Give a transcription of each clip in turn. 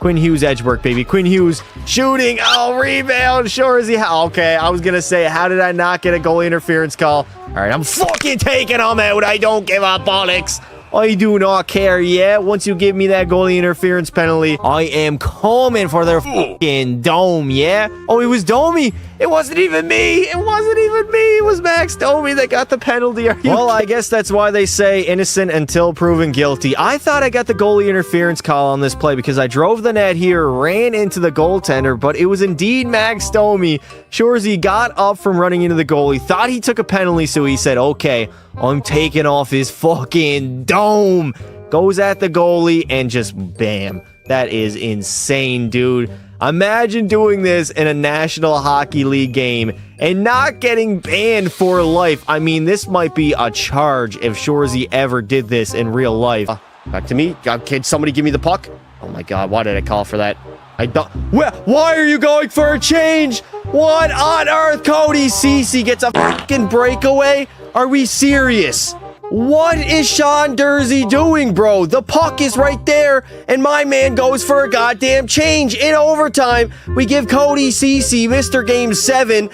Quinn Hughes edge work, baby. Quinn Hughes shooting. Oh, rebound. Shorzy. Okay, I was going to say, how did I not get a goalie interference call? All right, I'm fucking taking them out. I don't give a bollocks. I do not care, yeah? Once you give me that goalie interference penalty, I am coming for their fucking dome, yeah? Oh, it was Domi. It wasn't even me. It wasn't even me. It was Max Domi that got the penalty. Well, I guess that's why they say innocent until proven guilty. I thought I got the goalie interference call on this play because I drove the net here, ran into the goaltender, but it was indeed Max Domi. Shorzy got up from running into the goalie, thought he took a penalty, so he said, okay, I'm taking off his fucking dome. Goes at the goalie and just bam. That is insane, dude. Imagine doing this in a National Hockey League game and not getting banned for life. I mean, this might be a charge if Shorzy ever did this in real life. Back to me. Can somebody give me the puck? Oh my God, why did I call for that? I don't. Why are you going for a change? What on earth? Cody Ceci gets a fucking breakaway? Are we serious? What is Sean Durzi doing, bro? The puck is right there, and my man goes for a goddamn change in overtime. We give Cody Ceci, Mr. Game 7,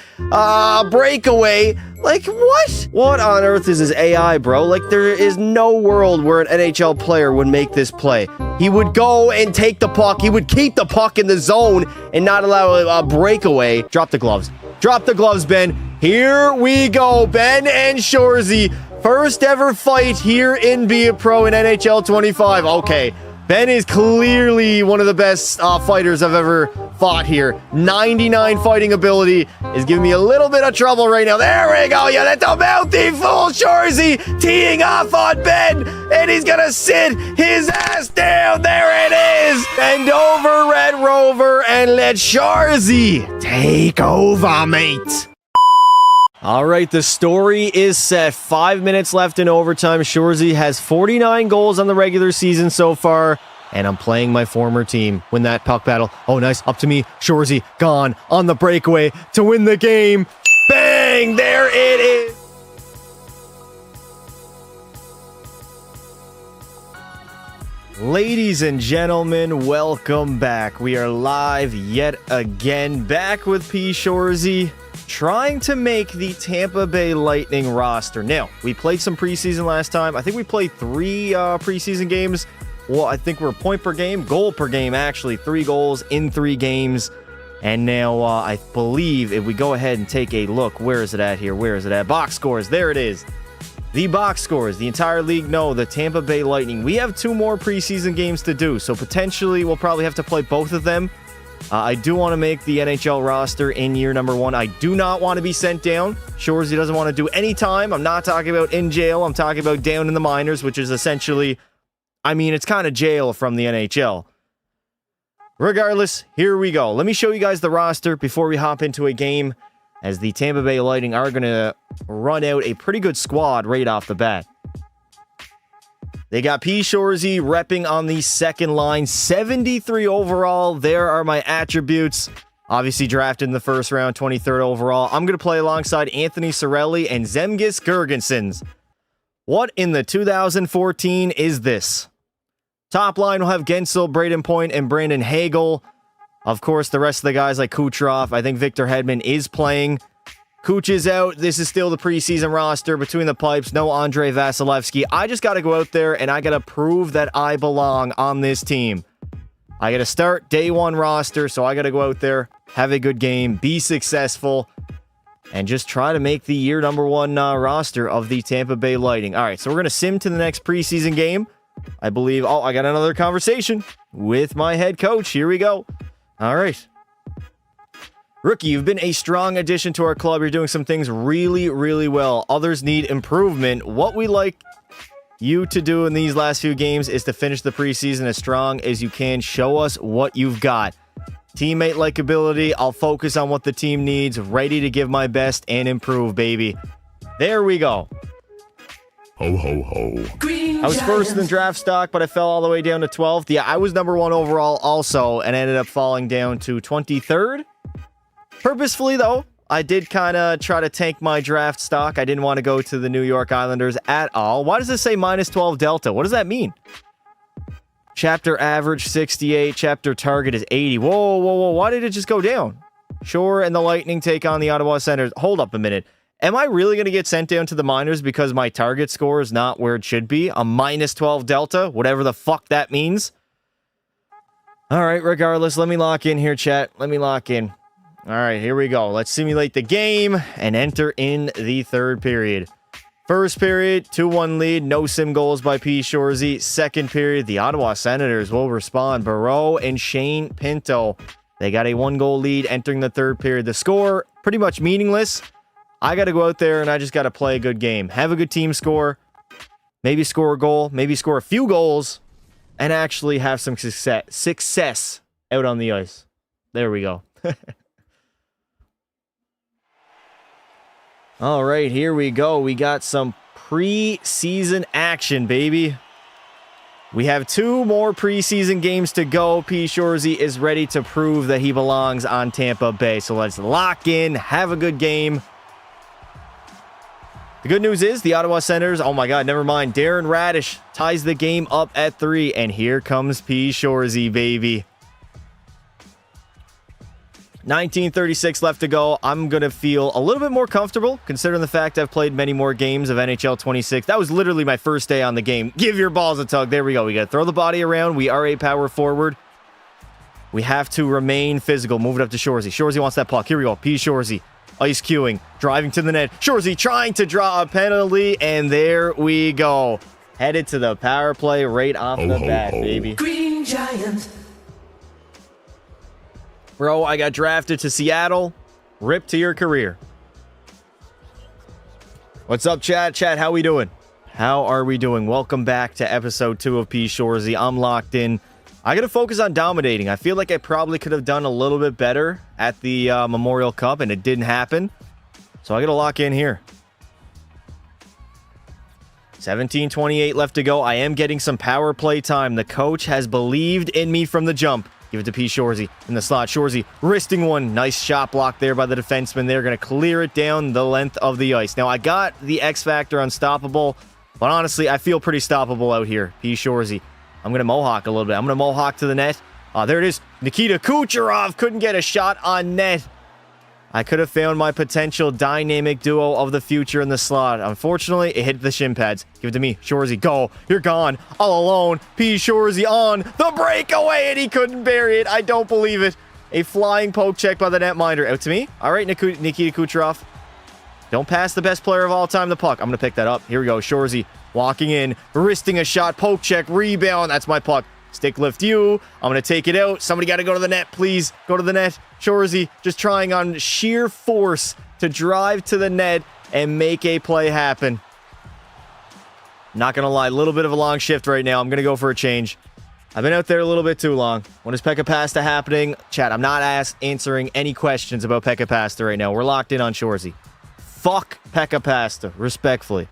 breakaway. Like, what? What on earth is his AI, bro? Like, there is no world where an NHL player would make this play. He would go and take the puck. He would keep the puck in the zone and not allow a breakaway. Drop the gloves. Drop the gloves, Ben. Here we go. Ben and Shorzy. First ever fight here in Be a Pro in NHL 25. Okay, Ben is clearly one of the best fighters I've ever fought here. 99 fighting ability is giving me a little bit of trouble right now. There we go. Yeah, that's a mouthy fool. Shorzy teeing off on Ben, and he's going to sit his ass down. There it is. Bend over, Red Rover, and let Shorzy take over, mate. All right, the story is set. 5 minutes left in overtime. Shorzy has 49 goals on the regular season so far, and I'm playing my former team. Win that puck battle. Oh, nice. Up to me. Shorzy gone on the breakaway to win the game. Bang! There it is. Ladies and gentlemen, welcome back. We are live yet again, back with P. Shorzy, trying to make the Tampa Bay Lightning roster. Now, we played some preseason last time. I think we played 3 preseason games. Well, I think we're point per game, goal per game, actually. 3 goals in 3 games. And now, I believe if we go ahead and take a look, where is it at here? Where is it at? Box scores. There it is. The box scores. The entire league know the Tampa Bay Lightning. We have 2 more preseason games to do, so potentially we'll probably have to play both of them. I do want to make the NHL roster in year number 1. I do not want to be sent down. Shorzy doesn't want to do any time. I'm not talking about in jail. I'm talking about down in the minors, which is essentially, I mean, it's kind of jail from the NHL. Regardless, here we go. Let me show you guys the roster before we hop into a game, as the Tampa Bay Lightning are going to run out a pretty good squad right off the bat. They got P. Shorzy repping on the second line, 73 overall. There are my attributes. Obviously drafted in the first round, 23rd overall. I'm going to play alongside Anthony Cirelli and Zemgus Girgensons. What in the 2014 is this? Top line will have Gensel, Braden Point, and Brandon Hagel. Of course, the rest of the guys like Kucherov. I think Victor Hedman is playing. Kuch is out. This is still the preseason roster. Between the pipes, no Andrei Vasilevsky. I just got to go out there and I got to prove that I belong on this team. I got to start day 1 roster, so I got to go out there, have a good game, be successful, and just try to make the year number 1 roster of the Tampa Bay Lightning. All right, so we're going to sim to the next preseason game. I believe, oh, I got another conversation with my head coach. Here we go. All right. Rookie, you've been a strong addition to our club. You're doing some things really, really well. Others need improvement. What we like you to do in these last few games is to finish the preseason as strong as you can. Show us what you've got. Teammate likability. I'll focus on what the team needs. Ready to give my best and improve, baby. There we go. Ho, ho, ho. I was first in the draft stock, but I fell all the way down to 12th. Yeah, I was number 1 overall also and ended up falling down to 23rd. Purposefully, though, I did kind of try to tank my draft stock. I didn't want to go to the New York Islanders at all. Why does it say -12 Delta? What does that mean? Chapter average 68. Chapter target is 80. Whoa, whoa, whoa. Why did it just go down? Shore and the Lightning take on the Ottawa Senators. Hold up a minute. Am I really going to get sent down to the minors because my target score is not where it should be? A minus 12 delta? Whatever the fuck that means. All right, regardless, let me lock in here, chat. Let me lock in. All right, here we go. Let's simulate the game and enter in the third period. First period, 2-1 lead. No sim goals by P. Shorzy. Second period, the Ottawa Senators will respond. Barreau and Shane Pinto. They got a 1-goal lead entering the third period. The score, pretty much meaningless. I got to go out there and I just got to play a good game. Have a good team score. Maybe score a goal. Maybe score a few goals. And actually have some success out on the ice. There we go. All right, here we go. We got some preseason action, baby. We have 2 more preseason games to go. P. Shorzy is ready to prove that he belongs on Tampa Bay. So let's lock in, have a good game. The good news is the Ottawa Senators, oh my God, never mind. Darren Radish ties the game up at 3. And here comes P. Shorzy, baby. 19:36 left to go. I'm going to feel a little bit more comfortable considering the fact I've played many more games of NHL 26. That was literally my first day on the game. Give your balls a tug. There we go. We got to throw the body around. We are a power forward. We have to remain physical. Move it up to Shorzy. Shorzy wants that puck. Here we go. P. Shorzy. Ice queuing. Driving to the net. Shorzy trying to draw a penalty. And there we go. Headed to the power play right off the bat, baby. Green Giant. Bro, I got drafted to Seattle. Rip to your career. What's up, chat? Chat, how we doing? How are we doing? Welcome back to episode 2 of P. Shorzy. I'm locked in. I got to focus on dominating. I feel like I probably could have done a little bit better at the Memorial Cup, and it didn't happen. So I got to lock in here. 17:28 left to go. I am getting some power play time. The coach has believed in me from the jump. Give it to P. Shorzy in the slot. Shorzy wristing one. Nice shot block there by the defenseman. They're going to clear it down the length of the ice. Now, I got the X Factor unstoppable, but honestly, I feel pretty stoppable out here. P. Shorzy. I'm going to mohawk a little bit. I'm going to mohawk to the net. There it is. Nikita Kucherov couldn't get a shot on net. I could have found my potential dynamic duo of the future in the slot. Unfortunately, it hit the shin pads. Give it to me. Shorzy, go. You're gone. All alone. P. Shorzy on the breakaway, and he couldn't bury it. I don't believe it. A flying poke check by the netminder. Out to me. All right, Nikita Kucherov. Don't pass the best player of all time the puck. I'm going to pick that up. Here we go. Shorzy walking in, wristing a shot, poke check, rebound. That's my puck. Stick lift you. I'm going to take it out. Somebody got to go to the net, please. Go to the net. Shorzy just trying on sheer force to drive to the net and make a play happen. Not going to lie, a little bit of a long shift right now. I'm going to go for a change. I've been out there a little bit too long. When is Pekka Pasta happening? Chat, I'm not answering any questions about Pekka Pasta right now. We're locked in on Shorzy. Fuck Pekka Pasta, respectfully.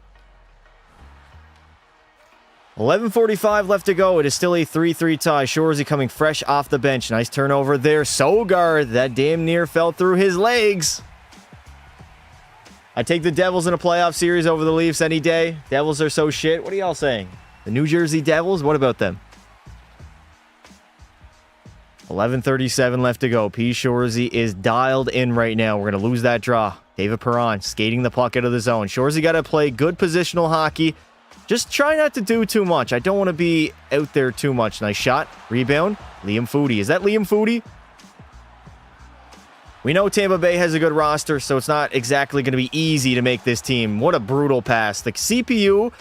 11:45 left to go. It is still a 3-3 tie. Shorzy coming fresh off the bench. Nice turnover there. Sogard, that damn near fell through his legs. I take the Devils in a playoff series over the Leafs any day. Devils are so shit. What are y'all saying? The New Jersey Devils? What about them? 11:37 left to go. P. Shorzy is dialed in right now. We're going to lose that draw. David Perron skating the puck out of the zone. Shorzy got to play good positional hockey. Just try not to do too much. I don't want to be out there too much. Nice shot. Rebound. Liam Foudy. Is that Liam Foudy? We know Tampa Bay has a good roster, so it's not exactly going to be easy to make this team. What a brutal pass. The CPU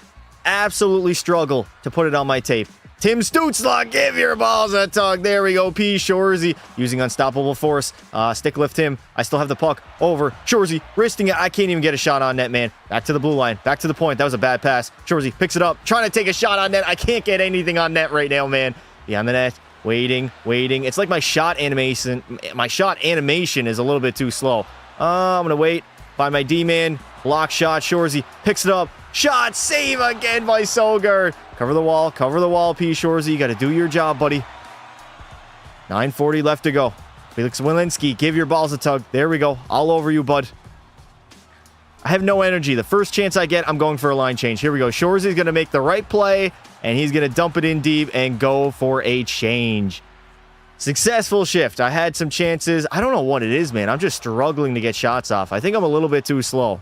absolutely struggle to put it on my tape. Tim Stützle, give your balls a tug. There we go. P. Shorzy using unstoppable force. Stick lift him. I still have the puck over. Shorzy wristing it. I can't even get a shot on net, man. Back to the blue line. Back to the point. That was a bad pass. Shorzy picks it up. Trying to take a shot on net. I can't get anything on net right now, man. Behind the net. Waiting. It's like my shot animation. My shot animation is a little bit too slow. I'm going to wait. Find my D-man. Block shot. Shorzy picks it up. Shot. Save again by Sogard. Cover the wall. P. Shorzy. You got to do your job, buddy. 9:40 left to go. Felix Walensky, give your balls a tug. There we go. All over you, bud. I have no energy. The first chance I get, I'm going for a line change. Here we go. Shorzy is going to make the right play, and he's going to dump it in deep and go for a change. Successful shift. I had some chances. I don't know what it is, man. I'm just struggling to get shots off. I think I'm a little bit too slow.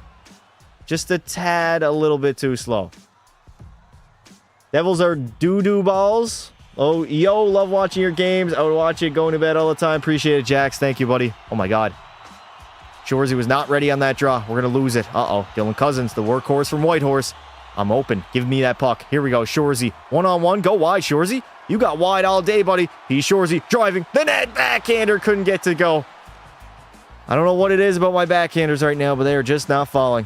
Just a tad, a little bit too slow. Devils are doo-doo balls. Oh, yo, love watching your games. I would watch it going to bed all the time. Appreciate it, Jax. Thank you, buddy. Oh, my God. Shorzy was not ready on that draw. We're going to lose it. Uh-oh. Dylan Cousins, the workhorse from Whitehorse. I'm open. Give me that puck. Here we go. Shorzy. One-on-one. Go wide, Shorzy. You got wide all day, buddy. He's Shorzy driving. The net backhander couldn't get to go. I don't know what it is about my backhanders right now, but they are just not falling.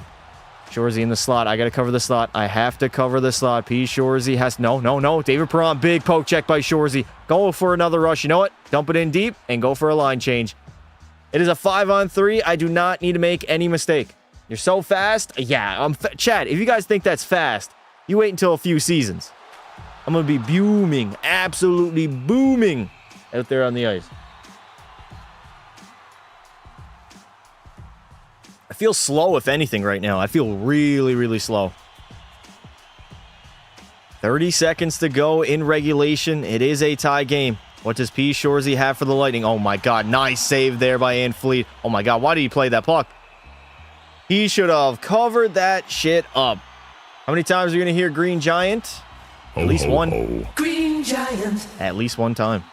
Shorzy in the slot. I got to cover the slot. I have to cover the slot. P. Shorzy has... No. David Perron. Big poke check by Shorzy. Go for another rush. You know what? Dump it in deep and go for a line change. It is a 5-on-3. I do not need to make any mistake. You're so fast. Yeah, Chad, if you guys think that's fast, you wait until a few seasons. I'm going to be booming. Absolutely booming out there on the ice. I feel slow, if anything, right now. I feel really, really slow. 30 seconds to go in regulation. It is a tie game. What does P. Shorzy have for the Lightning? Oh, my God. Nice save there by Ann Fleet. Oh, my God. Why did he play that puck? He should have covered that shit up. How many times are you going to hear Green Giant? At least one. Green Giant. At least one time.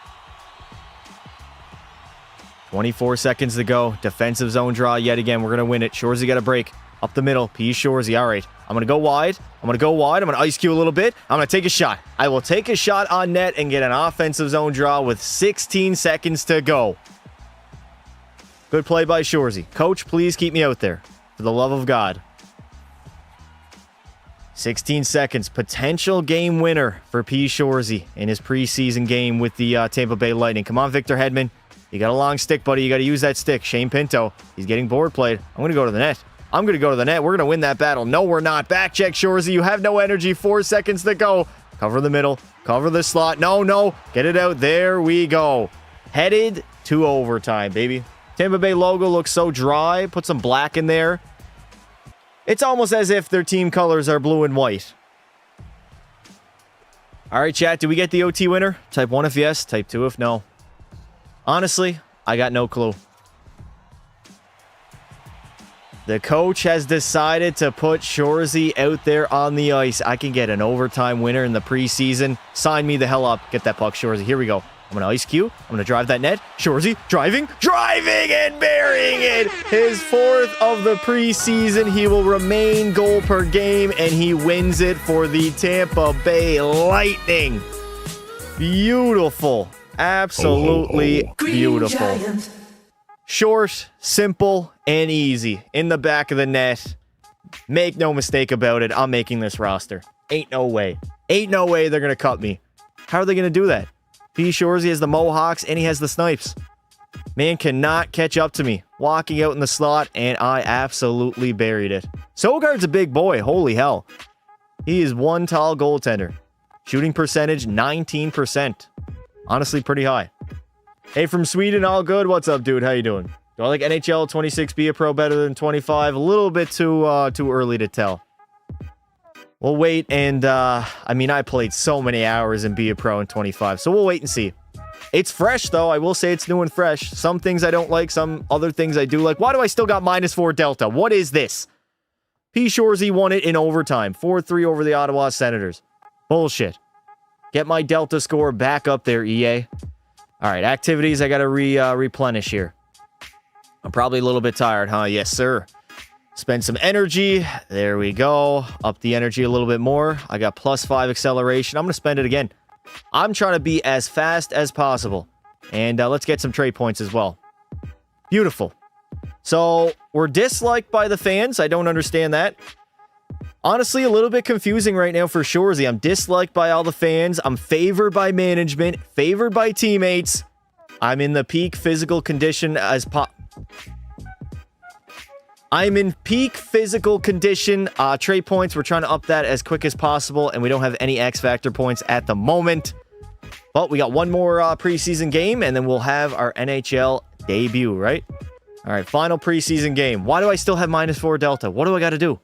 24 seconds to go. Defensive zone draw yet again. We're going to win it. Shorzy got a break. Up the middle. P. Shorzy. All right. I'm going to go wide. I'm going to ice cue a little bit. I'm going to take a shot. I will take a shot on net and get an offensive zone draw with 16 seconds to go. Good play by Shorzy. Coach, please keep me out there. For the love of God. 16 seconds. Potential game winner for P. Shorzy in his preseason game with the Tampa Bay Lightning. Come on, Victor Hedman. You got a long stick, buddy. You got to use that stick. Shane Pinto. He's getting board played. I'm going to go to the net. We're going to win that battle. No, we're not. Back check, Shorzy. You have no energy. 4 seconds to go. Cover the middle. Cover the slot. No. Get it out. There we go. Headed to overtime, baby. Tampa Bay logo looks so dry. Put some black in there. It's almost as if their team colors are blue and white. All right, chat. Did we get the OT winner? Type 1 if yes. Type 2 if no. Honestly, I got no clue. The coach has decided to put Shorzy out there on the ice. I can get an overtime winner in the preseason. Sign me the hell up. Get that puck, Shorzy. Here we go. I'm going to ice cue. I'm going to drive that net. Shorzy driving and burying it. His 4th of the preseason. He will remain goal per game, and he wins it for the Tampa Bay Lightning. Beautiful. Absolutely beautiful. Short, simple, and easy. In the back of the net. Make no mistake about it. I'm making this roster. Ain't no way. Ain't no way they're going to cut me. How are they going to do that? P. Shorzy has the Mohawks, and he has the Snipes. Man cannot catch up to me. Walking out in the slot, and I absolutely buried it. Sogard's a big boy. Holy hell. He is one tall goaltender. Shooting percentage, 19%. Honestly, pretty high. Hey, from Sweden, all good? What's up, dude? How you doing? Do I like NHL 26 be a pro better than 25? A little bit too early to tell. We'll wait, and I played so many hours in Be a Pro in 25, so we'll wait and see. It's fresh, though. I will say it's new and fresh. Some things I don't like, some other things I do like. Why do I still got -4 Delta? What is this? P. Shorzy won it in overtime. 4-3 over the Ottawa Senators. Bullshit. Get my Delta score back up there, EA. All right, activities I got to replenish here. I'm probably a little bit tired, huh? Yes, sir. Spend some energy. There we go. Up the energy a little bit more. I got +5 acceleration. I'm going to spend it again. I'm trying to be as fast as possible. And let's get some trade points as well. Beautiful. So, we're disliked by the fans. I don't understand that. Honestly, a little bit confusing right now for Shorzy. I'm disliked by all the fans. I'm favored by management. Favored by teammates. I'm in the peak physical condition as I'm in peak physical condition. Trade points, we're trying to up that as quick as possible, and we don't have any X Factor points at the moment. But we got one more preseason game, and then we'll have our NHL debut, right? All right, final preseason game. Why do I still have -4 Delta? What do I got to do?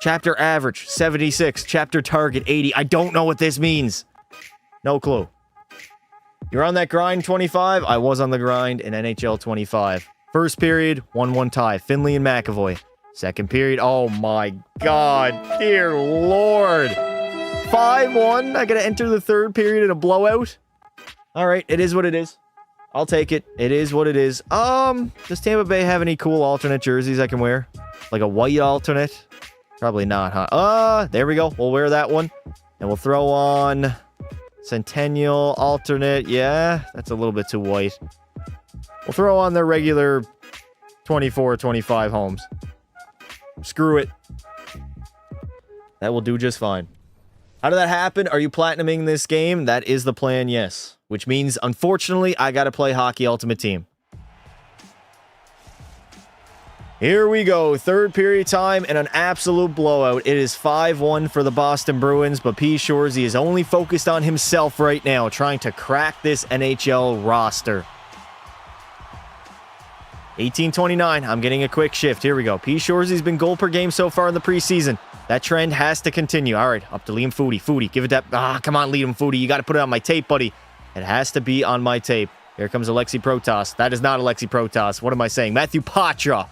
Chapter average, 76. Chapter target, 80. I don't know what this means. No clue. You're on that grind, 25? I was on the grind in NHL 25. First period, 1-1 tie. Finley and McAvoy. Second period, oh my God. Dear Lord. 5-1. I got to enter the third period in a blowout. All right, it is what it is. I'll take it. It is what it is. Does Tampa Bay have any cool alternate jerseys I can wear? Like a white alternate? Probably not, huh? There we go. We'll wear that one. And we'll throw on Centennial alternate. Yeah, that's a little bit too white. We'll throw on their regular 24-25 homes. Screw it. That will do just fine. How did that happen? Are you platinuming this game? That is the plan, yes. Which means, unfortunately, I got to play Hockey Ultimate Team. Here we go. Third period time and an absolute blowout. It is 5-1 for the Boston Bruins, but P. Shorzy is only focused on himself right now, trying to crack this NHL roster. 18:29. I'm getting a quick shift. Here we go. P. Shorzy's been goal per game so far in the preseason. That trend has to continue. All right, up to Liam Foudy. Foudy, give it that. Come on, Liam Foudy. You got to put it on my tape, buddy. It has to be on my tape. Here comes Alexi Protas. That is not Alexi Protas. What am I saying? Matthew Patra.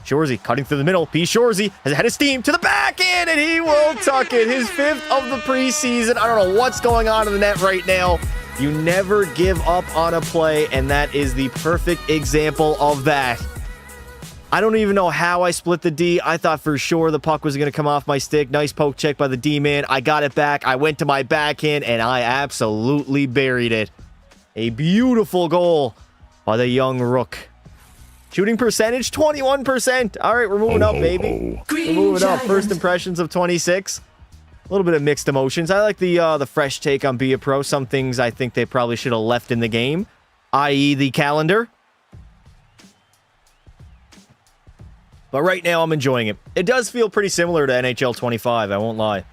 Shorzy cutting through the middle. P. Shorzy has had his steam to the back end, and he will tuck it. His 5th of the preseason. I don't know what's going on in the net right now. You never give up on a play, and that is the perfect example of that. I don't even know how I split the D. I thought for sure the puck was going to come off my stick. Nice poke check by the D-man. I got it back. I went to my backhand, and I absolutely buried it. A beautiful goal by the young rook. Shooting percentage, 21%. All right, we're moving up, baby. We're moving up. First impressions of 26. A little bit of mixed emotions. I like the fresh take on Be a Pro. Some things I think they probably should have left in the game, i.e. the calendar. But right now, I'm enjoying it. It does feel pretty similar to NHL 25, I won't lie.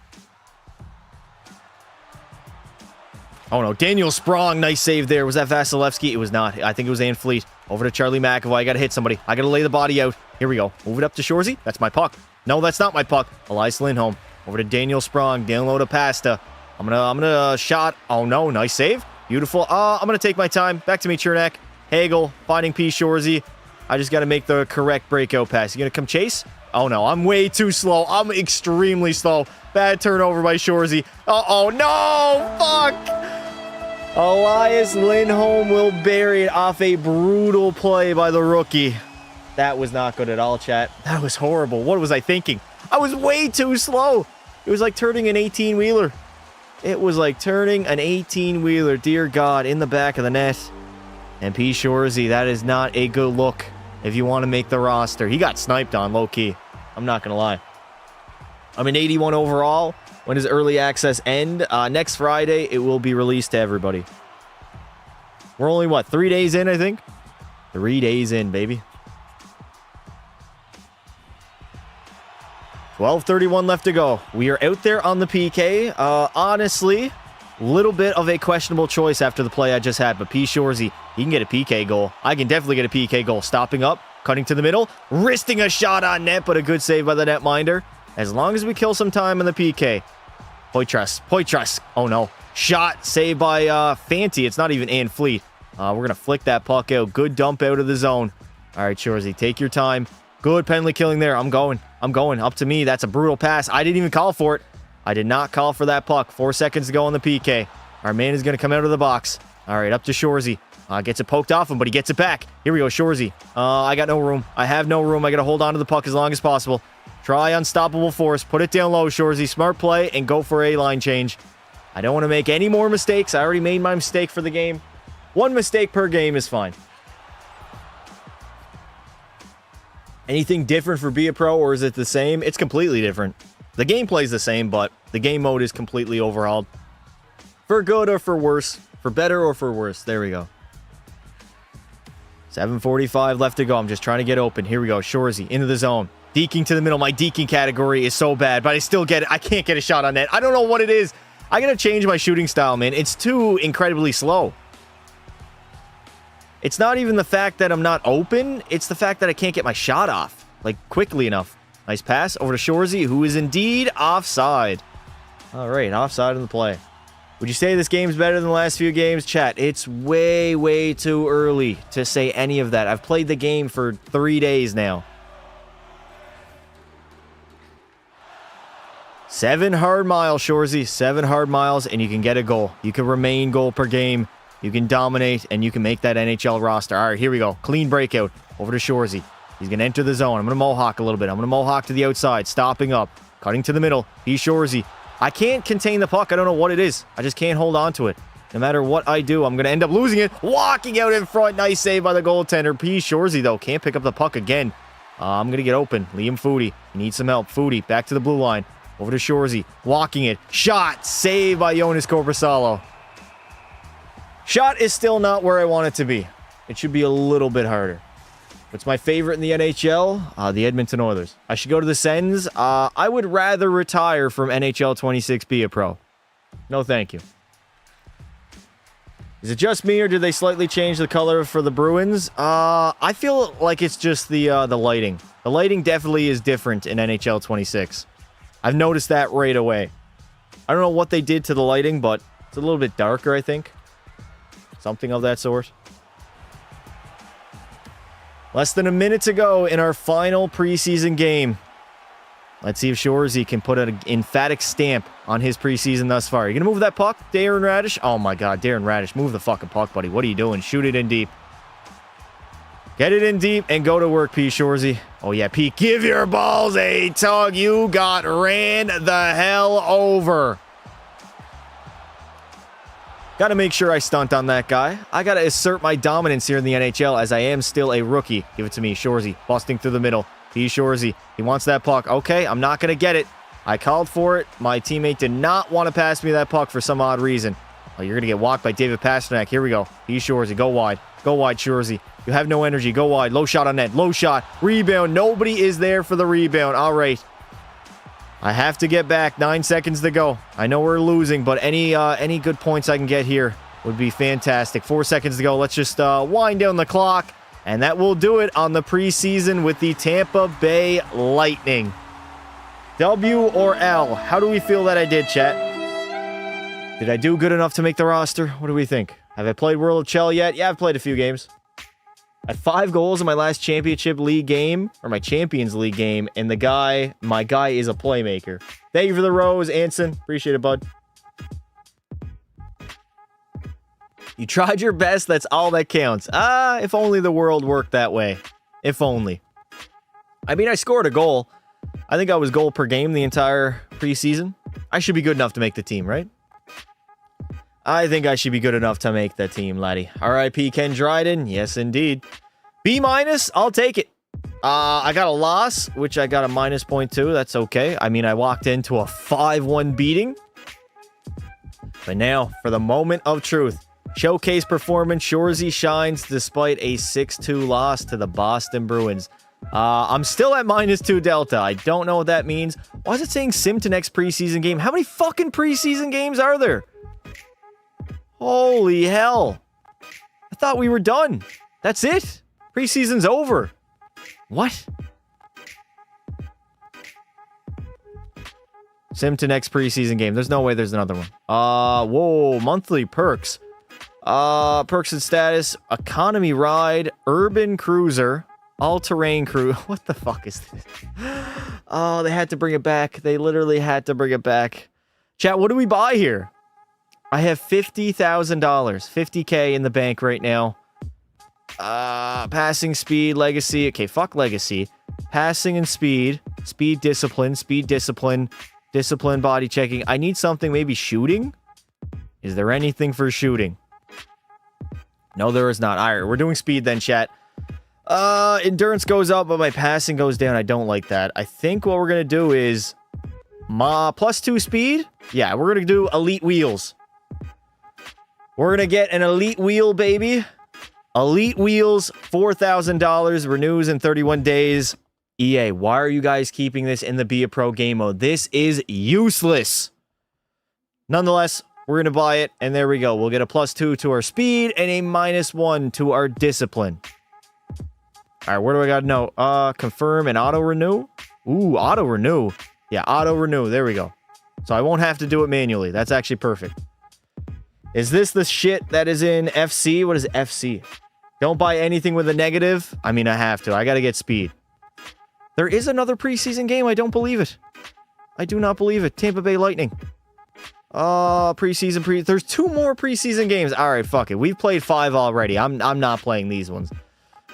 Oh no, Daniel Sprong, nice save there. Was that Vasilevsky? It was not. I think it was Ann Fleet. Over to Charlie McAvoy. I gotta hit somebody. I gotta lay the body out. Here we go. Move it up to Shorzy. That's my puck. No, that's not my puck. Elias Lindholm. Over to Daniel Sprong. Down low to Pasta. I'm gonna shot. Oh no, nice save. Beautiful. I'm gonna take my time. Back to me, Chernak. Hagel finding P. Shorzy. I just gotta make the correct breakout pass. You gonna come chase? Oh no, I'm way too slow. I'm extremely slow. Bad turnover by Shorzy. Uh-oh, no! Fuck! Elias Lindholm will bury it off a brutal play by the rookie. That was not good at all, chat. That was horrible. What was I thinking? I was way too slow. It was like turning an 18-wheeler. It was like turning an 18-wheeler. Dear God, in the back of the net. And P. Shorzy, that is not a good look if you want to make the roster. He got sniped on low-key. I'm not going to lie. I'm an 81 overall. When does early access end? Next Friday, it will be released to everybody. We're only, what, 3 days in, I think? 3 days in, baby. 12:31 left to go. We are out there on the PK. Honestly, little bit of a questionable choice after the play I just had, but P. Shorzy, he can get a PK goal. I can definitely get a PK goal. Stopping up, cutting to the middle, wristing a shot on net, but a good save by the netminder. As long as we kill some time in the PK. Poitras. Oh no. Shot saved by Fanti. It's not even Ann Fleet. We're going to flick that puck out. Good dump out of the zone. All right, Shorzy, take your time. Good penalty killing there. I'm going. Up to me. That's a brutal pass. I didn't even call for it. I did not call for that puck. 4 seconds to go on the PK. Our man is going to come out of the box. All right, up to Shorzy. Gets it poked off him, but he gets it back. Here we go, Shorzy. I got no room. I have no room. I got to hold on to the puck as long as possible. Try unstoppable force. Put it down low, Shorzy. Smart play and go for a line change. I don't want to make any more mistakes. I already made my mistake for the game. 1 mistake per game is fine. Anything different for Be a Pro, or is it the same? It's completely different. The gameplay is the same, but the game mode is completely overhauled. For good or for worse. For better or for worse. There we go. 7:45 left to go. I'm just trying to get open. Here we go. Shorzy into the zone. Deking to the middle. My deking category is so bad, but I still get it. I can't get a shot on net. I don't know what it is. I gotta change my shooting style, man. It's too incredibly slow. It's not even the fact that I'm not open. It's the fact that I can't get my shot off, like, quickly enough. Nice pass over to Shorzy, who is indeed offside. All right, offside in the play. Would you say this game's better than the last few games? Chat, it's way, way too early to say any of that. I've played the game for 3 days now. 7 hard miles, Shorzy. 7 hard miles, and you can get a goal. You can remain goal per game. You can dominate, and you can make that NHL roster. All right, here we go. Clean breakout over to Shorzy. He's going to enter the zone. I'm going to mohawk a little bit. I'm going to mohawk to the outside, stopping up, cutting to the middle. He's Shorzy. I can't contain the puck. I don't know what it is. I just can't hold on to it. No matter what I do, I'm going to end up losing it. Walking out in front. Nice save by the goaltender. Shorzy, though, can't pick up the puck again. I'm going to get open. Liam Foudy. He needs some help. Foudy, back to the blue line. Over to Shorzy. Walking it. Shot. Save by Jonas Korpisalo. Shot is still not where I want it to be. It should be a little bit harder. What's my favorite in the NHL? The Edmonton Oilers. I should go to the Sens. I would rather retire from NHL 26, be a pro. No, thank you. Is it just me, or did they slightly change the color for the Bruins? I feel like it's just the lighting. The lighting definitely is different in NHL 26. I've noticed that right away. I don't know what they did to the lighting, but it's a little bit darker, I think. Something of that sort. Less than a minute to go in our final preseason game. Let's see if Shorzy can put an emphatic stamp on his preseason thus far. You gonna move that puck, Darren Radish? Oh my god, Darren Radish, move the fucking puck, buddy. What are you doing? Shoot it in deep. Get it in deep and go to work, P. Shorzy. Oh yeah, Pete, give your balls a tug. You got ran the hell over. Got to make sure I stunt on that guy. I got to assert my dominance here in the NHL as I am still a rookie. Give it to me, Shorzy. Busting through the middle. P. Shorzy. He wants that puck. Okay, I'm not going to get it. I called for it. My teammate did not want to pass me that puck for some odd reason. Oh, you're going to get walked by David Pastrnak. Here we go. P. Shorzy. Go wide. Go wide, Shorzy. You have no energy. Go wide. Low shot on net. Low shot. Rebound. Nobody is there for the rebound. All right. I have to get back. 9 seconds to go. I know we're losing, but any good points I can get here would be fantastic. 4 seconds to go. Let's just wind down the clock, and that will do it on the preseason with the Tampa Bay Lightning. W or L? How do we feel that I did, chat? Did I do good enough to make the roster? What do we think? Have I played World of Chell yet? Yeah, I've played a few games. I had 5 goals in my last Championship League game, or my Champions League game, and my guy is a playmaker. Thank you for the rose, Anson. Appreciate it, bud. You tried your best, that's all that counts. If only the world worked that way. If only. I mean, I scored a goal. I think I was goal per game the entire preseason. I should be good enough to make the team, right? I think I should be good enough to make the team, laddie. R.I.P. Ken Dryden. Yes, indeed. B-, I'll take it. I got a loss, which I got a -0.2. That's okay. I mean, I walked into a 5-1 beating. But now, for the moment of truth. Showcase performance. Shorzy shines despite a 6-2 loss to the Boston Bruins. I'm still at -2 delta. I don't know what that means. Why is it saying sim to next preseason game? How many fucking preseason games are there? Holy hell. I thought we were done. That's it. Preseason's over. What? Sim to next preseason game. There's no way there's another one. Whoa. Monthly perks. Perks and status. Economy ride. Urban cruiser. All-terrain crew. What the fuck is this? Oh, they had to bring it back. They literally had to bring it back. Chat, what do we buy here? I have $50,000, $50K in the bank right now. Passing, speed, legacy. Okay, fuck legacy. Passing and speed. Speed, discipline, discipline, body checking. I need something, maybe shooting? Is there anything for shooting? No, there is not. All right, we're doing speed then, chat. Endurance goes up, but my passing goes down. I don't like that. I think what we're going to do is +2 speed. Yeah, we're going to do elite wheels. We're going to get an elite wheel, baby. Elite wheels, $4,000, renews in 31 days. EA, why are you guys keeping this in the Be a Pro game mode? This is useless. Nonetheless, we're going to buy it, and there we go. We'll get a +2 to our speed and a -1 to our discipline. All right, where do I got to know? Confirm and auto-renew. Ooh, auto renew. Yeah, auto renew. There we go. So I won't have to do it manually. That's actually perfect. Is this the shit that is in FC? What is FC? Don't buy anything with a negative. I mean, I have to. I got to get speed. There is another preseason game. I don't believe it. I do not believe it. Tampa Bay Lightning. Preseason. There's 2 more preseason games. All right, fuck it. We've played 5 already. I'm not playing these ones.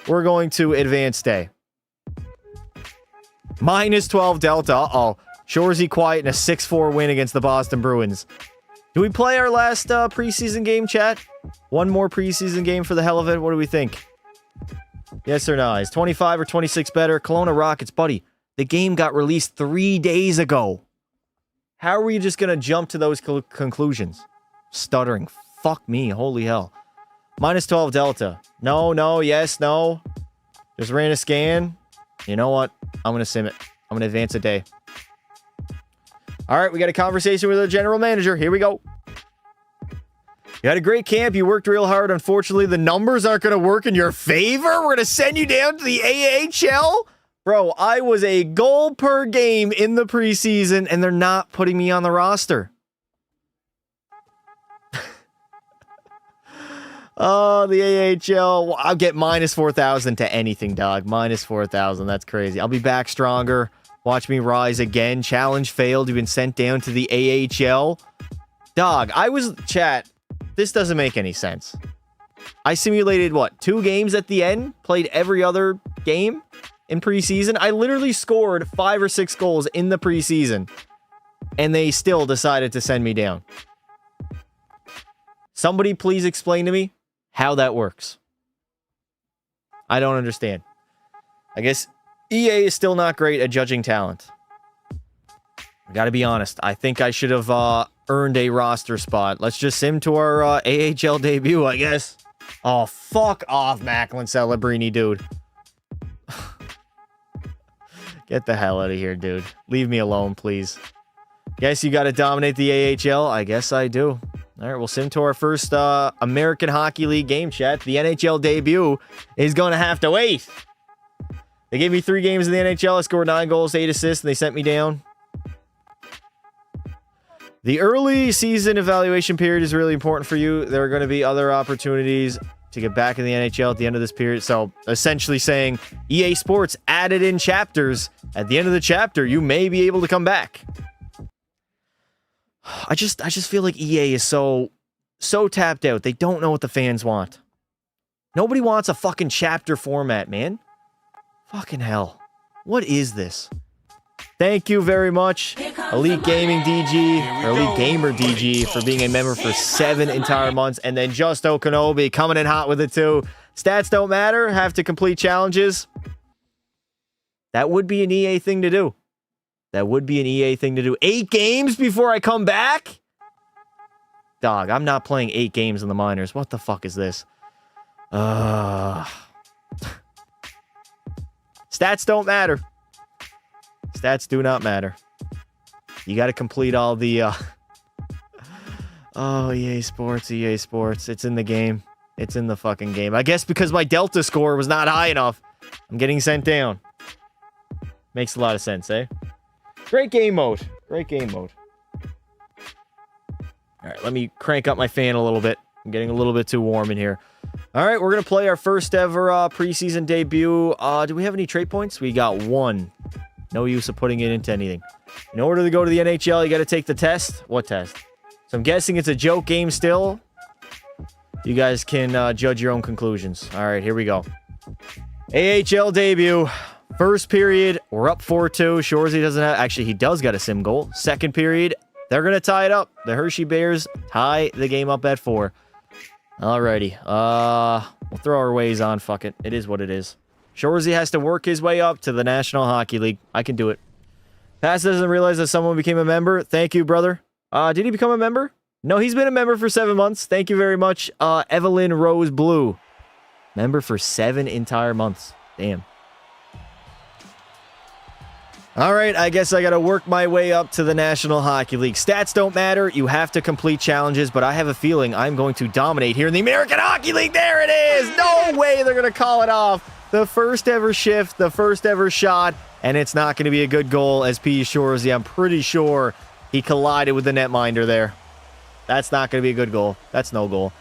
We're going to advanced day. -12 Delta. Uh-oh. Shorzy quiet in a 6-4 win against the Boston Bruins. Do we play our last preseason game, chat? One more preseason game for the hell of it? What do we think? Yes or no? Is 25 or 26 better? Kelowna Rockets, buddy. The game got released 3 days ago. How are we just going to jump to those conclusions? Stuttering. Fuck me. Holy hell. -12 Delta. No, yes, no. Just ran a scan. You know what? I'm going to sim it. I'm going to advance a day. All right, we got a conversation with our general manager. Here we go. You had a great camp. You worked real hard. Unfortunately, the numbers aren't going to work in your favor. We're going to send you down to the AHL. Bro, I was a goal per game in the preseason, and they're not putting me on the roster. Oh, the AHL. I'll get -4,000 to anything, dog. -4,000. That's crazy. I'll be back stronger. Watch me rise again. Challenge failed. You've been sent down to the AHL. Dog, chat, this doesn't make any sense. I simulated, 2 games at the end? Played every other game in preseason? I literally scored 5 or 6 goals in the preseason. And they still decided to send me down. Somebody please explain to me how that works. I don't understand. I guess EA is still not great at judging talent. I gotta be honest. I think I should have earned a roster spot. Let's just sim to our AHL debut, I guess. Oh, fuck off, Macklin Celebrini, dude. Get the hell out of here, dude. Leave me alone, please. Guess you gotta dominate the AHL? I guess I do. All right, we'll sim to our first American Hockey League game, chat. The NHL debut is gonna have to wait. They gave me 3 games in the NHL. I scored 9 goals, 8 assists, and they sent me down. The early season evaluation period is really important for you. There are going to be other opportunities to get back in the NHL at the end of this period. So, essentially saying EA Sports added in chapters. At the end of the chapter, you may be able to come back. I just feel like EA is so tapped out. They don't know what the fans want. Nobody wants a fucking chapter format, man. Fucking hell. What is this? Thank you very much, Elite Gaming DG, or Elite Gamer DG, for being a member for 7 entire months. And then Justo Kenobi coming in hot with it too. Stats don't matter. Have to complete challenges. That would be an EA thing to do. That would be an EA thing to do. 8 games before I come back? Dog, I'm not playing 8 games in the minors. What the fuck is this? Stats don't matter. Stats do not matter. You got to complete all the... Oh, EA Sports, EA Sports. It's in the game. It's in the fucking game. I guess because my Delta score was not high enough, I'm getting sent down. Makes a lot of sense, eh? Great game mode. Great game mode. All right, let me crank up my fan a little bit. I'm getting a little bit too warm in here. All right, we're going to play our first ever preseason debut. Do we have any trait points? We got 1. No use of putting it into anything. In order to go to the NHL, you got to take the test. What test? So I'm guessing it's a joke game still. You guys can judge your own conclusions. All right, here we go. AHL debut. First period, we're up 4-2. Shorzy doesn't have... Actually, he does got a sim goal. Second period, they're going to tie it up. The Hershey Bears tie the game up at 4. Alrighty. We'll throw our ways on. Fuck it. It is what it is. Shorzy has to work his way up to the National Hockey League. I can do it. Pass doesn't realize that someone became a member. Thank you, brother. Did he become a member? No, he's been a member for 7 months. Thank you very much. Evelyn Rose Blue. Member for 7 entire months. Damn. All right, I guess I got to work my way up to the National Hockey League. Stats don't matter. You have to complete challenges, but I have a feeling I'm going to dominate here in the American Hockey League. There it is. No way they're going to call it off. The first ever shift, the first ever shot. And it's not going to be a good goal as P. Shorzy. I'm pretty sure he collided with the netminder there. That's not going to be a good goal. That's no goal.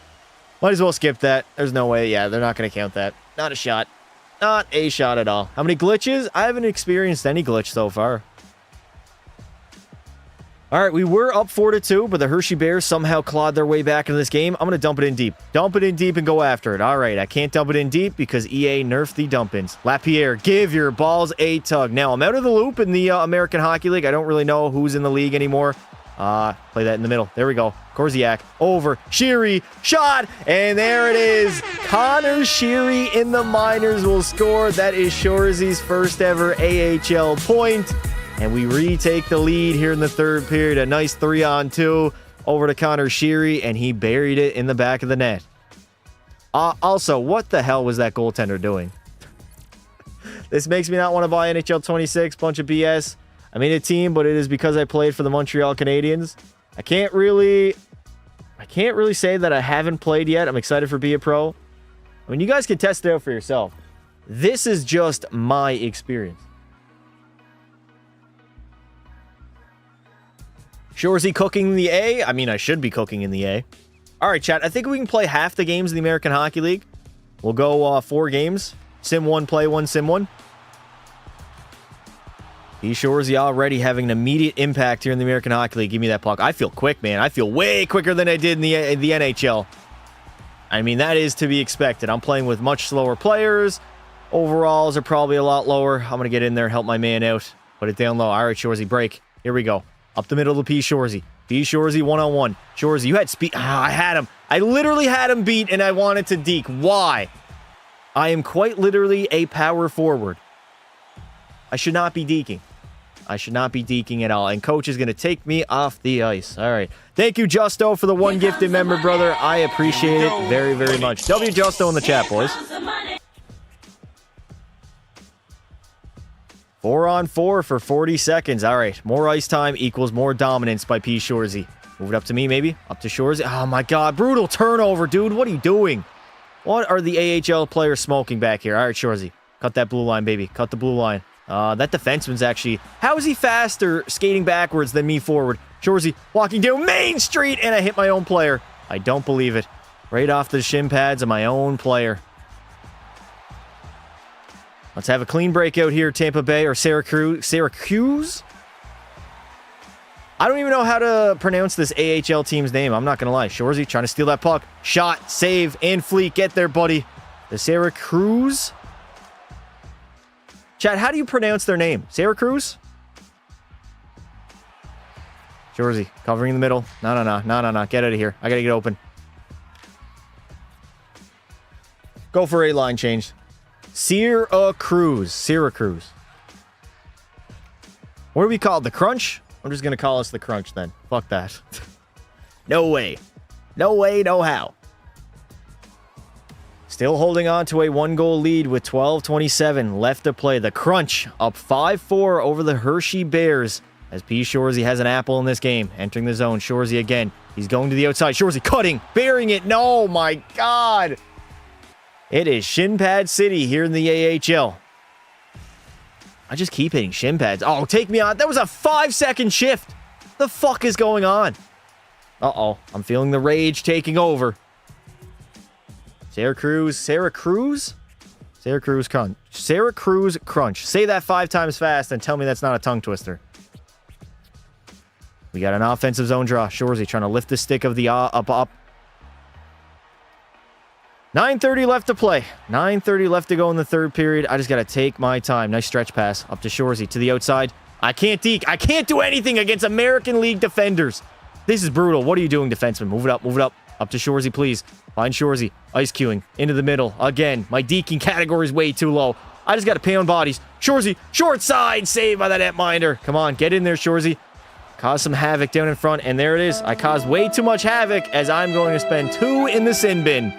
Might as well skip that. There's no way. Yeah, they're not going to count that. Not a shot. Not a shot at all. How many glitches? I haven't experienced any glitch so far. All right, we were up 4-2, but the Hershey Bears somehow clawed their way back into this game. I'm going to dump it in deep. Dump it in deep and go after it. All right, I can't dump it in deep because EA nerfed the dump-ins. Lapierre, give your balls a tug. Now, I'm out of the loop in the American Hockey League. I don't really know who's in the league anymore. Play that in the middle. There we go. Korziak, over. Sheary, shot, and there it is. Connor Sheary in the minors will score. That is Shorzy's first ever AHL point. And we retake the lead here in the third period. A nice 3-on-2 over to Connor Sheary, and he buried it in the back of the net. Also, what the hell was that goaltender doing? This makes me not want to buy NHL 26. Bunch of BS. I made a team, but it is because I played for the Montreal Canadiens. I can't really say that I haven't played yet. I'm excited for Be a Pro. I mean, you guys can test it out for yourself. This is just my experience. Shorzy cooking the A. I mean, I should be cooking in the A. All right, chat. I think we can play half the games in the American Hockey League. We'll go 4 games. Sim 1, play 1, Sim 1. Shorzy already having an immediate impact here in the American Hockey League. Give me that puck. I feel quick, man. I feel way quicker than I did in the NHL. I mean, that is to be expected. I'm playing with much slower players. Overalls are probably a lot lower. I'm going to get in there, help my man out. Put it down low. All right, Shorzy, break. Here we go. Up the middle to P. Shorzy. P. Shorzy, one-on-one. Shorzy, you had speed. I had him. I literally had him beat, and I wanted to deke. Why? I am quite literally a power forward. I should not be deking. I should not be deking at all. And coach is going to take me off the ice. All right. Thank you, Justo, for the 1 gifted member, brother. I appreciate it very, very much. W Justo in the chat, boys. 4-on-4 for 40 seconds. All right. More ice time equals more dominance by P. Shorzy. Move it up to me, maybe. Up to Shorzy. Oh, my God. Brutal turnover, dude. What are you doing? What are the AHL players smoking back here? All right, Shorzy. Cut that blue line, baby. Cut the blue line. That defenseman's actually... How is he faster skating backwards than me forward? Shorzy walking down Main Street, and I hit my own player. I don't believe it. Right off the shin pads of my own player. Let's have a clean breakout here, Tampa Bay, or Syracuse? I don't even know how to pronounce this AHL team's name. I'm not going to lie. Shorzy trying to steal that puck. Shot, save, and fleet. Get there, buddy. The Syracuse... Chat, how do you pronounce their name? Syracuse? Shorzy, covering in the middle. No. Get out of here. I gotta get open. Go for a line change. Syracuse. What do we call it? The Crunch? I'm just gonna call us the Crunch then. Fuck that. No way. No way, no how. Still holding on to a 1-goal lead with 12:27 left to play. The Crunch up 5-4 over the Hershey Bears as P. Shorzy has an apple in this game. Entering the zone. Shorzy again. He's going to the outside. Shorzy cutting. Burying it. No, my God. It is shin pad city here in the AHL. I just keep hitting shin pads. Oh, take me on. That was a 5-second shift. The fuck is going on? Uh-oh. I'm feeling the rage taking over. Syracuse Crunch. Say that 5 times fast and tell me that's not a tongue twister. We got an offensive zone draw. Shorzy trying to lift the stick of the up. 9:30 left to play. 9:30 left to go in the third period. I just got to take my time. Nice stretch pass up to Shorzy to the outside. I can't deke. I can't do anything against American League defenders. This is brutal. What are you doing, defenseman? Move it up. Up to Shorzy, please. Find Shorzy. Ice queuing. Into the middle. Again, my deking category is way too low. I just got to pay on bodies. Shorzy, short side. Saved by that netminder. Come on, get in there, Shorzy. Cause some havoc down in front. And there it is. I caused way too much havoc as I'm going to spend 2 in the sin bin.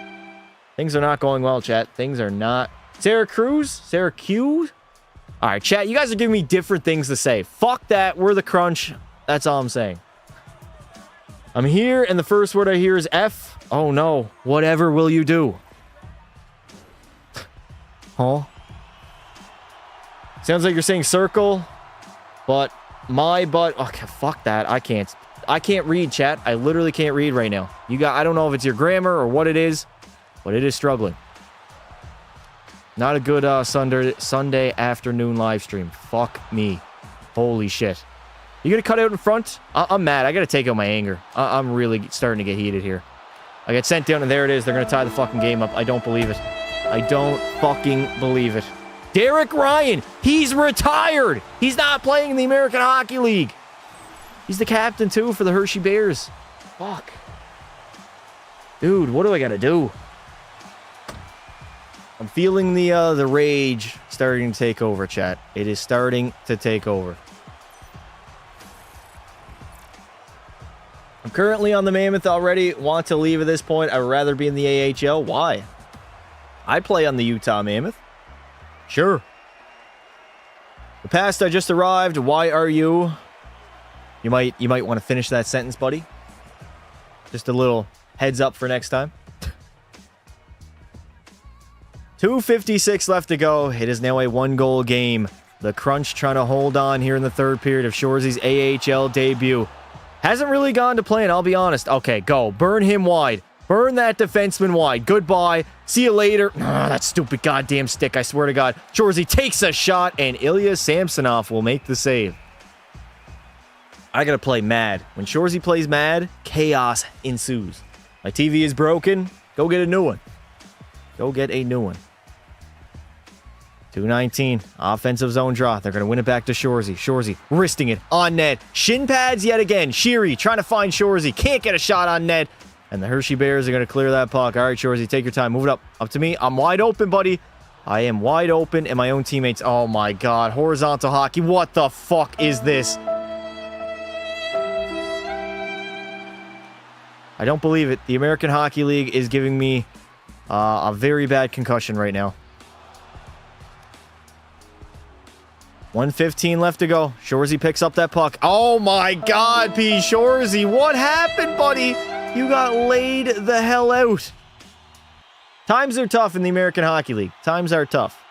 Things are not going well, chat. Things are not. Syracuse? All right, chat. You guys are giving me different things to say. Fuck that. We're the Crunch. That's all I'm saying. I'm here, and the first word I hear is F. Oh, no. Whatever will you do? Huh? Sounds like you're saying circle, but my butt... Okay, fuck that. I can't read, chat. I literally can't read right now. I don't know if it's your grammar or what it is, but it is struggling. Not a good Sunday afternoon live stream. Fuck me. Holy shit. You gonna cut out in front? I'm mad. I gotta take out my anger. I'm really starting to get heated here. I get sent down and there it is. They're gonna tie the fucking game up. I don't believe it. I don't fucking believe it. Derek Ryan, he's retired. He's not playing in the American Hockey League. He's the captain too for the Hershey Bears. Fuck. Dude, what do I gotta do? I'm feeling the rage starting to take over, chat. It is starting to take over. I'm currently on the Mammoth already. Want to leave at this point. I'd rather be in the AHL. Why? I play on the Utah Mammoth. Sure. The past I just arrived. Why are you? You might want to finish that sentence, buddy. Just a little heads up for next time. 2:56 left to go. It is now a 1-goal game. The Crunch trying to hold on here in the third period of Shoresy's AHL debut. Hasn't really gone to plan, I'll be honest. Okay, go. Burn him wide. Burn that defenseman wide. Goodbye. See you later. Oh, that stupid goddamn stick, I swear to God. Shoresy takes a shot, and Ilya Samsonov will make the save. I gotta play mad. When Shoresy plays mad, chaos ensues. My TV is broken. Go get a new one. Go get a new one. 2:19. Offensive zone draw. They're going to win it back to Shoresy. Shoresy wristing it on net. Shin pads yet again. Sheary trying to find Shoresy. Can't get a shot on net. And the Hershey Bears are going to clear that puck. All right, Shoresy, take your time. Move it up. Up to me. I'm wide open, buddy. I am wide open, and my own teammates... Oh, my God. Horizontal hockey. What the fuck is this? I don't believe it. The American Hockey League is giving me a very bad concussion right now. 1:15 left to go. Shoresy picks up that puck. Oh my God, P. Shoresy. What happened, buddy? You got laid the hell out. Times are tough in the American Hockey League. Times are tough.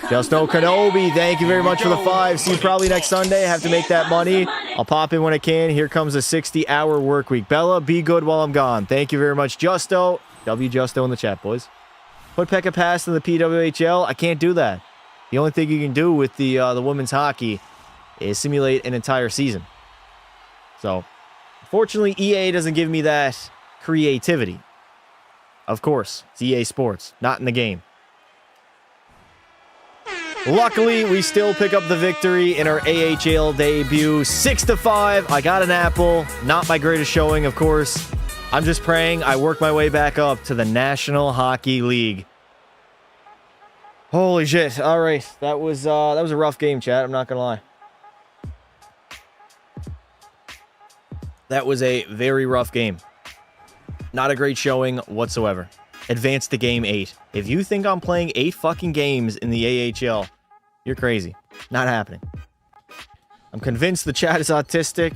Justo Kenobi, thank you very much for the 5. See you probably next Sunday. I have to make that money. I'll pop in when I can. Here comes a 60-hour work week. Bella, be good while I'm gone. Thank you very much, Justo. W Justo in the chat, boys. Put Pekka Pass in the PWHL. I can't do that. The only thing you can do with the women's hockey is simulate an entire season. So, unfortunately, EA doesn't give me that creativity. Of course, it's EA Sports, not in the game. Luckily, we still pick up the victory in our AHL debut. 6-5. I got an apple. Not my greatest showing, of course. I'm just praying I work my way back up to the National Hockey League. Holy shit. All right. That was a rough game, chat. I'm not going to lie. That was a very rough game. Not a great showing whatsoever. Advance to game 8. If you think I'm playing 8 fucking games in the AHL, you're crazy. Not happening. I'm convinced the chat is autistic.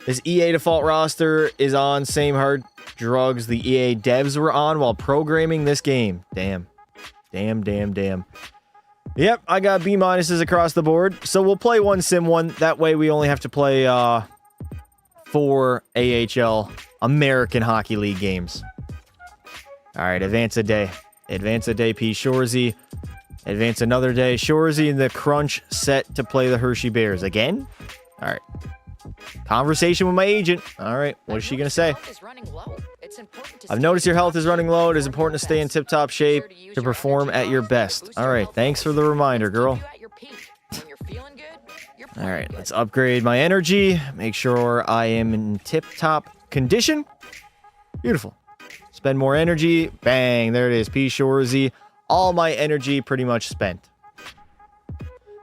This EA default roster is on same hard drugs the EA devs were on while programming this game. Damn. Damn. Yep, I got B minuses across the board. So we'll play one Sim 1. That way we only have to play 4 AHL American Hockey League games. All right, advance a day. Advance a day, P. Shoresy. Advance another day. Shoresy and the Crunch set to play the Hershey Bears. Again? All right. Conversation with my agent. All right, what is she going to say? I've noticed your health is running low. It is important to stay in tip-top shape to perform at your best. All right, thanks for the reminder, girl. All right, let's upgrade my energy. Make sure I am in tip-top condition. Beautiful. Spend more energy. Bang, there it is. P. Shoresy. All my energy pretty much spent.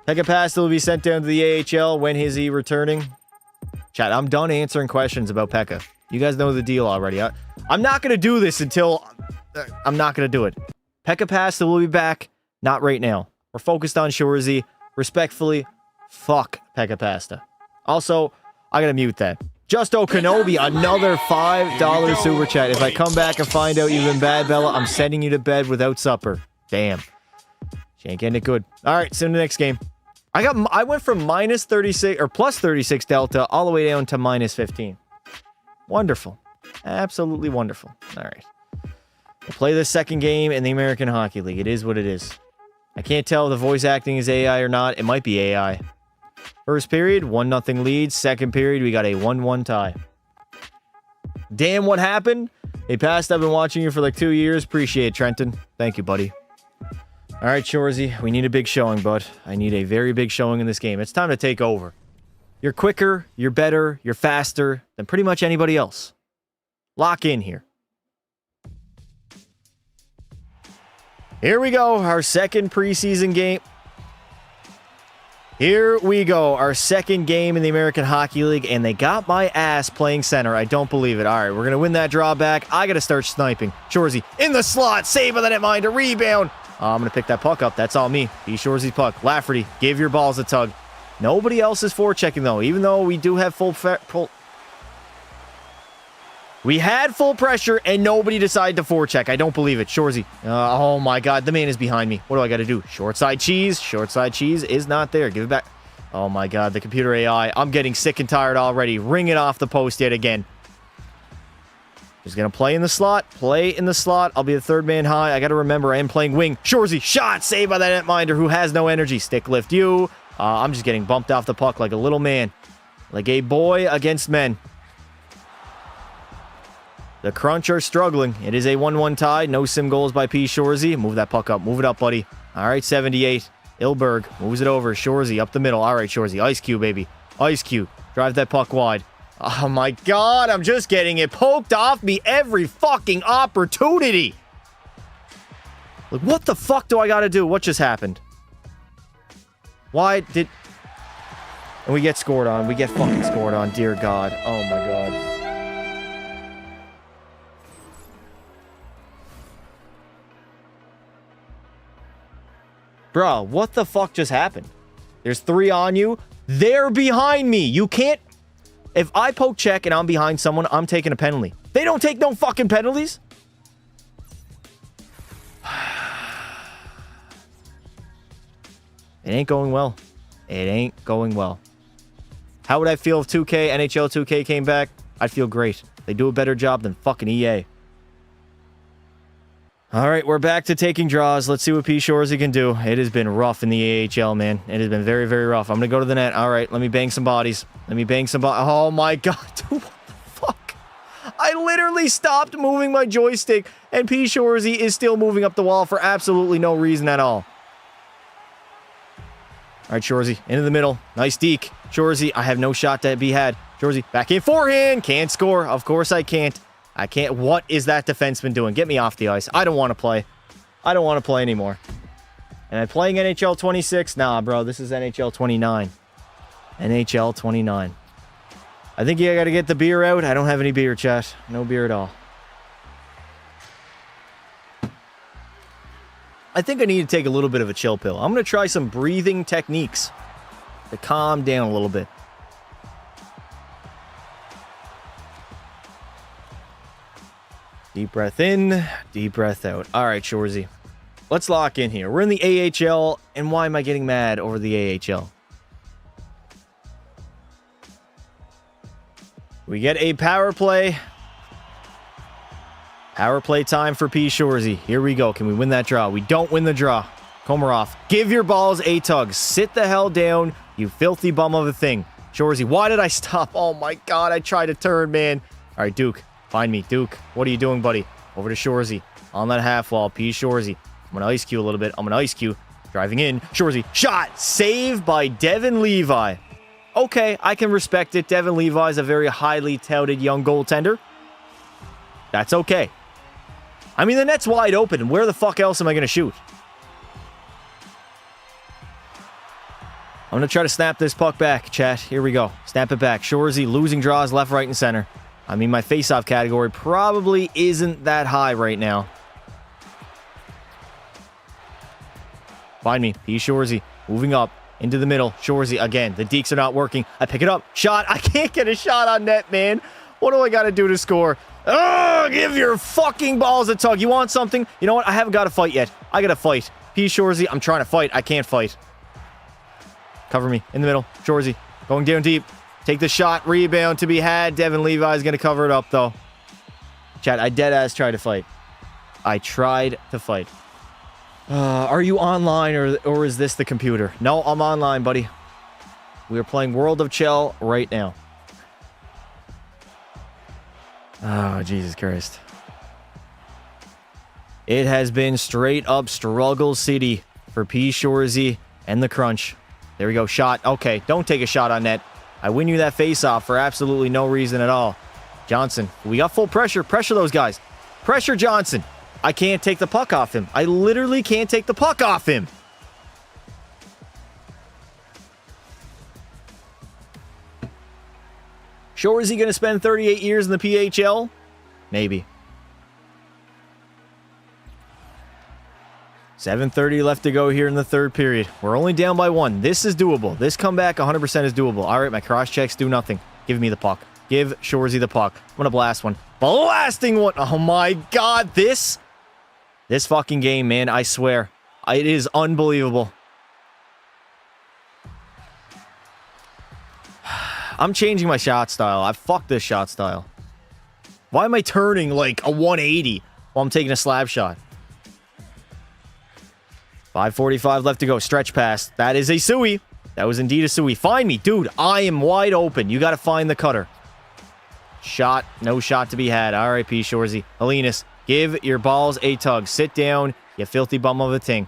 Pekka Pass will be sent down to the AHL. When is he returning? Chat, I'm done answering questions about Pekka. You guys know the deal already. I'm not going to do this until... I'm not going to do it. Pekka Pasta will be back. Not right now. We're focused on Shoresy. Respectfully, fuck Pekka Pasta. Also, I got to mute that. Justo Kenobi, another $5 super chat. If I come back and find out you've been bad, Bella, I'm sending you to bed without supper. Damn. She ain't getting it good. All right, see you in the next game. I went from minus 36 or plus 36 delta all the way down to minus 15. Wonderful. Absolutely wonderful. All right. We'll play the second game in the American Hockey League. It is what it is. I can't tell if the voice acting is AI or not. It might be AI. First period, 1-0 lead. Second period, we got a 1-1 tie. Damn, what happened? Hey, Past, I've been watching you for like 2 years. Appreciate it, Trenton. Thank you, buddy. All right, Shorzy, we need a big showing, bud. I need a very big showing in this game. It's time to take over. You're quicker, you're better, you're faster than pretty much anybody else. Lock in here. Here we go, our second preseason game. Here we go, our second game in the American Hockey League, and they got my ass playing center. I don't believe it. All right, we're going to win that draw back. I got to start sniping. Shorzy in the slot, save by the netminder, rebound. I'm going to pick that puck up. That's all me. Be Shorzy's puck. Lafferty, give your balls a tug. Nobody else is forechecking, though, even though we do have full... We had full pressure, and nobody decided to forecheck. I don't believe it. Shorzy. Oh, my God. The man is behind me. What do I got to do? Short side cheese. Short side cheese is not there. Give it back. Oh, my God. The computer AI. I'm getting sick and tired already. Ring it off the post yet again. Just going to play in the slot. Play in the slot. I'll be the third man high. I got to remember I am playing wing. Shorzy. Shot. Saved by that netminder who has no energy. Stick lift you. I'm just getting bumped off the puck like a little man. Like a boy against men. The Crunch are struggling. It is a 1-1 tie. No sim goals by P. Shorzy. Move that puck up. Move it up, buddy. All right, 78. Ilberg moves it over. Shorzy up the middle. All right, Shorzy. Ice cube, baby. Ice cube. Drive that puck wide. Oh, my God. I'm just getting it poked off me every fucking opportunity. Like, what the fuck do I got to do? What just happened? Why did... And we get scored on. We get fucking scored on. Dear God. Oh, my God. Bro, what the fuck just happened? There's 3 on you. They're behind me. You can't... If I poke check and I'm behind someone, I'm taking a penalty. They don't take no fucking penalties. It ain't going well. It ain't going well. How would I feel if NHL 2K came back? I'd feel great. They do a better job than fucking EA. All right, we're back to taking draws. Let's see what P. Shorzy can do. It has been rough in the AHL, man. It has been very, very rough. I'm going to go to the net. All right, let me bang some bodies. Let me bang some bodies. Oh, my God. Dude, what the fuck? I literally stopped moving my joystick, and P. Shorzy is still moving up the wall for absolutely no reason at all. All right, Shorzy, into the middle. Nice deke. Shorzy, I have no shot to be had. Shorzy, back in forehand. Can't score. Of course I can't. I can't. What is that defenseman doing? Get me off the ice. I don't want to play. I don't want to play anymore. And I'm playing NHL 26? Nah, bro. This is NHL 29. NHL 29. I think you got to get the beer out. I don't have any beer, chat. No beer at all. I think I need to take a little bit of a chill pill. I'm going to try some breathing techniques to calm down a little bit. Deep breath in, deep breath out. All right, Shorzy. Let's lock in here. We're in the AHL, and why am I getting mad over the AHL? We get a power play. Power play time for P. Shorzy. Here we go. Can we win that draw? We don't win the draw. Komarov, give your balls a tug. Sit the hell down, you filthy bum of a thing. Shorzy, why did I stop? Oh, my God. I tried to turn, man. All right, Duke. Find me. Duke, what are you doing, buddy? Over to Shorzy. On that half wall. P. Shorzy. I'm going to ice cue a little bit. I'm going to ice cue. Driving in. Shorzy. Shot. Saved by Devin Levi. Okay, I can respect it. Devin Levi is a very highly touted young goaltender. That's okay. I mean, the net's wide open. Where the fuck else am I going to shoot? I'm going to try to snap this puck back, chat. Here we go. Snap it back. Shorzy losing draws left, right, and center. I mean, my face-off category probably isn't that high right now. Find me. P. Shorzy. Moving up. Into the middle. Shorzy again. The deeks are not working. I pick it up. Shot. I can't get a shot on net, man. What do I got to do to score? Oh, give your fucking balls a tug. You want something? You know what? I haven't got to fight yet. I got to fight. P. Shorzy. I'm trying to fight. I can't fight. Cover me. In the middle. Shorzy. Going down deep. Take the shot. Rebound to be had. Devin Levi's going to cover it up, though. Chat, I deadass tried to fight. I tried to fight. Are you online or is this the computer? No, I'm online, buddy. We are playing World of Chell right now. Oh, Jesus Christ. It has been straight up struggle city for P. Shorzy and the Crunch. There we go. Shot. Okay, don't take a shot on net. I win you that face-off for absolutely no reason at all. Johnson. We got full pressure. Pressure those guys. Pressure Johnson. I can't take the puck off him. I literally can't take the puck off him. Sure, is he going to spend 38 years in the PHL? Maybe. 7:30 left to go here in the third period. We're only down by 1. This is doable. This comeback 100% is doable. All right, my cross checks do nothing. Give me the puck. Give Shorzy the puck. I'm going to blast one. Blasting one. Oh my God. This fucking game, man. I swear. It is unbelievable. I'm changing my shot style. I fucked this shot style. Why am I turning like a 180 while I'm taking a slap shot? 5:45 left to go. Stretch pass. That is a suey. That was indeed a suey. Find me. Dude, I am wide open. You got to find the cutter. Shot. No shot to be had. All right, P. Shorzy. Helenas, give your balls a tug. Sit down, you filthy bum of a ting.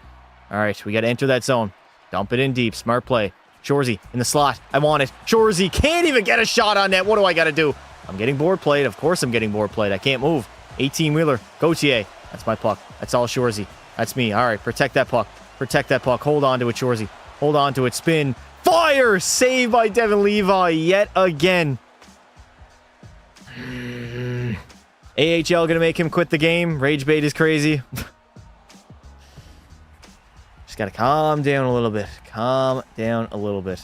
All right, we got to enter that zone. Dump it in deep. Smart play. Shorzy in the slot. I want it. Shorzy can't even get a shot on net. What do I got to do? I'm getting board played. Of course I'm getting board played. I can't move. 18-wheeler. Gauthier. That's my puck. That's all Shorzy. That's me. All right, protect that puck. Protect that puck. Hold on to it, Shorzy. Hold on to it. Spin. Fire! Save by Devin Levi yet again. AHL gonna make him quit the game. Rage bait is crazy. Just gotta calm down a little bit. Calm down a little bit.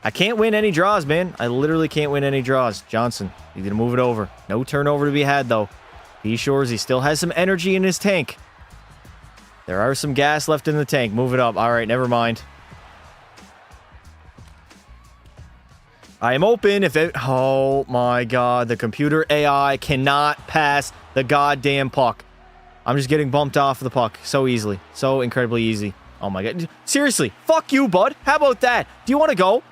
I can't win any draws, man. I literally can't win any draws. Johnson, he's gonna move it over. No turnover to be had, though. P. Shorzy still has some energy in his tank. There are some gas left in the tank. Move it up. All right, never mind. I am open if it... Oh, my God. The computer AI cannot pass the goddamn puck. I'm just getting bumped off the puck so easily. So incredibly easy. Oh, my God. Seriously. Fuck you, bud. How about that? Do you want to go?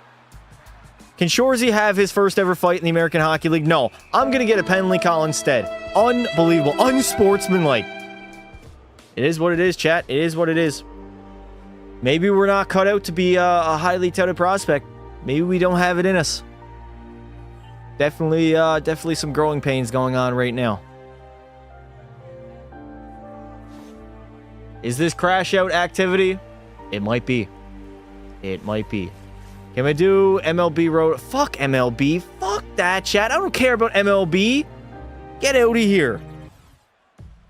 Can Shorzy have his first ever fight in the American Hockey League? No. I'm going to get a penalty call instead. Unbelievable. Unsportsmanlike. It is what it is, chat. It is what it is. Maybe we're not cut out to be a highly touted prospect. Maybe we don't have it in us. Definitely some growing pains going on right now. Is this crash out activity? It might be. It might be. Can I do MLB road? Fuck MLB. Fuck that, chat. I don't care about MLB. Get out of here.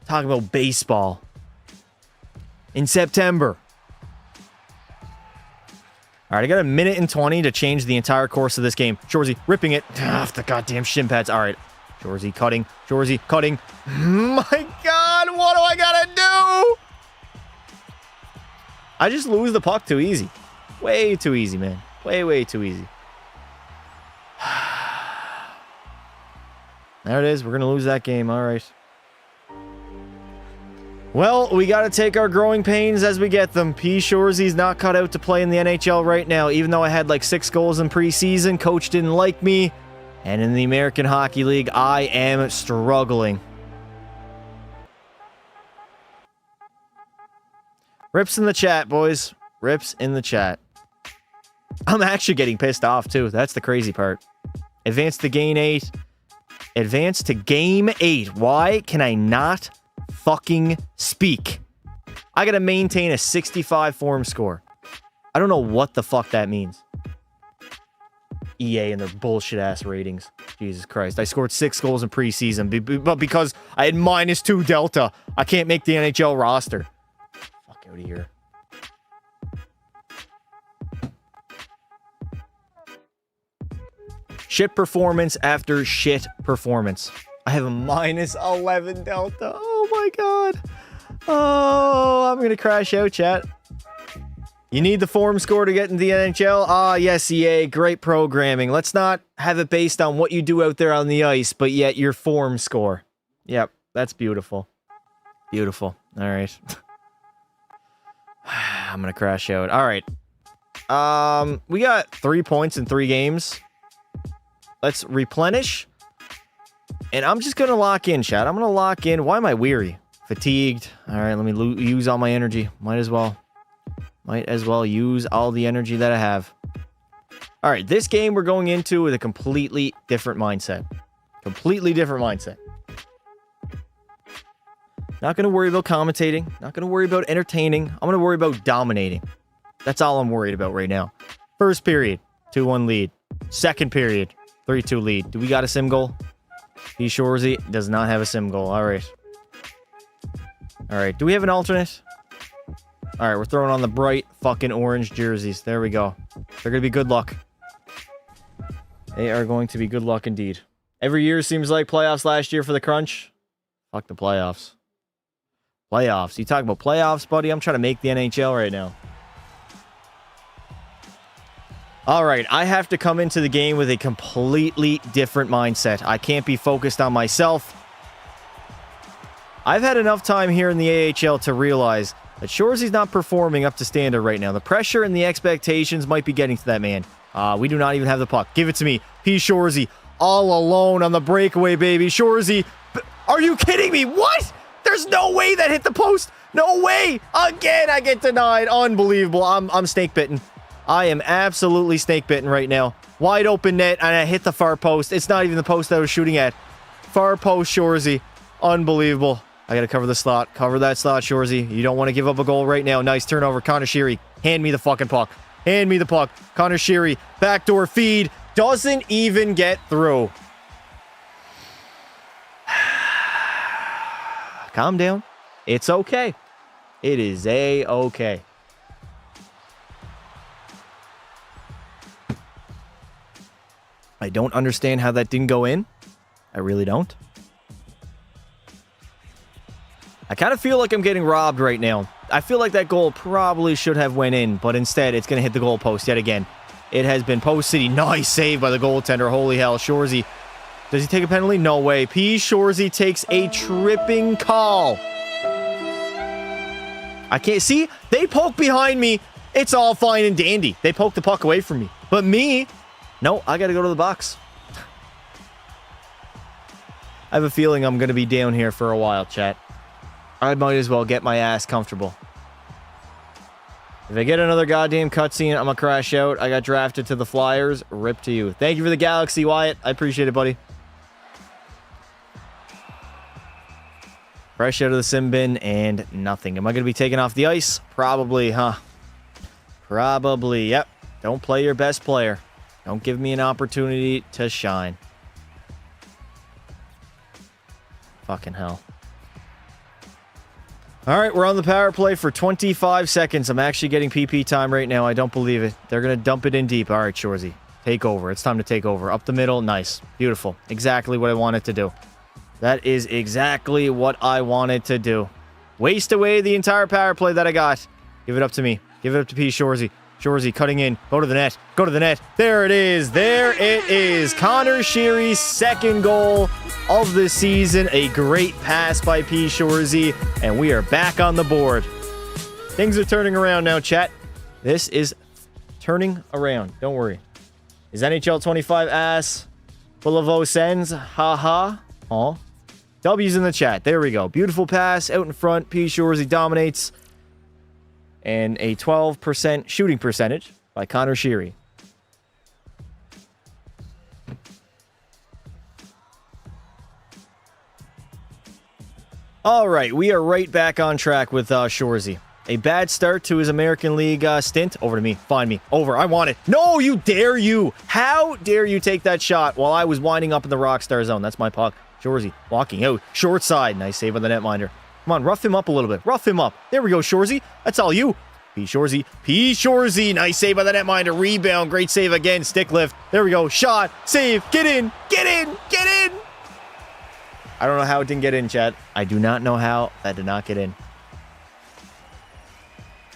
Talk about baseball. In September. All right, I got a minute and 20 to change the entire course of this game. Shorzy ripping it off the goddamn shin pads. All right. Shorzy cutting. Shorzy cutting. My God, what do I gotta do? I just lose the puck too easy. Way too easy, man. Way too easy. There it is. We're going to lose that game. All right. Well, we got to take our growing pains as we get them. P. Shorzy's not cut out to play in the NHL right now, even though I had like 6 goals in preseason. Coach didn't like me. And in the American Hockey League, I am struggling. Rips in the chat, boys. Rips in the chat. I'm actually getting pissed off, too. That's the crazy part. Advance to game 8. Advance to game 8. Why can I not fucking speak? I gotta maintain a 65 form score. I don't know what the fuck that means. EA and their bullshit-ass ratings. Jesus Christ. I scored 6 goals in preseason, but because I had -2 delta, I can't make the NHL roster. Fuck out of here. Shit performance after shit performance. I have a -11 delta. Oh my God. Oh, I'm going to crash out, chat. You need the form score to get into the NHL? Ah, yes, EA. Great programming. Let's not have it based on what you do out there on the ice, but yet your form score. Yep, that's beautiful. Beautiful. All right. I'm going to crash out. All right. We got 3 points in 3 games. Let's replenish. And I'm just going to lock in, chat. I'm going to lock in. Why am I weary? Fatigued. All right, let me use all my energy. Might as well use all the energy that I have. All right, this game we're going into with a completely different mindset. Completely different mindset. Not going to worry about commentating. Not going to worry about entertaining. I'm going to worry about dominating. That's all I'm worried about right now. First period, 2-1 lead. Second period, 3-2 lead. Do we got a sim goal? P. Shorzy does not have a sim goal. All right. All right, do we have an alternate? All right, we're throwing on the bright fucking orange jerseys. There we go. They're going to be good luck. They are going to be good luck indeed. Every year seems like playoffs last year for the Crunch. Fuck the playoffs. Playoffs. You talk about playoffs, buddy? I'm trying to make the NHL right now. All right, I have to come into the game with a completely different mindset. I can't be focused on myself. I've had enough time here in the AHL to realize that Shorzy's not performing up to standard right now. The pressure and the expectations might be getting to that man. We do not even have the puck. Give it to me. P. Shorzy, all alone on the breakaway, baby. Shorzy, are you kidding me? What? There's no way that hit the post. No way. Again, I get denied. Unbelievable. I'm snake bitten. I am absolutely snake bitten right now. Wide open net, and I hit the far post. It's not even the post that I was shooting at. Far post, Shorzy. Unbelievable. I got to cover the slot. Cover that slot, Shorzy. You don't want to give up a goal right now. Nice turnover. Connor Sheary. Hand me the fucking puck. Hand me the puck. Connor Sheary. Backdoor feed. Doesn't even get through. Calm down. It's okay. It is A-okay. I don't understand how that didn't go in. I really don't. I kind of feel like I'm getting robbed right now. I feel like that goal probably should have went in, but instead it's going to hit the goal post yet again. It has been post city. Nice save by the goaltender. Holy hell. Shorzy. Does he take a penalty? No way. P. Shorzy takes a tripping call. I can't see. They poke behind me. It's all fine and dandy. They poke the puck away from me. But me, no, I got to go to the box. I have a feeling I'm going to be down here for a while, chat. I might as well get my ass comfortable. If I get another goddamn cutscene, I'm going to crash out. I got drafted to the Flyers. Rip to you. Thank you for the Galaxy, Wyatt. I appreciate it, buddy. Fresh out of the sim bin and nothing. Am I going to be taken off the ice? Probably, huh? Probably, yep. Don't play your best player. Don't give me an opportunity to shine. Fucking hell. All right, we're on the power play for 25 seconds. I'm actually getting PP time right now. I don't believe it. They're going to dump it in deep. All right, Shorzy. Take over. It's time to take over. Up the middle. Nice. Beautiful. Exactly what I wanted to do. That is exactly what I wanted to do. Waste away the entire power play that I got. Give it up to me. Give it up to P. Shorzy. Shorzy cutting in. Go to the net. Go to the net. There it is. There it is. Connor Sheary's second goal of the season. A great pass by P. Shorzy. And we are back on the board. Things are turning around now, chat. This is turning around. Don't worry. Is NHL 25 ass full of O-sends? Ha-ha. Aw. W's in the chat. There we go. Beautiful pass out in front. P. Shorzy dominates. And a 12% shooting percentage by Connor Sheary. All right, we are right back on track with Shorzy. A bad start to his American League stint. Over to me. Find me. Over. I want it. No, you dare you. How dare you take that shot while I was winding up in the Rockstar zone? That's my puck. Shorzy walking out. Short side. Nice save on the netminder. Come on, rough him up a little bit. Rough him up. There we go, Shorzy. That's all you. P. Shorzy. P. Shorzy. Nice save by the netminder. Rebound. Great save again. Stick lift. There we go. Shot. Save. Get in. Get in. Get in. I don't know how it didn't get in, chat. I do not know how that did not get in.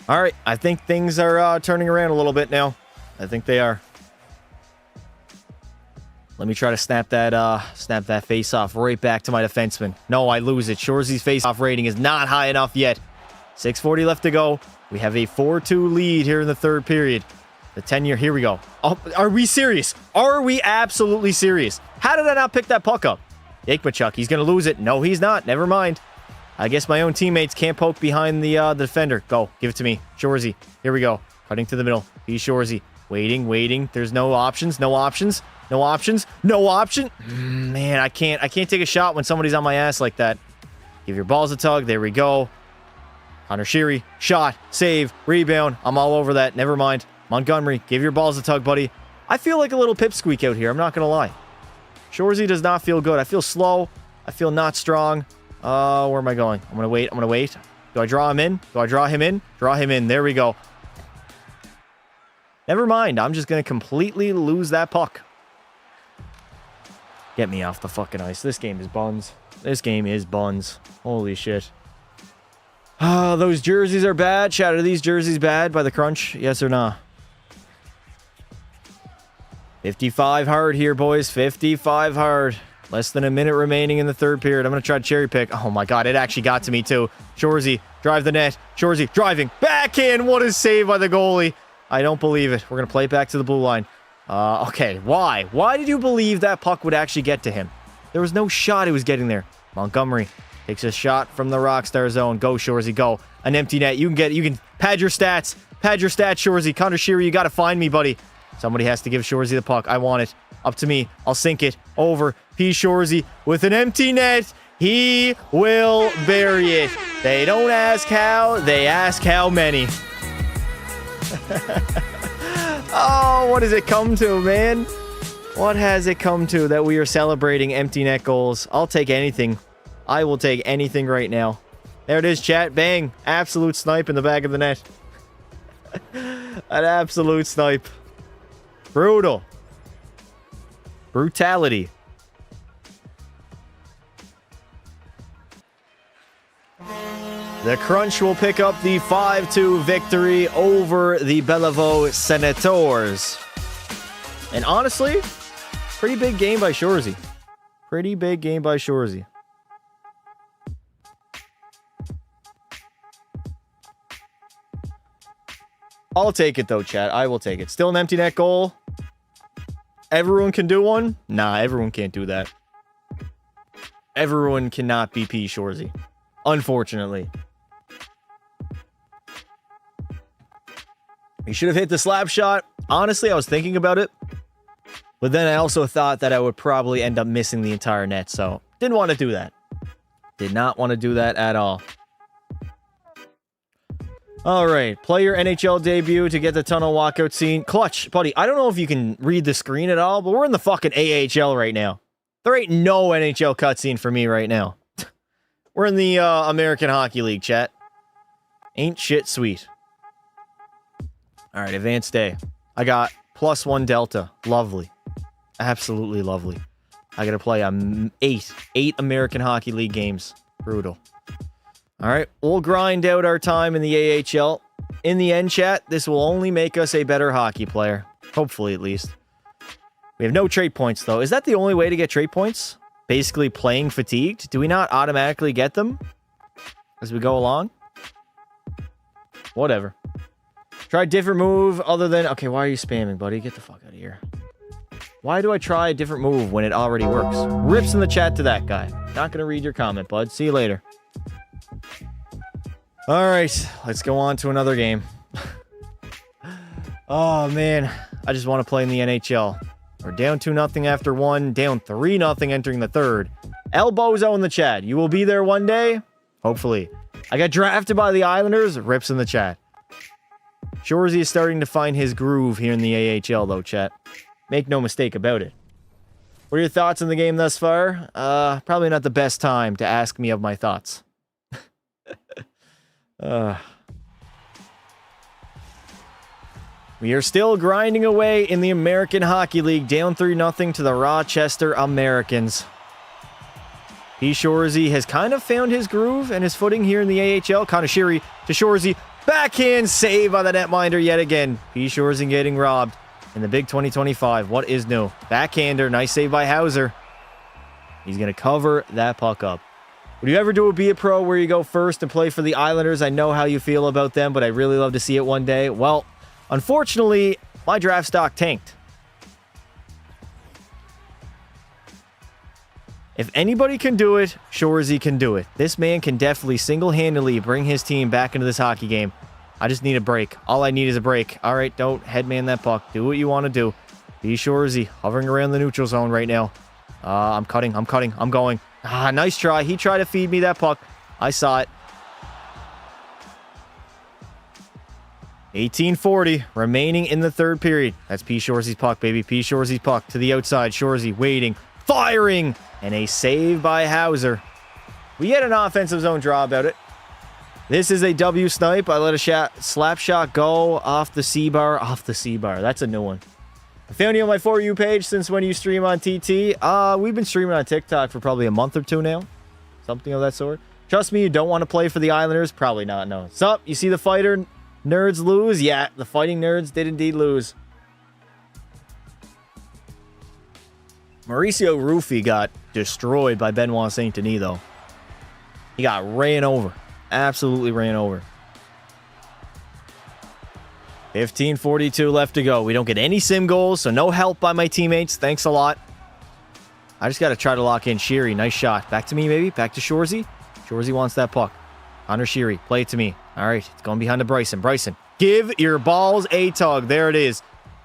All right, I think things are turning around a little bit now. I think they are. Let me try to snap that face-off right back to my defenseman. No, I lose it. Shorzy's face-off rating is not high enough yet. 6:40 left to go. We have a 4-2 lead here in the third period. The 10-year, here we go. Oh, are we serious? Are we absolutely serious? How did I not pick that puck up? Ikmachuk, he's going to lose it. No, he's not. Never mind. I guess my own teammates can't poke behind the defender. Go, give it to me. Shorzy, here we go. Cutting to the middle. Be Shorzy. Waiting. There's no options. No option. Man, I can't take a shot when somebody's on my ass like that. Give your balls a tug. There we go. Connor Sheary, shot, save, rebound. I'm all over that. Never mind. Montgomery, give your balls a tug, buddy. I feel like a little pipsqueak out here. I'm not going to lie. Shorzy does not feel good. I feel slow. I feel not strong. Where am I going? I'm going to wait. Do I draw him in? Draw him in. There we go. Never mind. I'm just going to completely lose that puck. Get me off the fucking ice. This game is buns. Holy shit. Those jerseys are bad. Chat, are these jerseys bad by the crunch? Yes or nah? 55 hard here, boys. 55 hard. Less than a minute remaining in the third period. I'm going to try to cherry pick. Oh my god, it actually got to me too. Shorzy, drive the net. Shorzy, driving. Backhand. What a save by the goalie. I don't believe it. We're going to play it back to the blue line. Okay, why? Why did you believe that puck would actually get to him? There was no shot he was getting there. Montgomery takes a shot from the Rockstar zone. Go, Shorzy, go. An empty net. You can pad your stats. Shorzy. Connor Sheary, you got to find me, buddy. Somebody has to give Shorzy the puck. I want it. Up to me. I'll sink it. Over. P. Shorzy with an empty net. He will bury it. They don't ask how. They ask how many. Oh, what has it come to, man? What has it come to that we are celebrating empty net goals? I'll take anything. I will take anything right now. There it is, chat. Bang. Absolute snipe in the back of the net. An absolute snipe. Brutal. Brutality. The Crunch will pick up the 5-2 victory over the Ottawa Senators. And honestly, pretty big game by Shorzy. I'll take it though, chat. I will take it. Still an empty net goal. Everyone can do one? Nah, everyone can't do that. Everyone cannot be P. Shorzy. Unfortunately. He should have hit the slap shot. Honestly, I was thinking about it. But then I also thought that I would probably end up missing the entire net. So, didn't want to do that. Did not want to do that at all. All right. Play your NHL debut to get the tunnel walkout scene. Clutch, buddy. I don't know if you can read the screen at all, but we're in the fucking AHL right now. There ain't no NHL cutscene for me right now. We're in the American Hockey League, chat. Ain't shit sweet. All right, advanced day. I got +1 delta. Lovely. Absolutely lovely. I got to play 8 American Hockey League games. Brutal. All right, we'll grind out our time in the AHL. In the end, chat, this will only make us a better hockey player. Hopefully, at least. We have no trait points, though. Is that the only way to get trait points? Basically playing fatigued? Do we not automatically get them as we go along? Whatever. Try a different move other than... Okay, why are you spamming, buddy? Get the fuck out of here. Why do I try a different move when it already works? Rips in the chat to that guy. Not going to read your comment, bud. See you later. All right, let's go on to another game. Oh, man. I just want to play in the NHL. We're down 2-0 after one. Down 3-0 entering the third. El Bozo in the chat. You will be there one day? Hopefully. I got drafted by the Islanders. Rips in the chat. Shorzy is starting to find his groove here in the AHL, though, chat. Make no mistake about it. What are your thoughts on the game thus far? Probably not the best time to ask me of my thoughts. We are still grinding away in the American Hockey League, down 3-0 to the Rochester Americans. P. Shorzy has kind of found his groove and his footing here in the AHL. Connor Sheary to Shorzy. Backhand save on the netminder yet again. P. Shorzy getting robbed in the big 2025. What is new? Backhander. Nice save by Hauser. He's going to cover that puck up. Would you ever do a Be a Pro where you go first and play for the Islanders? I know how you feel about them, but I really love to see it one day. Well, unfortunately, my draft stock tanked. If anybody can do it, Shorzy can do it. This man can definitely single-handedly bring his team back into this hockey game. I just need a break. All I need is a break. All right, don't headman that puck. Do what you want to do. Be Shorzy, hovering around the neutral zone right now. I'm cutting, I'm going. Nice try. He tried to feed me that puck. I saw it. 18:40 remaining in the third period. That's P. Shorzy's puck, baby. P. Shorzy's puck to the outside. Shorzy waiting, firing, and a save by Hauser. We had an offensive zone draw about it. This is a W snipe. I let a slap shot go off the C-bar. Off the C-bar. That's a new one. I found you on my For You page since when you stream on TT. We've been streaming on TikTok for probably a month or two now. Something of that sort. Trust me, you don't want to play for the Islanders? Probably not, no. Sup? You see the fighter nerds lose? Yeah, the fighting nerds did indeed lose. Mauricio Ruffi got destroyed by Benoit Saint Denis, though. He got ran over. Absolutely ran over. 15:42 left to go. We don't get any sim goals, so no help by my teammates. Thanks a lot. I just got to try to lock in Sheary. Nice shot. Back to me, maybe. Back to Shorzy. Shorzy wants that puck. Connor Sheary. Play it to me. All right. It's going behind to Bryson. Bryson, give your balls a tug. There it is.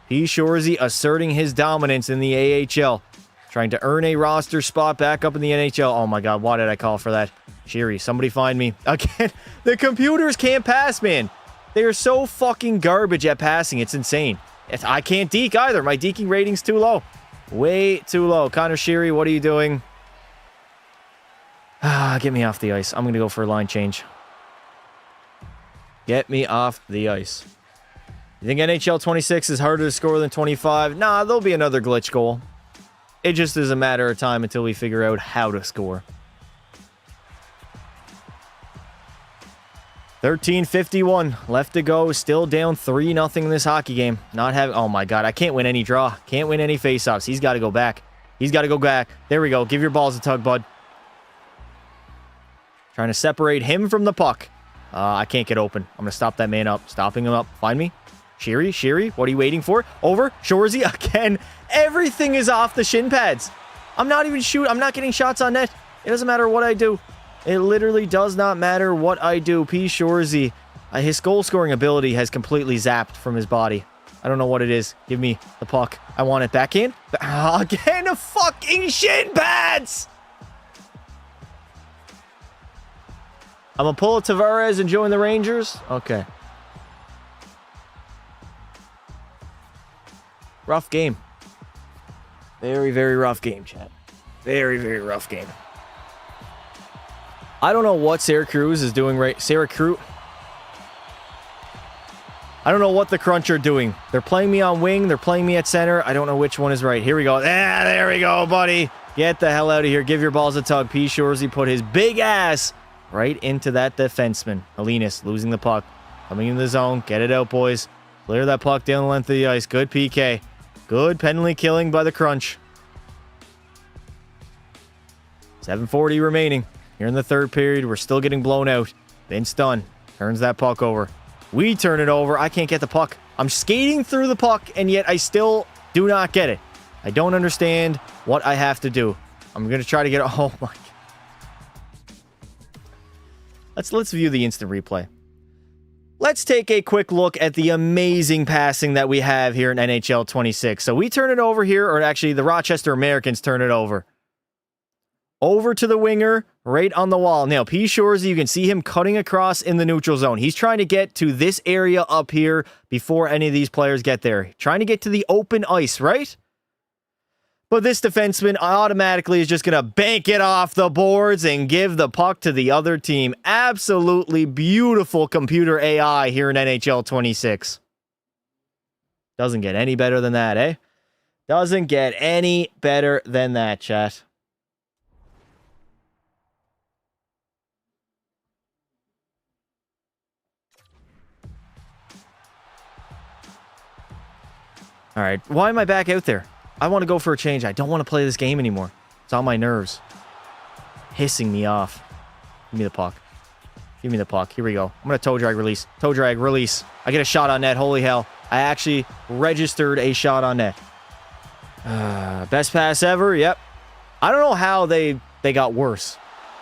P. Shorzy asserting his dominance in the AHL. Trying to earn a roster spot back up in the NHL. Oh, my God. Why did I call for that? Sheary, somebody find me. Again, the computers can't pass, man. They are so fucking garbage at passing. It's insane. I can't deke either. My deking rating's too low. Way too low. Connor Sheary, what are you doing? Get me off the ice. I'm going to go for a line change. Get me off the ice. You think NHL 26 is harder to score than 25? Nah, there'll be another glitch goal. It just is a matter of time until we figure out how to score. 13:51 left to go. Still down 3-0 in this hockey game. Not having... Oh, my God. I can't win any draw. Can't win any faceoffs. He's got to go back. He's got to go back. There we go. Give your balls a tug, bud. Trying to separate him from the puck. I can't get open. I'm going to stop that man up. Stopping him up. Find me. Sheary. What are you waiting for? Over. Shorzy again. Everything is off the shin pads. I'm not even shooting. I'm not getting shots on net. It doesn't matter what I do. It literally does not matter what I do. P. Shorzy, his goal-scoring ability has completely zapped from his body. I don't know what it is. Give me the puck. I want it. Backhand. Again, a fucking shin pads! I'm going to pull a Tavares and join the Rangers. Okay. Rough game. Very, very rough game, chat. Very, very rough game. I don't know what Sarah Cruz is doing right. Sarah Cruz. I don't know what the Crunch are doing. They're playing me on wing. They're playing me at center. I don't know which one is right. Here we go. There we go, buddy. Get the hell out of here. Give your balls a tug. P. Shorzy put his big ass right into that defenseman. Alinas losing the puck. Coming in the zone. Get it out, boys. Clear that puck down the length of the ice. Good PK. Good penalty killing by the Crunch. 7:40 remaining. Here in the third period, we're still getting blown out. Vince Dunn turns that puck over. We turn it over. I can't get the puck. I'm skating through the puck, and yet I still do not get it. I don't understand what I have to do. I'm going to try to get... Oh, my God. Let's view the instant replay. Let's take a quick look at the amazing passing that we have here in NHL 26. So we turn it over here, or actually the Rochester Americans turn it over. Over to the winger, right on the wall. Now, P. Shorzy, you can see him cutting across in the neutral zone. He's trying to get to this area up here before any of these players get there. Trying to get to the open ice, right? But this defenseman automatically is just going to bank it off the boards and give the puck to the other team. Absolutely beautiful computer AI here in NHL 26. Doesn't get any better than that, eh? Doesn't get any better than that, chat. All right. Why am I back out there? I want to go for a change. I don't want to play this game anymore. It's on my nerves. Hissing me off. Give me the puck. Give me the puck. Here we go. I'm going to toe drag release. Toe drag release. I get a shot on net. Holy hell. I actually registered a shot on net. Best pass ever. Yep. I don't know how they got worse.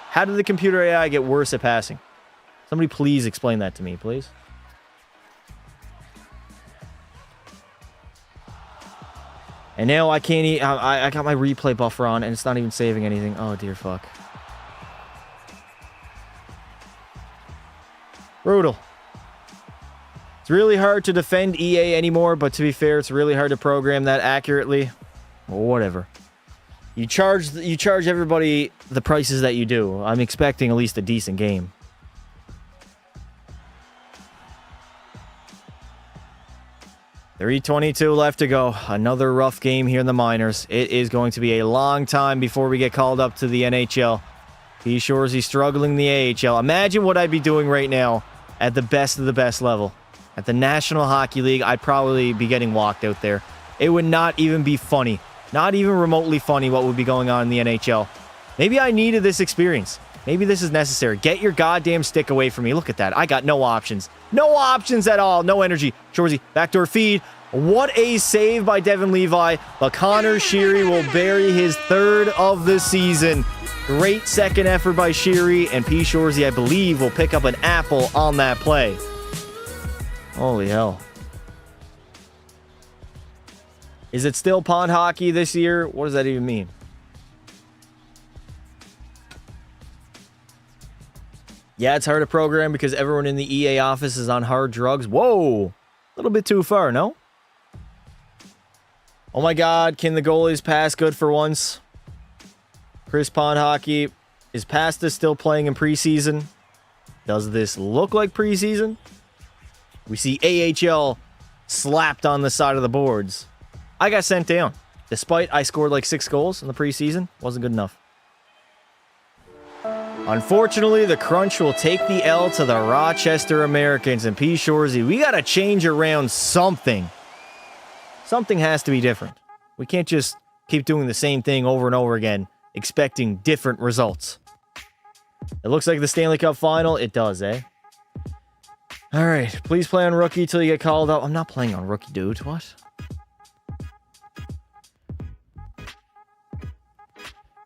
How did the computer AI get worse at passing? Somebody please explain that to me, please. And now I can't eat. I got my replay buffer on, and it's not even saving anything. Oh, dear fuck. Brutal. It's really hard to defend EA anymore, but to be fair, it's really hard to program that accurately. Whatever. You charge everybody the prices that you do. I'm expecting at least a decent game. .322 left to go. Another rough game here in the minors. It is going to be a long time before we get called up to the NHL. P. Shorzy struggling in the AHL. Imagine what I'd be doing right now at the best of the best level. At the National Hockey League, I'd probably be getting walked out there. It would not even be funny. Not even remotely funny what would be going on in the NHL. Maybe I needed this experience. Maybe this is necessary. Get your goddamn stick away from me. Look at that. I got no options. No options at all. No energy. Shorzy, backdoor feed. What a save by Devin Levi. But Connor Sheary will bury his third of the season. Great second effort by Sheary. And P. Shorzy, I believe, will pick up an apple on that play. Holy hell. Is it still pond hockey this year? What does that even mean? Yeah, it's hard to program because everyone in the EA office is on hard drugs. Whoa! A little bit too far, no? Oh my god, can the goalies pass good for once? Chris Pond Hockey. Is Pasta still playing in preseason? Does this look like preseason? We see AHL slapped on the side of the boards. I got sent down. Despite I scored like 6 goals in the preseason. Wasn't good enough. Unfortunately, the Crunch will take the L to the Rochester Americans. And P. Shorzy, we got to change around something. Something has to be different. We can't just keep doing the same thing over and over again, expecting different results. It looks like the Stanley Cup final. It does, eh? All right. Please play on rookie till you get called up. I'm not playing on rookie, dude. What?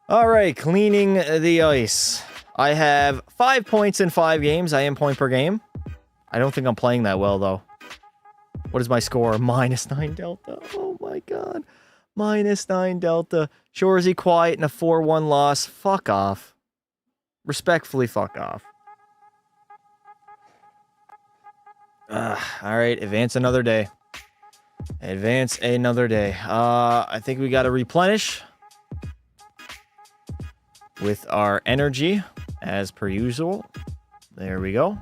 All right. Cleaning the ice. I have 5 points in 5 games. I am point per game. I don't think I'm playing that well, though. What is my score? -9 delta. Oh, my God. -9 delta. Shorzy quiet in a 4-1 loss. Fuck off. Respectfully, fuck off. All right. Advance another day. Advance another day. I think we got to replenish with our energy as per usual. There we go.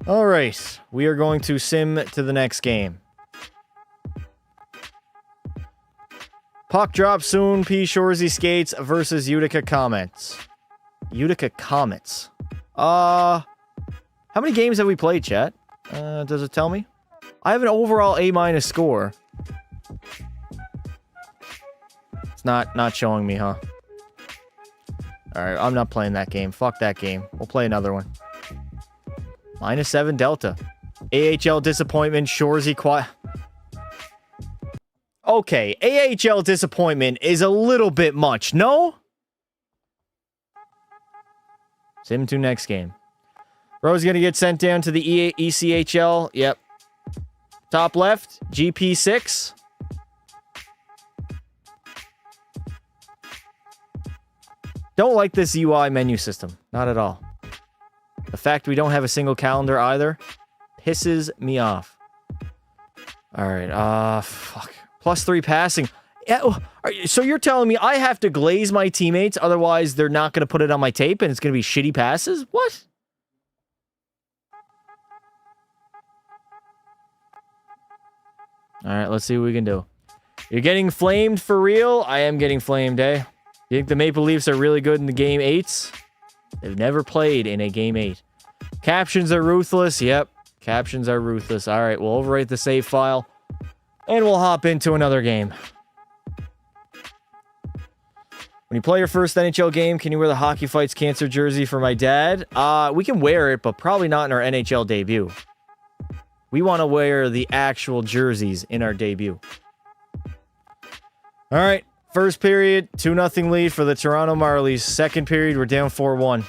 All right. We are going to sim to the next game. Puck drop soon. P. Shorzy skates versus Utica Comets. Utica Comets. How many games have we played, chat? Does it tell me? I have an overall A- score. It's not showing me, huh? Alright, I'm not playing that game. Fuck that game. We'll play another one. -7 delta. AHL disappointment. Shorzy quiet. Okay, AHL disappointment is a little bit much, no? Sim to next game. Bro's gonna get sent down to the ECHL. Yep. Top left, GP6. Don't like this UI menu system. Not at all. The fact we don't have a single calendar either pisses me off. Alright, fuck. +3 passing. Yeah, so you're telling me I have to glaze my teammates, otherwise they're not going to put it on my tape and it's going to be shitty passes? What? Alright, let's see what we can do. You're getting flamed for real? I am getting flamed, eh? You think the Maple Leafs are really good in the Game 8s? They've never played in a Game 8. Captions are ruthless. Yep. Captions are ruthless. All right, we'll overwrite the save file. And we'll hop into another game. When you play your first NHL game, can you wear the Hockey Fights Cancer jersey for my dad? We can wear it, but probably not in our NHL debut. We want to wear the actual jerseys in our debut. All right, first period, 2-0 lead for the Toronto Marlies. Second period, we're down 4-1.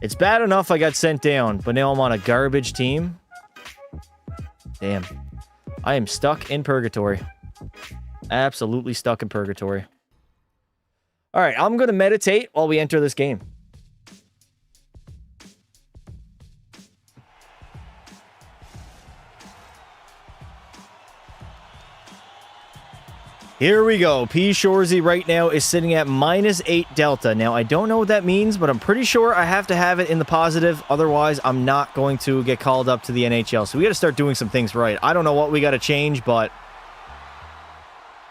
It's bad enough I got sent down, but now I'm on a garbage team. Damn. I am stuck in purgatory. Absolutely stuck in purgatory. All right, I'm going to meditate while we enter this game. Here we go. P. Shorzy right now is sitting at -8 delta. Now, I don't know what that means, but I'm pretty sure I have to have it in the positive. Otherwise, I'm not going to get called up to the NHL. So we got to start doing some things right. I don't know what we got to change, but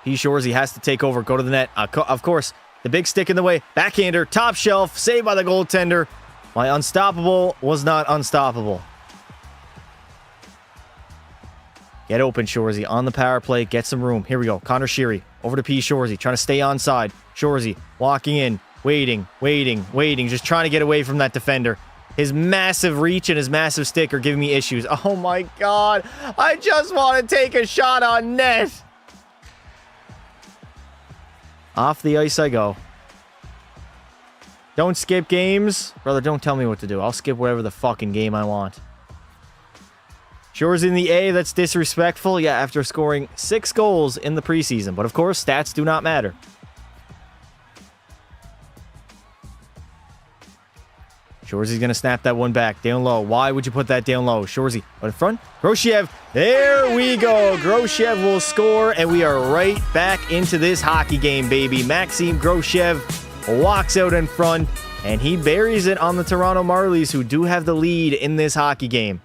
P. Shorzy has to take over. Go to the net. Of course, the big stick in the way. Backhander, top shelf, saved by the goaltender. My unstoppable was not unstoppable. Get open, Shorzy, on the power play. Get some room. Here we go. Connor Sheary over to P. Shorzy, trying to stay onside. Shorzy walking in, waiting. Just trying to get away from that defender. His massive reach and his massive stick are giving me issues. Oh my God. I just want to take a shot on net. Off the ice I go. Don't skip games. Brother, don't tell me what to do. I'll skip whatever the fucking game I want. Shore's in the A, that's disrespectful. Yeah, after scoring 6 goals in the preseason. But of course, stats do not matter. Shorzy going to snap that one back. Down low. Why would you put that down low? Shorzy in front. Groshiev. There we go. Groshiev will score, and we are right back into this hockey game, baby. Maxim Groshiev walks out in front, and he buries it on the Toronto Marlies, who do have the lead in this hockey game.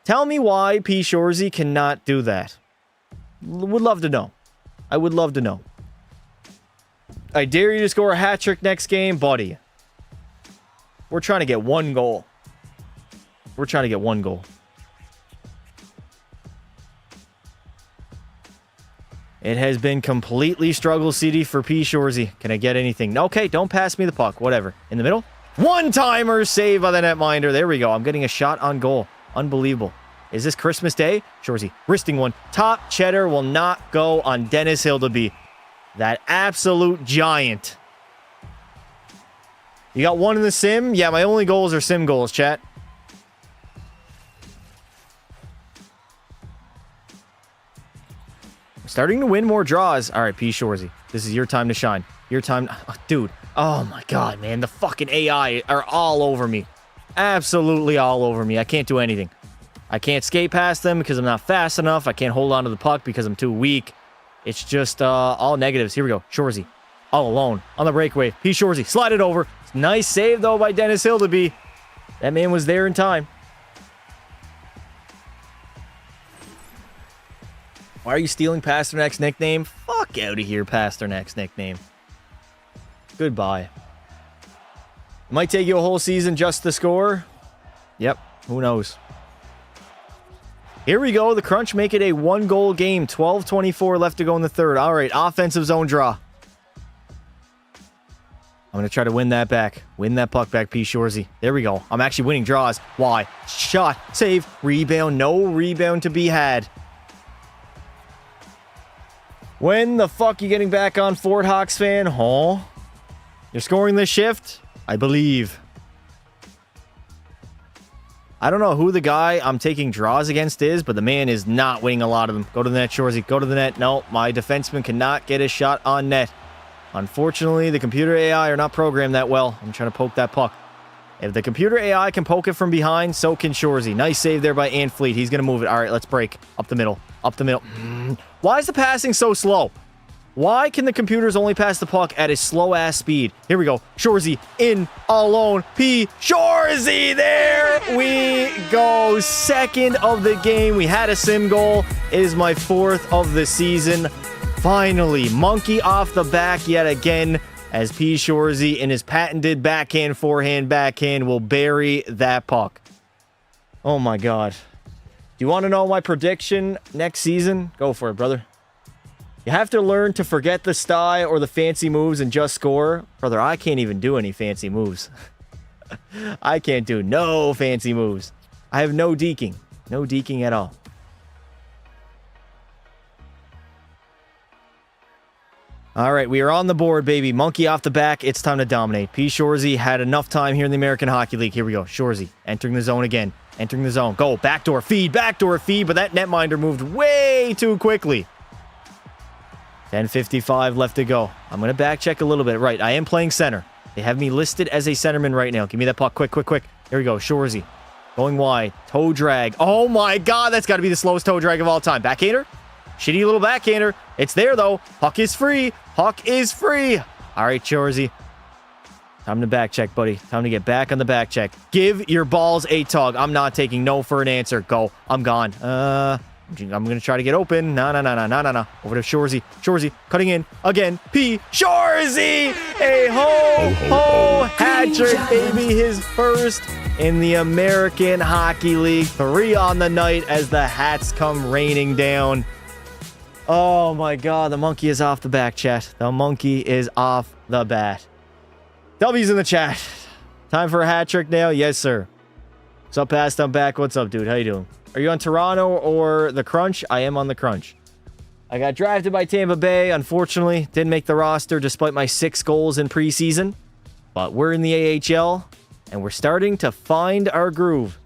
Tell me why P. Shorzy cannot do that. Would love to know. I would love to know. I dare you to score a hat trick next game, buddy. We're trying to get 1 goal. We're trying to get 1 goal. It has been completely struggle city for P. Shorzy. Can I get anything? Okay, don't pass me the puck. Whatever. In the middle. One-timer save by the netminder. There we go. I'm getting a shot on goal. Unbelievable. Is this Christmas Day? Shorzy, wristing one. Top cheddar will not go on Dennis Hildeby. That absolute giant. You got 1 in the sim? Yeah, my only goals are sim goals, chat. I'm starting to win more draws. All right, P. Shorzy. This is your time to shine. Your time. Oh, dude. Oh, my God, man. The fucking AI are all over me. Absolutely all over me. I can't do anything. I can't skate past them because I'm not fast enough. I can't hold on to the puck because I'm too weak. It's just all negatives. Here we go. Shorzy. All alone. On the breakaway. P. Shorzy. Slide it over. Nice save, though, by Dennis Hildeby. That man was there in time. Why are you stealing Pasternak's nickname? Fuck out of here, Pasternak's nickname. Goodbye. It might take you a whole season just to score. Yep, who knows. Here we go. The Crunch make it a 1-goal game. 12:24 left to go in the third. All right, offensive zone draw. I'm going to try to win that back. Win that puck back, P. Shorzy. There we go. I'm actually winning draws. Why? Shot, save, rebound. No rebound to be had. When the fuck you getting back on Fort Hawks fan? Huh? You're scoring this shift? I believe. I don't know who the guy I'm taking draws against is, but the man is not winning a lot of them. Go to the net, Shorzy. Go to the net. No, my defenseman cannot get a shot on net. Unfortunately, the computer AI are not programmed that well. I'm trying to poke that puck. If the computer AI can poke it from behind, so can Shorzy. Nice save there by Anfleet. He's going to move it. All right, let's break. Up the middle. Up the middle. Why is the passing so slow? Why can the computers only pass the puck at a slow-ass speed? Here we go. Shorzy in alone. P. Shorzy. There we go. Second of the game. We had a sim goal. It is my 4th of the season. Finally, monkey off the back yet again as P. Shorzy in his patented backhand, forehand, backhand will bury that puck. Oh my God. Do you want to know my prediction next season? Go for it, brother. You have to learn to forget the style or the fancy moves and just score. Brother, I can't even do any fancy moves. I can't do no fancy moves. I have no deking. No deking at all. All right, we are on the board, baby. Monkey off the back. It's time to dominate. P. Shorzy had enough time here in the American Hockey League. Here we go. Shorzy entering the zone again. Entering the zone. Go. Backdoor feed. Backdoor feed. But that netminder moved way too quickly. 10:55 left to go. I'm going to back check a little bit. Right, I am playing center. They have me listed as a centerman right now. Give me that puck. Quick, quick, quick. Here we go. Shorzy. Going wide. Toe drag. Oh my God. That's got to be the slowest toe drag of all time. Backhander. Shitty little backhander. It's there, though. Puck is free. Puck is free. All right, Shorzy. Time to back check, buddy. Time to get back on the back check. Give your balls a tug. I'm not taking no for an answer. Go. I'm gone. I'm going to try to get open. No. Over to Shorzy. Shorzy cutting in again. P. Shorzy! A ho hat trick, baby. His first in the American Hockey League. 3 on the night as the hats come raining down. Oh my God, the monkey is off the back, chat. The monkey is off the bat. W's in the chat. Time for a hat trick now? Yes, sir. What's up, Past? I'm back. What's up, dude? How you doing? Are you on Toronto or the Crunch? I am on the Crunch. I got drafted by Tampa Bay. Unfortunately, didn't make the roster despite my 6 goals in preseason. But we're in the AHL, and we're starting to find our groove.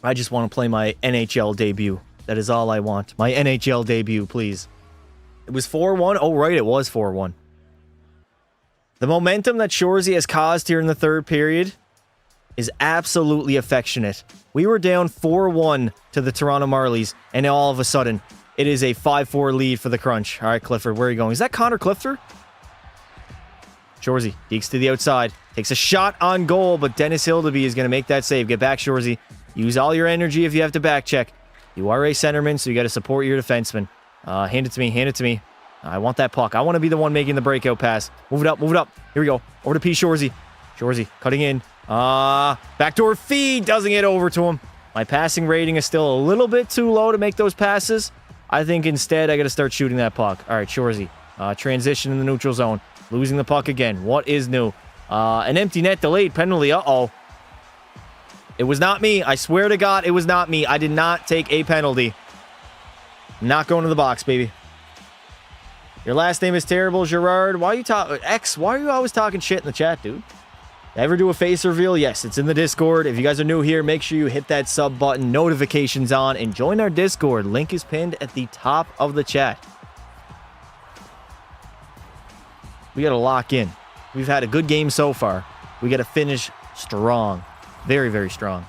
I just want to play my NHL debut. That is all I want. My NHL debut, please. It was 4-1. Oh, right, it was 4-1. The momentum that Shorzy has caused here in the third period is absolutely affectionate. We were down 4-1 to the Toronto Marlies, and now all of a sudden, it is a 5-4 lead for the Crunch. All right, Clifford, where are you going? Is that Connor Clifford? Shorzy dekes to the outside. Takes a shot on goal, but Dennis Hildeby is going to make that save. Get back, Shorzy. Use all your energy if you have to back check. You are a centerman, so you got to support your defenseman. Hand it to me. Hand it to me. I want that puck. I want to be the one making the breakout pass. Move it up. Move it up. Here we go. Over to P. Shorzy. Shorzy cutting in. Backdoor feed. Doesn't get over to him. My passing rating is still a little bit too low to make those passes. I think instead I got to start shooting that puck. All right, Shorzy. Transition in the neutral zone. Losing the puck again. What is new? An empty net delayed penalty. Uh-oh. It was not me. I swear to God, it was not me. I did not take a penalty. I'm not going to the box, baby. Your last name is terrible, Gerard. Why are you talking... X, why are you always talking shit in the chat, dude? Ever do a face reveal? Yes, it's in the Discord. If you guys are new here, make sure you hit that sub button, notifications on, and join our Discord. Link is pinned at the top of the chat. We got to lock in. We've had a good game so far. We got to finish strong. Very, very strong.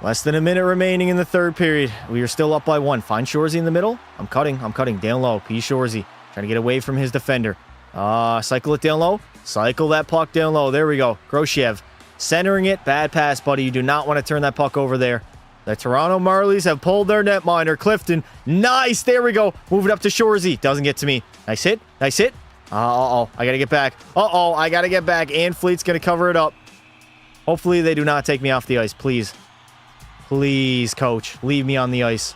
Less than a minute remaining in the third period. We are still up by 1. Find Shorzy in the middle. I'm cutting. Down low. P. Shorzy. Trying to get away from his defender. Cycle it down low. Cycle that puck down low. There we go. Groshev. Centering it. Bad pass, buddy. You do not want to turn that puck over there. The Toronto Marlies have pulled their netminder. Clifton. Nice. There we go. Move it up to Shorzy. Doesn't get to me. Nice hit. Nice hit. Uh-oh. I got to get back. Uh-oh. I got to get back. And Fleet's going to cover it up. Hopefully they do not take me off the ice. Please. Please, coach. Leave me on the ice.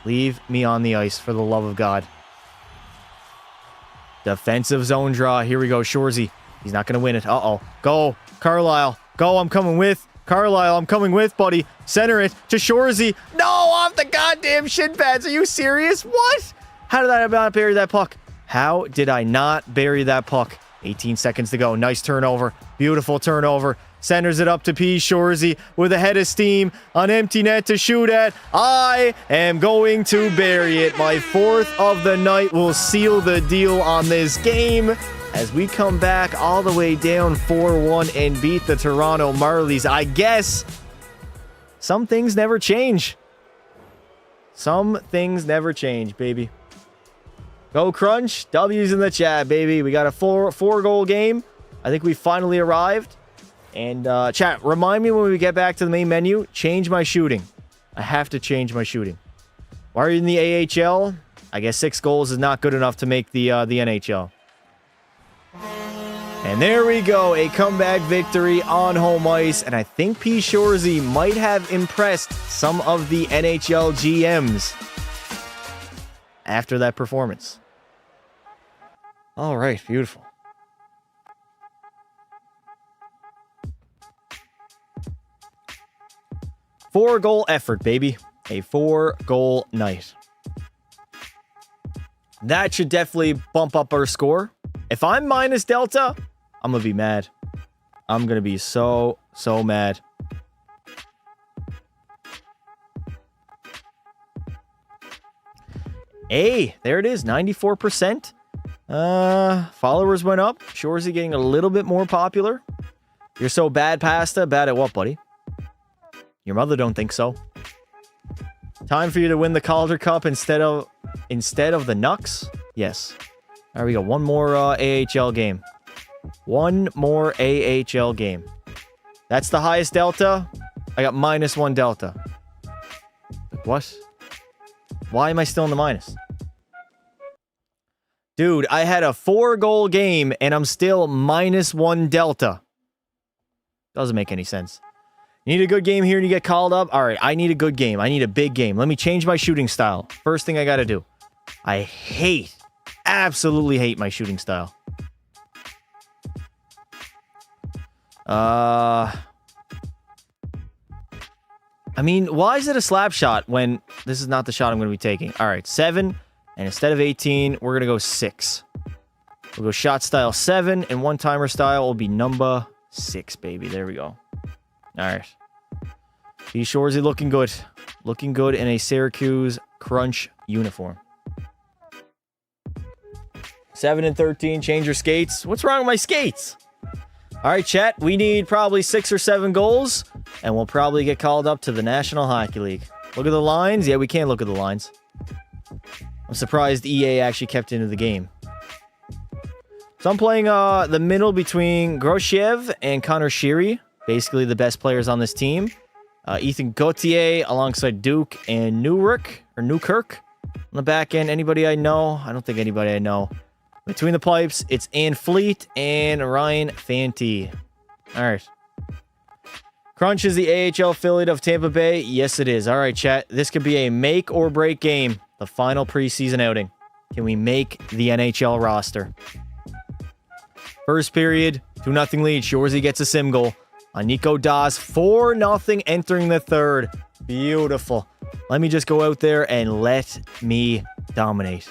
Leave me on the ice for the love of God. Defensive zone draw. Here we go. Shorzy. He's not going to win it. Uh-oh. Go. Carlisle. Go. I'm coming with. Carlisle. I'm coming with, buddy. Center it to Shorzy. No, off the goddamn shin pads. Are you serious? What? How did I not bury that puck? How did I not bury that puck? 18 seconds to go. Nice turnover. Beautiful turnover. Centers it up to P. Shorzy with a head of steam. An empty net to shoot at. I am going to bury it. My 4th of the night will seal the deal on this game as we come back all the way down 4-1 and beat the Toronto Marlies. I guess some things never change. Some things never change, baby. Go Crunch. W's in the chat, baby. We got a four-goal game. I think we finally arrived. And chat, remind me when we get back to the main menu, change my shooting. I have to change my shooting. Why are you in the AHL? I guess 6 goals is not good enough to make the NHL. And there we go, a comeback victory on home ice, and I think P. Shorzy might have impressed some of the NHL GMs after that performance. All right, beautiful. Four-goal effort, baby. A 4-goal night. That should definitely bump up our score. If I'm minus Delta, I'm going to be mad. I'm going to be so mad. Hey, there it is, 94%. Followers went up. Shorzy getting a little bit more popular. You're so bad, Pasta. Bad at what, buddy? Your mother don't think so. Time for you to win the Calder Cup instead of the Nucks? Yes. There we go. One more AHL game. One more AHL game. That's the highest Delta. I got -1 Delta. What? Why am I still in the minus? Dude, I had a 4-goal game and I'm still -1 Delta. Doesn't make any sense. You need a good game here and you get called up? All right, I need a good game. I need a big game. Let me change my shooting style. First thing I got to do. I absolutely hate my shooting style. I mean, why is it a slap shot when this is not the shot I'm going to be taking? All right, 7, and instead of 18, we're going to go 6. We'll go shot style 7, and one-timer style will be number 6, baby. There we go. All right. P. Shorzy looking good. Looking good in a Syracuse Crunch uniform. 7 and 13, change your skates. What's wrong with my skates? All right, chat. We need probably 6 or 7 goals, and we'll probably get called up to the National Hockey League. Look at the lines. Yeah, we can't look at the lines. I'm surprised EA actually kept into the game. So I'm playing the middle between Groshev and Connor Sheary. Basically the best players on this team. Ethan Gauthier alongside Duke and Newkirk. On the back end, anybody I know? I don't think anybody I know. Between the pipes, it's Ann Fleet and Ryan Fanti. All right. Crunch is the AHL affiliate of Tampa Bay. Yes, it is. All right, chat. This could be a make or break game. The final preseason outing. Can we make the NHL roster? First period, 2-0 lead. Shorzy gets a sim goal. On Nico Das, 4-0 entering the third. Beautiful. Let me just go out there and let me dominate.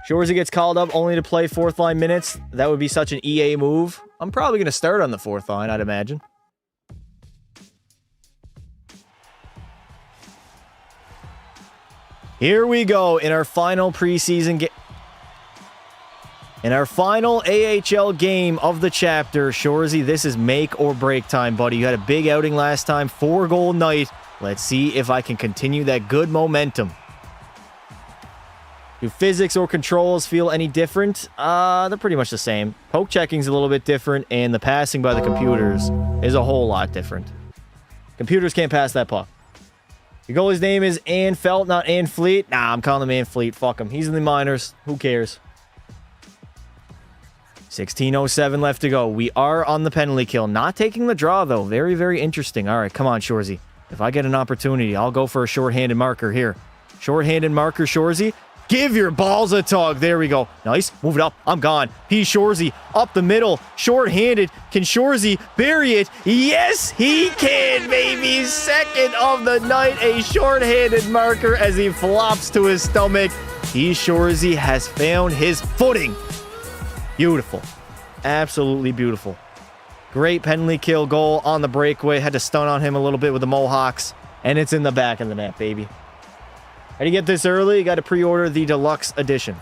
Shorzy gets called up only to play 4th line minutes. That would be such an EA move. I'm probably going to start on the 4th line, I'd imagine. Here we go in our final preseason game. In our final AHL game of the chapter, Shorzy, this is make or break time, buddy. You had a big outing last time, 4-goal night. Let's see if I can continue that good momentum. Do physics or controls feel any different? They're pretty much the same. Poke checking's a little bit different, and the passing by the computers is a whole lot different. Computers can't pass that puck. Your goalie's name is Ann Felt, not Ann Fleet. Nah, I'm calling him Ann Fleet. Fuck him. He's in the minors. Who cares? 16:07 left to go. We are on the penalty kill. Not taking the draw, though. Very, very interesting. All right, come on, Shorzy. If I get an opportunity, I'll go for a shorthanded marker here. Shorthanded marker, Shorzy. Give your balls a tug. There we go. Nice. Move it up. I'm gone. P. Shorzy up the middle. Short-handed. Can Shorzy bury it? Yes, he can, baby. Second of the night. A short-handed marker as he flops to his stomach. P. Shorzy has found his footing. Beautiful. Absolutely beautiful. Great penalty kill goal on the breakaway. Had to stun on him a little bit with the Mohawks. And it's in the back of the net, baby. How do you get this early? You got to pre-order the deluxe edition.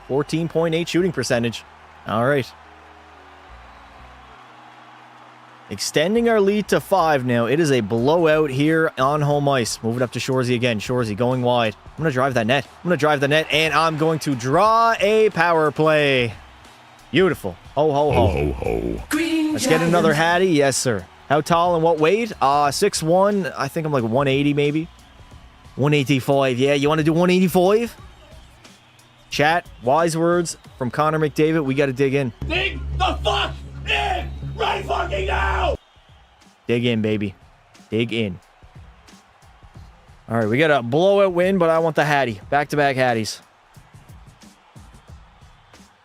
14.8 shooting percentage. All right. Extending our lead to 5 now. It is a blowout here on home ice. Move it up to Shorzy again. Shorzy going wide. I'm going to drive that net. And I'm going to draw a power play. Beautiful. Ho, ho, ho. Ho, ho, ho. Let's get another Hattie. Yes, sir. How tall and what weight? 6'1". I think I'm like 180 maybe. 185. Yeah, you want to do 185? Chat, wise words from Connor McDavid. We got to dig in. Dig the fuck in right fucking now! Dig in, baby. Dig in. All right, we got a blowout win, but I want the Hattie. Back-to-back Hatties.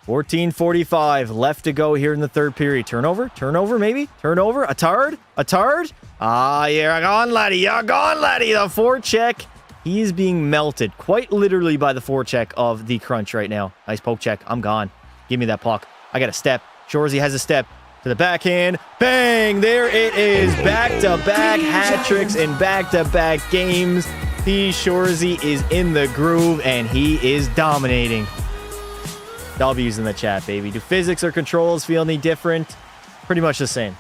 14:45 left to go here in the third period. Turnover? Turnover, maybe? Turnover? A tard? A tard? Ah, you're gone, laddie. You're gone, laddie. The forecheck. He is being melted quite literally by the forecheck of the crunch right now. Nice poke check. I'm gone. Give me that puck. I got a step. Shorzy has a step to the backhand. Bang! There it is. Back-to-back hat tricks in back-to-back games. P. Shorzy is in the groove, and he is dominating. W's in the chat, baby. Do physics or controls feel any different? Pretty much the same.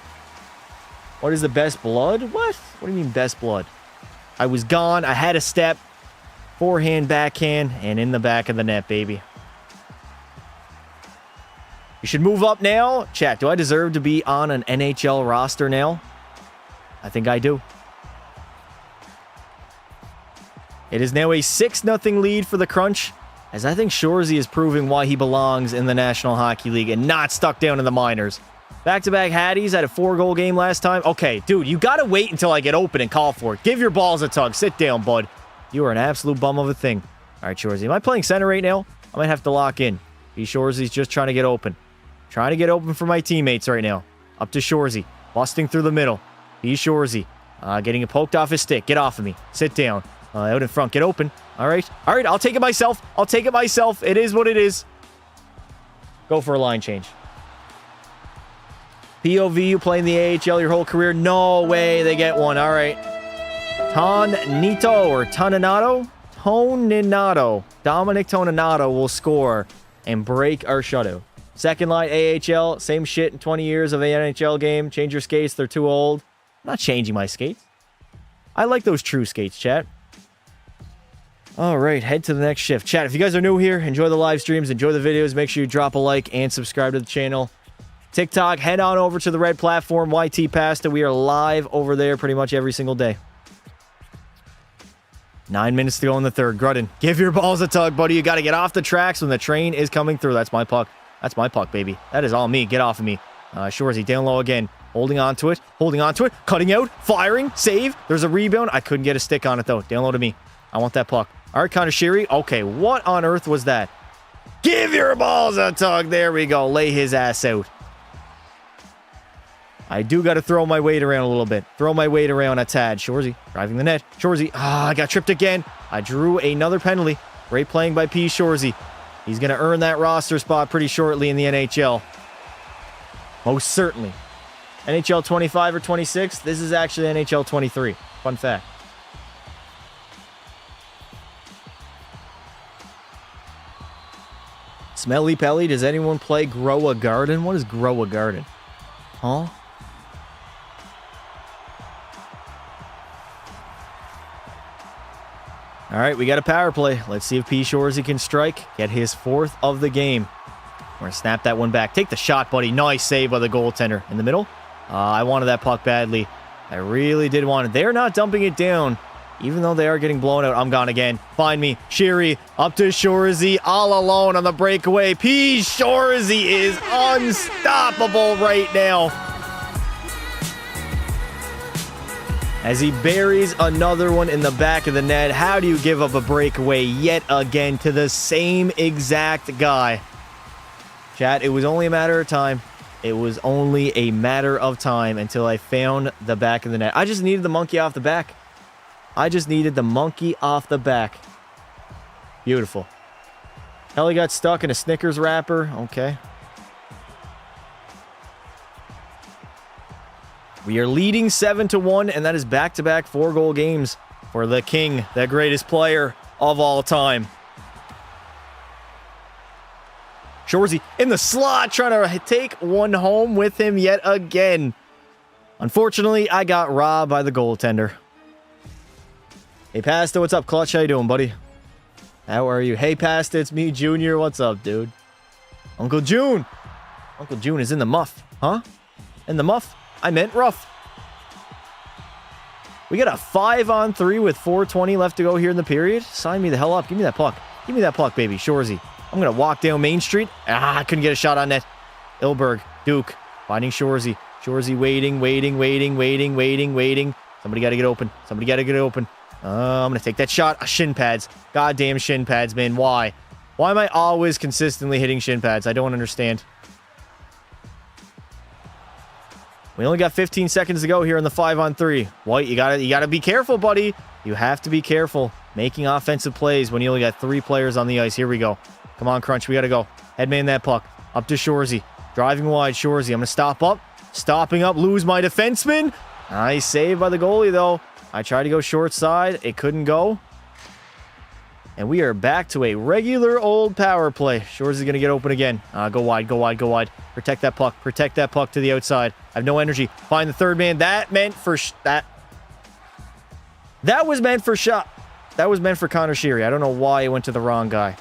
What is the best blood? What? What do you mean best blood? I was gone. I had a step. Forehand, backhand, and in the back of the net, baby. You should move up now. Chat, do I deserve to be on an NHL roster now? I think I do. It is now a 6-0 lead for the Crunch, as I think Shorzy is proving why he belongs in the National Hockey League and not stuck down in the minors. Back-to-back Hatties had a 4-goal game last time. Okay, dude, you got to wait until I get open and call for it. Give your balls a tug. Sit down, bud. You are an absolute bum of a thing. All right, Shorzy. Am I playing center right now? I might have to lock in. Shorzy's just trying to get open. Trying to get open for my teammates right now. Up to Shorzy. Busting through the middle. Shorzy. Getting it poked off his stick. Get off of me. Sit down. Out in front. Get open. All right. All right. I'll take it myself. I'll take it myself. It is what it is. Go for a line change. POV, you playing the AHL your whole career? No way they get one. All right. Toninato or Toninato? Toninato. Dominic Toninato will score and break our shutout. Second line AHL. Same shit in 20 years of an NHL game. Change your skates. They're too old. I'm not changing my skates. I like those true skates, chat. All right, head to the next shift. Chat, if you guys are new here, enjoy the live streams, enjoy the videos. Make sure you drop a like and subscribe to the channel. TikTok, head on over to the red platform, YT Pasta. We are live over there pretty much every single day. 9 minutes to go in the third. Grudden, give your balls a tug, buddy. You got to get off the tracks when the train is coming through. That's my puck. That's my puck, baby. That is all me. Get off of me. Shorzy down low again. Holding on to it. Holding on to it. Cutting out. Firing. Save. There's a rebound. I couldn't get a stick on it, though. Down low to me. I want that puck. All right, Connor Sheary. Okay, what on earth was that? Give your balls a tug. There we go. Lay his ass out. I do got to throw my weight around a little bit. Throw my weight around a tad. Shorzy driving the net. Shorzy. I got tripped again. I drew another penalty. Great playing by P. Shorzy. He's going to earn that roster spot pretty shortly in the NHL. Most certainly. NHL 25 or 26. This is actually NHL 23. Fun fact. Smelly Pelly, does anyone play Grow a Garden? What is Grow a Garden? Huh? All right, we got a power play. Let's see if P. Shorzy can strike. Get his 4th of the game. We're going to snap that one back. Take the shot, buddy. Nice save by the goaltender. In the middle. I wanted that puck badly. I really did want it. They're not dumping it down. Even though they are getting blown out. I'm gone again. Find me. Sheary up to Shorzy. All alone on the breakaway. P. Shorzy is unstoppable right now. As he buries another one in the back of the net. How do you give up a breakaway yet again to the same exact guy? Chat, it was only a matter of time. It was only a matter of time until I found the back of the net. I just needed the monkey off the back. I just needed the monkey off the back. Beautiful. Kelly got stuck in a Snickers wrapper. Okay. We are leading 7-1, and that is back-to-back 4-goal games for the king, the greatest player of all time. Shorzy in the slot, trying to take one home with him yet again. Unfortunately, I got robbed by the goaltender. Hey, Pasta, what's up, Clutch? How you doing, buddy? How are you? Hey, Pasta, it's me, Junior. What's up, dude? Uncle June. Uncle June is in the muff. Huh? In the muff? I meant rough. We got a 5-on-3 with 4:20 left to go here in the period. Sign me the hell up. Give me that puck. Give me that puck, baby. Shorzy. I'm going to walk down Main Street. I couldn't get a shot on net. Ilberg. Duke. Finding Shorzy. Shorzy waiting. Somebody got to get open. I'm going to take that shot. Shin pads. Goddamn shin pads, man. Why? Why am I always consistently hitting shin pads? I don't understand. We only got 15 seconds to go here in the 5-on-3. White, you gotta be careful, buddy. You have to be careful making offensive plays when you only got 3 players on the ice. Here we go. Come on, Crunch. We gotta go. Headman that puck. Up to Shorzy. Driving wide, Shorzy. I'm gonna stop up. Stopping up. Lose my defenseman. Nice save by the goalie, though. I tried to go short side. It couldn't go. And we are back to a regular old power play. Shorzy going to get open again. Go wide. Protect that puck. To the outside. I have no energy. Find the third man. That was meant for shot. That was meant for Connor Sheary. I don't know why it went to the wrong guy.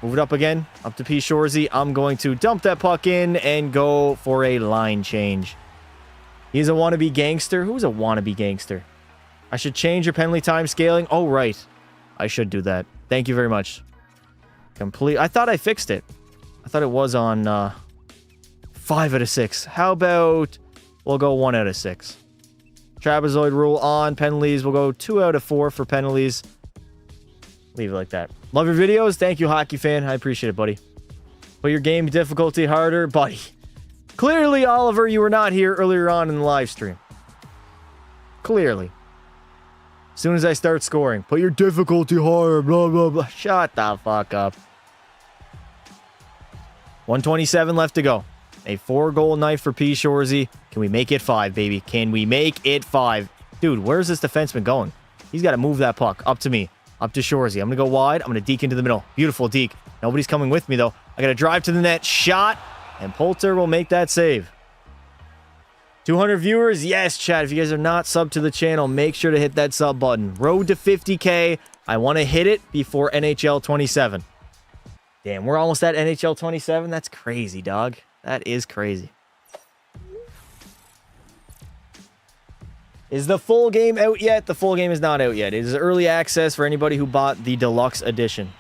Move it up again. Up to P. Shorzy. I'm going to dump that puck in and go for a line change. He's a wannabe gangster. Who's a wannabe gangster? I should change your penalty time scaling. Oh, right. I should do that. Thank you very much. I thought I fixed it. I thought it was on 5 out of 6. How about we'll go 1 out of 6. Trapezoid rule on. Penalties, we'll go 2 out of 4 for penalties. Leave it like that. Love your videos. Thank you, hockey fan. I appreciate it, buddy. Put your game difficulty harder, buddy. Clearly, Oliver, you were not here earlier on in the live stream. Clearly. As soon as I start scoring, put your difficulty higher, blah, blah, blah. Shut the fuck up. 127 left to go. A 4-goal night for P. Shorzy. Can we make it 5, baby? Can we make it 5? Dude, where's this defenseman going? He's got to move that puck. Up to me. Up to Shorzy. I'm going to go wide. I'm going to deke into the middle. Beautiful deke. Nobody's coming with me, though. I got to drive to the net. Shot. And Poulter will make that save. 200 viewers? Yes, chat. If you guys are not subbed to the channel, make sure to hit that sub button. Road to 50K. I want to hit it before NHL 27. Damn, we're almost at NHL 27? That's crazy, dog. That is crazy. Is the full game out yet? The full game is not out yet. It is early access for anybody who bought the deluxe edition.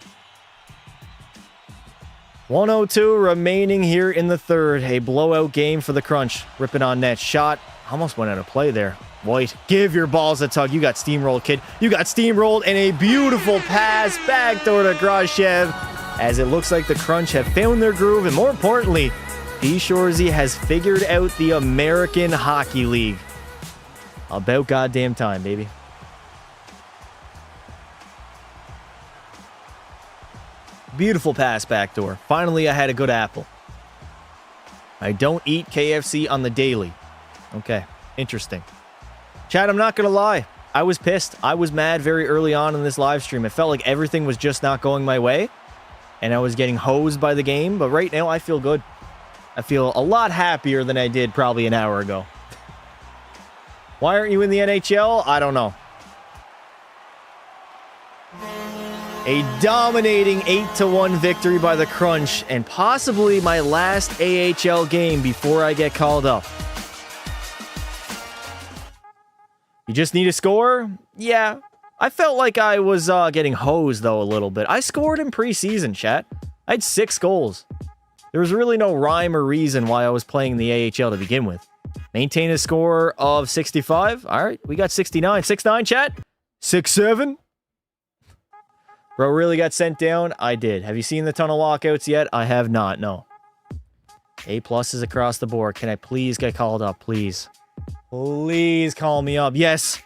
102 remaining here in the third. A blowout game for the Crunch. Ripping on net. Shot. Almost went out of play there. White, give your balls a tug. You got steamrolled, kid. You got steamrolled, and a beautiful pass backdoor to Grashev. As it looks like the Crunch have found their groove, and more importantly, P. Shorzy has figured out the American Hockey League. About goddamn time, baby. Beautiful pass backdoor. Finally, I had a good apple. I don't eat KFC on the daily. Okay, interesting. Chad, I'm not going to lie. I was pissed. I was mad very early on in this live stream. It felt like everything was just not going my way. And I was getting hosed by the game. But right now, I feel good. I feel a lot happier than I did probably an hour ago. Why aren't you in the NHL? I don't know. A dominating 8-1 victory by the Crunch, and possibly my last AHL game before I get called up. You just need a score? Yeah. I felt like I was getting hosed, though, a little bit. I scored in preseason, chat. I had 6 goals. There was really no rhyme or reason why I was playing the AHL to begin with. Maintain a score of 65. All right, we got 69. 6-9, chat? 6-7? Bro really got sent down? I did. Have you seen the tunnel walkouts yet? I have not, no. A+ is across the board. Can I please get called up, please? Please call me up. Yes.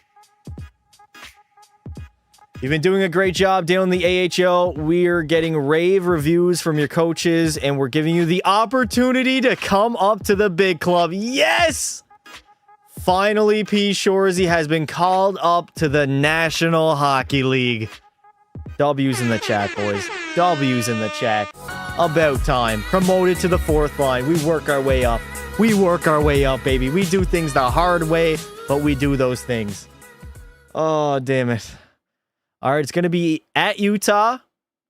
You've been doing a great job down the AHL. We're getting rave reviews from your coaches, and we're giving you the opportunity to come up to the big club. Yes! Finally, P. Shorzy has been called up to the National Hockey League. W's in the chat, boys. W's in the chat. About time. Promoted to the 4th line. We work our way up. We work our way up, baby. We do things the hard way, but we do those things. Oh, damn it. All right, it's going to be at Utah.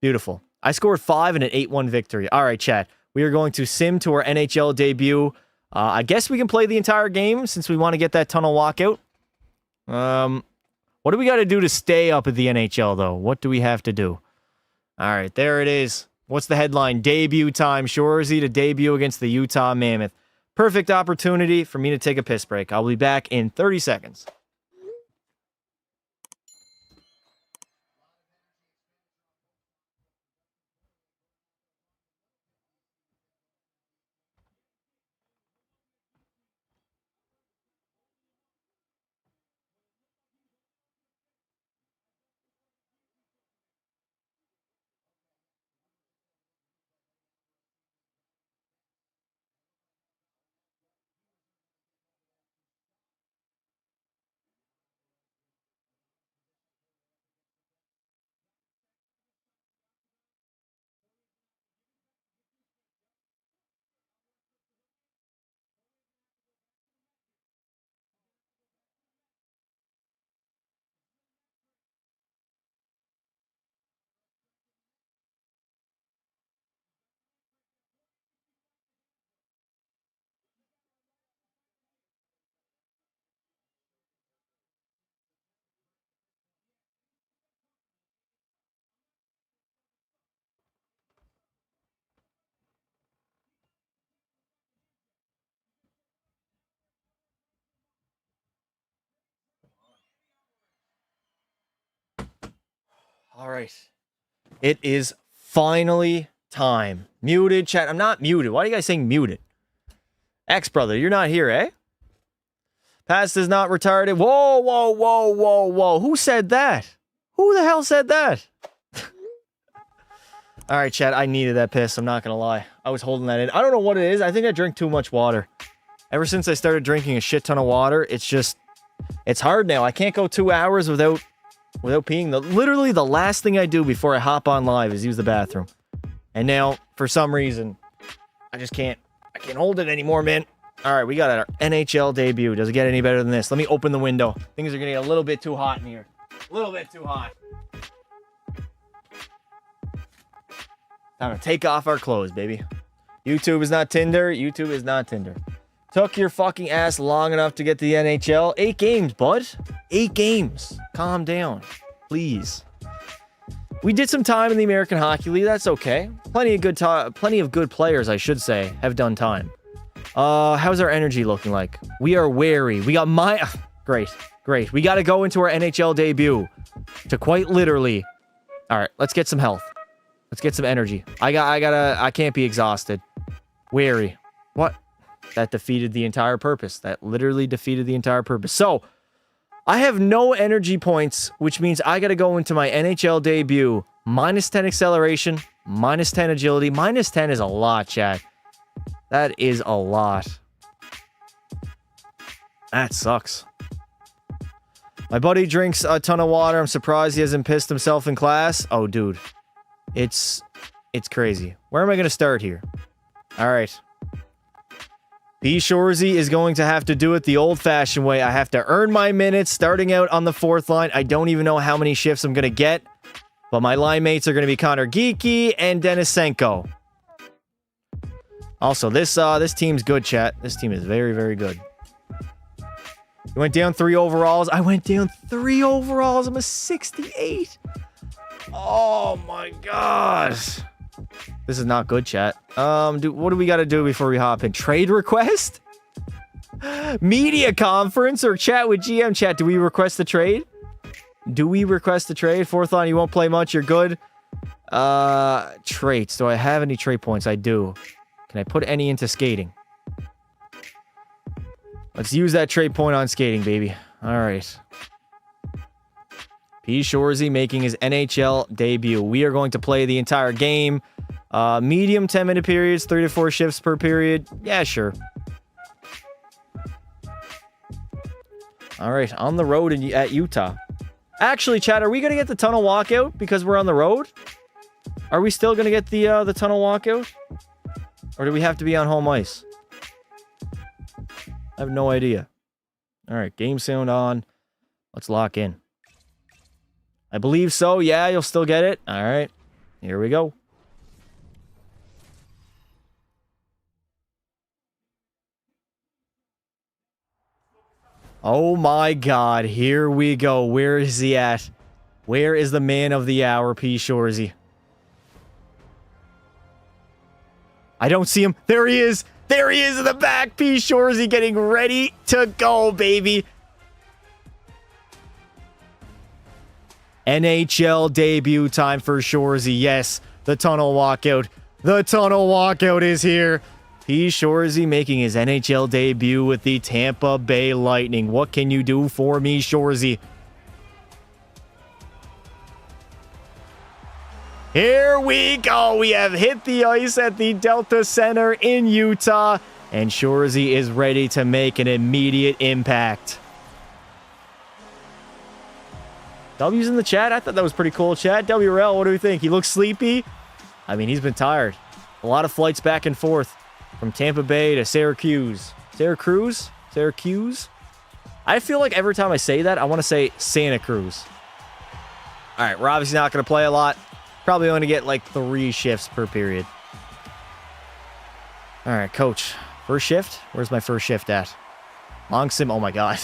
Beautiful. I scored 5 in an 8-1 victory. All right, chat. We are going to sim to our NHL debut. I guess we can play the entire game since we want to get that tunnel walkout. What do we got to do to stay up at the NHL, though? What do we have to do? All right, there it is. What's the headline? Debut time. Shorzy to debut against the Utah Mammoth. Perfect opportunity for me to take a piss break. I'll be back in 30 seconds. All right. It is finally time. Muted, chat. I'm not muted. Why are you guys saying muted? Ex-brother, you're not here, eh? Past is not retarded. Whoa, whoa, whoa, whoa, whoa. Who said that? Who the hell said that? All right, chat. I needed that piss. I'm not going to lie. I was holding that in. I don't know what it is. I think I drink too much water. Ever since I started drinking a shit ton of water, it's hard now. I can't go 2 hours without peeing. Literally the last thing I do before I hop on live is use the bathroom. And now, for some reason, I can't hold it anymore, man. All right, we got our NHL debut. Does it get any better than this? Let me open the window. Things are going to get a little bit too hot in here. A little bit too hot. Time to take off our clothes, baby. YouTube is not Tinder. YouTube is not Tinder. Took your fucking ass long enough to get to the NHL. 8 games, bud. 8 games. Calm down, please. We did some time in the American Hockey League. That's okay. Plenty of good players, I should say, have done time. How's our energy looking like? We are wary. We got great. We got to go into our NHL debut to quite literally. All right, let's get some health. Let's get some energy. I can't be exhausted. Wary. What? That defeated the entire purpose. That literally defeated the entire purpose. So, I have no energy points, which means I got to go into my NHL debut. Minus 10 acceleration, minus 10 agility. Minus 10 is a lot, chat. That is a lot. That sucks. My buddy drinks a ton of water. I'm surprised he hasn't pissed himself in class. Oh, dude. It's crazy. Where am I going to start here? All right. P. Shorzy is going to have to do it the old-fashioned way. I have to earn my minutes starting out on the 4th line. I don't even know how many shifts I'm going to get, but my line mates are going to be Connor Geeky and Denisenko. Also, this team's good, chat. This team is very, very good. You went down 3 overalls. I went down 3 overalls. I'm a 68. Oh, my gosh. This is not good, chat. What do we got to do before we hop in? Trade request? Media conference or chat with GM chat? Do we request the trade? Do we request the trade? 4th line, you won't play much. You're good. Traits. Do I have any trait points? I do. Can I put any into skating? Let's use that trait point on skating, baby. All right. P. Shorzy making his NHL debut. We are going to play the entire game. Medium 10-minute periods, 3 to 4 shifts per period. Yeah, sure. All right, on the road at Utah. Actually, chat, are we going to get the tunnel walkout because we're on the road? Are we still going to get the tunnel walkout? Or do we have to be on home ice? I have no idea. All right, game sound on. Let's lock in. I believe so. Yeah, you'll still get it. All right, here we go. Oh my God, here we go. Where is he at? Where is the man of the hour, P. Shorzy? I don't see him. There he is. There he is in the back. P. Shorzy getting ready to go, baby. NHL debut time for Shorzy. Yes, the tunnel walkout. The tunnel walkout is here. P. Shorzy making his NHL debut with the Tampa Bay Lightning. What can you do for me, Shorzy? Here we go. We have hit the ice at the Delta Center in Utah, and Shorzy is ready to make an immediate impact. W's in the chat. I thought that was pretty cool, chat. WRL, what do we think? He looks sleepy. I mean, he's been tired. A lot of flights back and forth from Tampa Bay to Syracuse. Syracuse? I feel like every time I say that, I want to say Santa Cruz. All right, we're obviously not going to play a lot. Probably only get like 3 shifts per period. All right, coach. First shift? Where's my first shift at? Long sim. Oh, my God.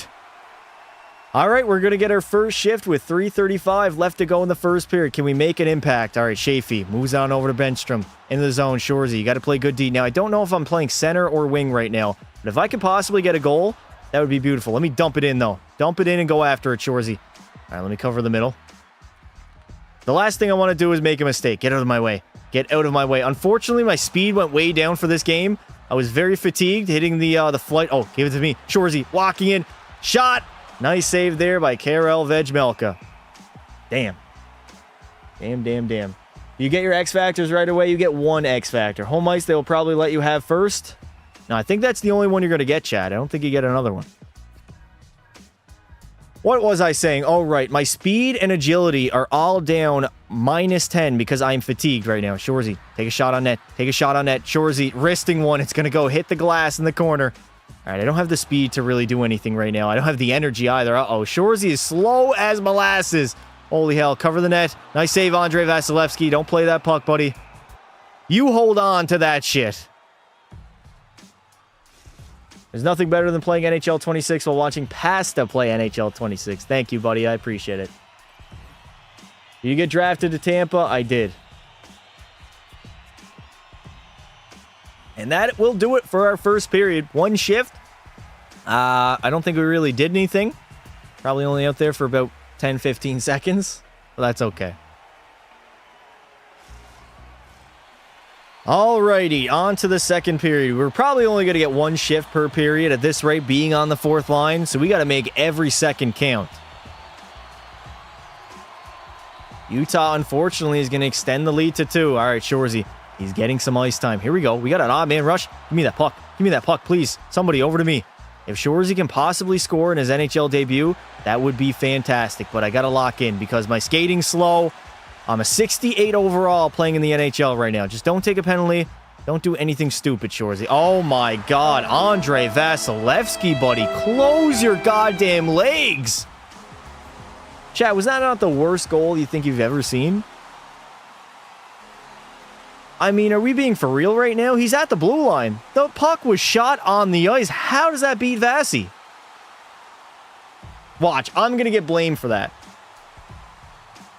All right, we're going to get our first shift with 3:35 left to go in the first period. Can we make an impact? All right, Shafee moves on over to Benstrom. Into the zone, Shorzy. You got to play good D. Now, I don't know if I'm playing center or wing right now, but if I can possibly get a goal, that would be beautiful. Let me dump it in, though. Dump it in and go after it, Shorzy. All right, let me cover the middle. The last thing I want to do is make a mistake. Get out of my way. Get out of my way. Unfortunately, my speed went way down for this game. I was very fatigued hitting the flight. Oh, give it to me. Shorzy walking in. Shot. Nice save there by Karel Vejmelka. Damn. Damn. You get your X Factors right away. You get 1 X Factor. Home ice, they will probably let you have first. No, I think that's the only one you're going to get, Chad. I don't think you get another one. What was I saying? Oh, right. My speed and agility are all down -10 because I'm fatigued right now. Shorzy, take a shot on net. Take a shot on net. Shorzy, wristing one. It's going to go hit the glass in the corner. All right, I don't have the speed to really do anything right now. I don't have the energy either. Uh-oh, Shorzy is slow as molasses. Holy hell, cover the net. Nice save, Andrei Vasilevsky. Don't play that puck, buddy. You hold on to that shit. There's nothing better than playing NHL 26 while watching Pasta play NHL 26. Thank you, buddy. I appreciate it. You get drafted to Tampa? I did. And that will do it for our first period. 1 shift. I don't think we really did anything. Probably only out there for about 10-15 seconds. But that's okay. Alrighty, on to the second period. We're probably only going to get 1 shift per period at this rate, being on the 4th line. So we got to make every second count. Utah, unfortunately, is going to extend the lead to 2. All right, Shorzy. He's getting some ice time. Here we go. We got an odd man rush. Give me that puck. Give me that puck, please. Somebody over to me. If Shorzy can possibly score in his NHL debut, that would be fantastic. But I got to lock in because my skating's slow. I'm a 68 overall playing in the NHL right now. Just don't take a penalty. Don't do anything stupid, Shorzy. Oh, my God. Andrei Vasilevsky, buddy. Close your goddamn legs. Chat, was that not the worst goal you think you've ever seen? I mean, are we being for real right now? He's at the blue line. The puck was shot on the ice. How does that beat Vasi? Watch, I'm going to get blamed for that.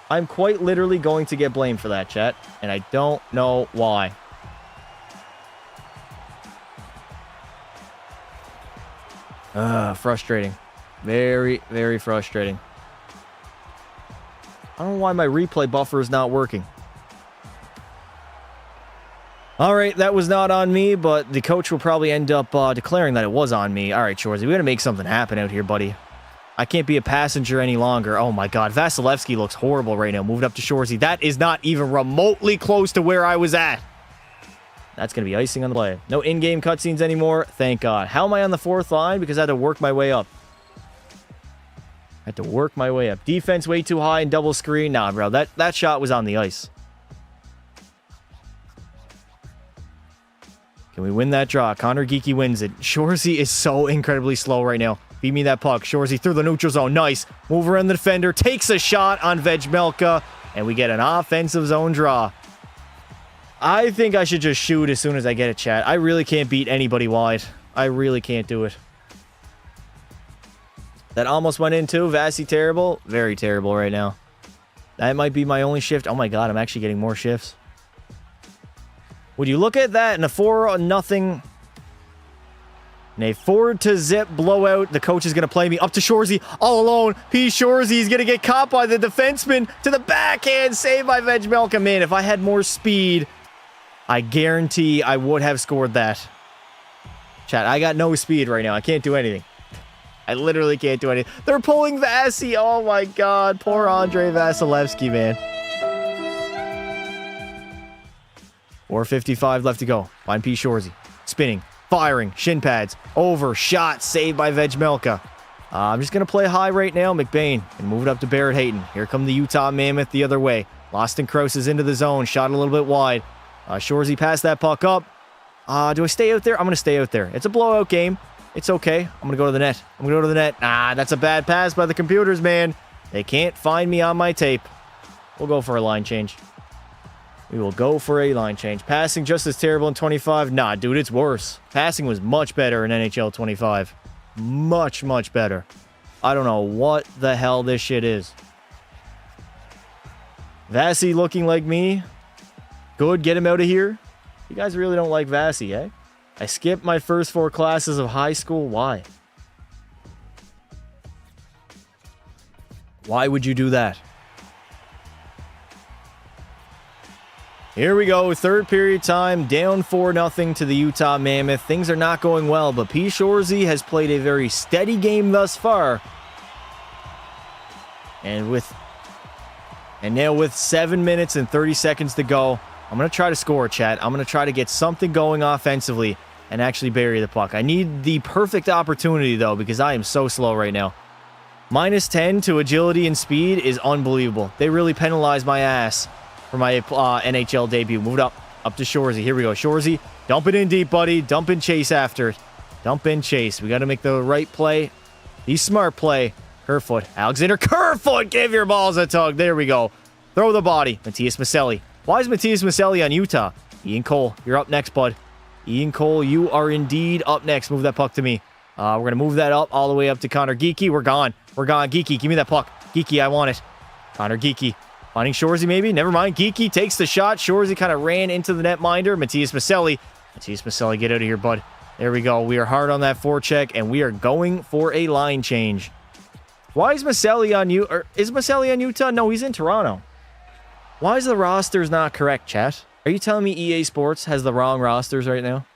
I'm quite literally going to get blamed for that, chat. And I don't know why. Frustrating. Very, very frustrating. I don't know why my replay buffer is not working. All right, that was not on me, but the coach will probably end up declaring that it was on me. All right, Shorzy, we got to make something happen out here, buddy. I can't be a passenger any longer. Oh, my God. Vasilevsky looks horrible right now. Moved up to Shorzy. That is not even remotely close to where I was at. That's going to be icing on the play. No in-game cutscenes anymore. Thank God. How am I on the 4th line? Because I had to work my way up. Defense way too high and double screen. Nah, bro. That shot was on the ice. Can we win that draw? Connor Geeky wins it. Shorzy is so incredibly slow right now. Beat me that puck. Shorzy through the neutral zone. Nice. Move around the defender. Takes a shot on Vejmelka. And we get an offensive zone draw. I think I should just shoot as soon as I get it, chat. I really can't beat anybody wide. I really can't do it. That almost went in too. Vasi terrible. Very terrible right now. That might be my only shift. Oh my god, I'm actually getting more shifts. Would you look at that in a 4-0... In a 4-0 blowout, the coach is going to play me up to Shorzy, all alone. P. Shorzy is going to get caught by the defenseman to the backhand, saved by Vejmelka. Man, if I had more speed, I guarantee I would have scored that. Chat, I got no speed right now. I can't do anything. I literally can't do anything. They're pulling Vasi. Oh my god, poor Andrei Vasilevsky, man. 4:55 left to go. Find P. Shorzy. Spinning. Firing, shin pads, over, shot, saved by Vejmelka. I'm just going to play high right now, McBain, and move it up to Barrett Hayton. Here come the Utah Mammoth the other way. Loston Krause is into the zone, shot a little bit wide. Shorzy passed that puck up. Do I stay out there? I'm going to stay out there. It's a blowout game. It's okay. I'm going to go to the net. That's a bad pass by the computers, man. They can't find me on my tape. We'll go for a line change. We will go for a line change. Passing just as terrible in 25? Nah, dude, it's worse. Passing was much better in NHL 25. Much, much better. I don't know what the hell this shit is. Vasi looking like me. Good, get him out of here. You guys really don't like Vasi, eh? I skipped my first 4 classes of high school. Why? Why would you do that? Here we go, third period time, down 4-0 to the Utah Mammoth. Things are not going well, but P. Shorzy has played a very steady game thus far. And now with 7 minutes and 30 seconds to go, I'm going to try to score, chat. I'm going to try to get something going offensively and actually bury the puck. I need the perfect opportunity, though, because I am so slow right now. -10 to agility and speed is unbelievable. They really penalized my ass for my NHL debut. Moved up to Shorzy. Here we go. Shorzy, dump it in deep, buddy. Dump and chase after it. Dump and chase. We got to make the right play. The smart play. Kerfoot. Alexander Kerfoot, give your balls a tug. There we go. Throw the body. Matthias Maselli. Why is Matthias Maselli on Utah? Ian Cole, you're up next, bud. Ian Cole, you are indeed up next. Move that puck to me. We're going to move that up all the way up to Connor Geekie. We're gone. Geekie, give me that puck. Geekie, I want it. Connor Geekie. Finding Shorzy, maybe? Never mind. Geekie takes the shot. Shorzy kind of ran into the netminder. Matthias Maselli, get out of here, bud. There we go. We are hard on that forecheck, and we are going for a line change. Why is Maselli on you? Or is Maselli on Utah? No, he's in Toronto. Why is the rosters not correct, chat? Are you telling me EA Sports has the wrong rosters right now?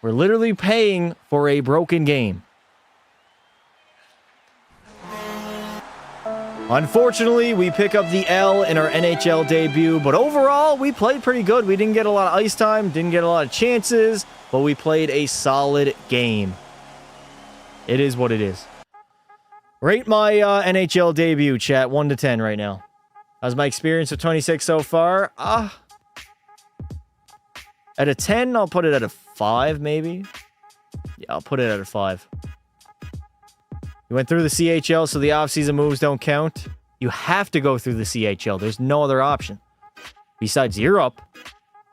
We're literally paying for a broken game. Unfortunately, we pick up the L in our NHL debut, but overall, we played pretty good. We didn't get a lot of ice time, didn't get a lot of chances, but we played a solid game. It is what it is. Rate my NHL debut, chat, 1 to 10 right now. How's my experience with 26 so far? At a 10, I'll put it at a 5, maybe. Yeah, I'll put it at a 5. You went through the CHL, so the offseason moves don't count. You have to go through the CHL. There's no other option. Besides Europe,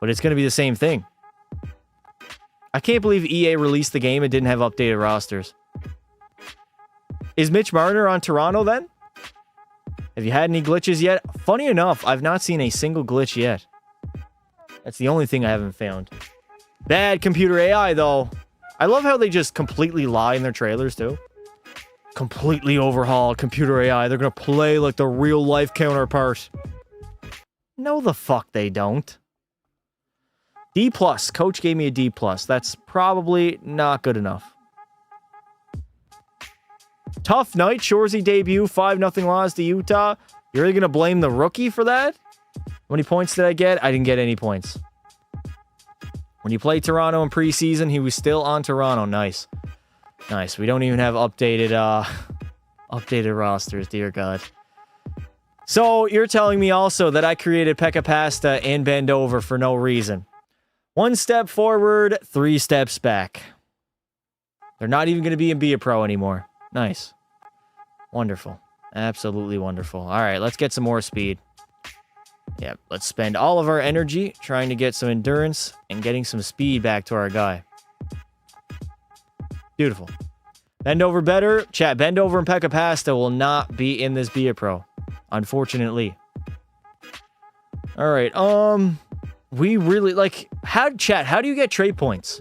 but it's going to be the same thing. I can't believe EA released the game and didn't have updated rosters. Is Mitch Marner on Toronto then? Have you had any glitches yet? Funny enough, I've not seen a single glitch yet. That's the only thing I haven't found. Bad computer AI, though. I love how they just completely lie in their trailers, too. Completely overhauled computer AI. They're going to play like the real-life counterpart. No, the fuck they don't. D+. Coach gave me a D+. That's probably not good enough. Tough night. Shorzy debut. 5-0 loss to Utah. You're really going to blame the rookie for that? How many points did I get? I didn't get any points. When you played Toronto in preseason, he was still on Toronto. Nice. Nice. We don't even have updated rosters, dear God. So, you're telling me also that I created Pekka Pasta and Bend Over for no reason. 1 step forward, 3 steps back. They're not even going to be a pro anymore. Nice. Wonderful. Absolutely wonderful. All right, let's get some more speed. Yeah, let's spend all of our energy trying to get some endurance and getting some speed back to our guy. Beautiful. Bend over better. Chat, bend over and Pekka Pasta will not be in this Be a Pro, unfortunately. All right. We really like how do you get trade points?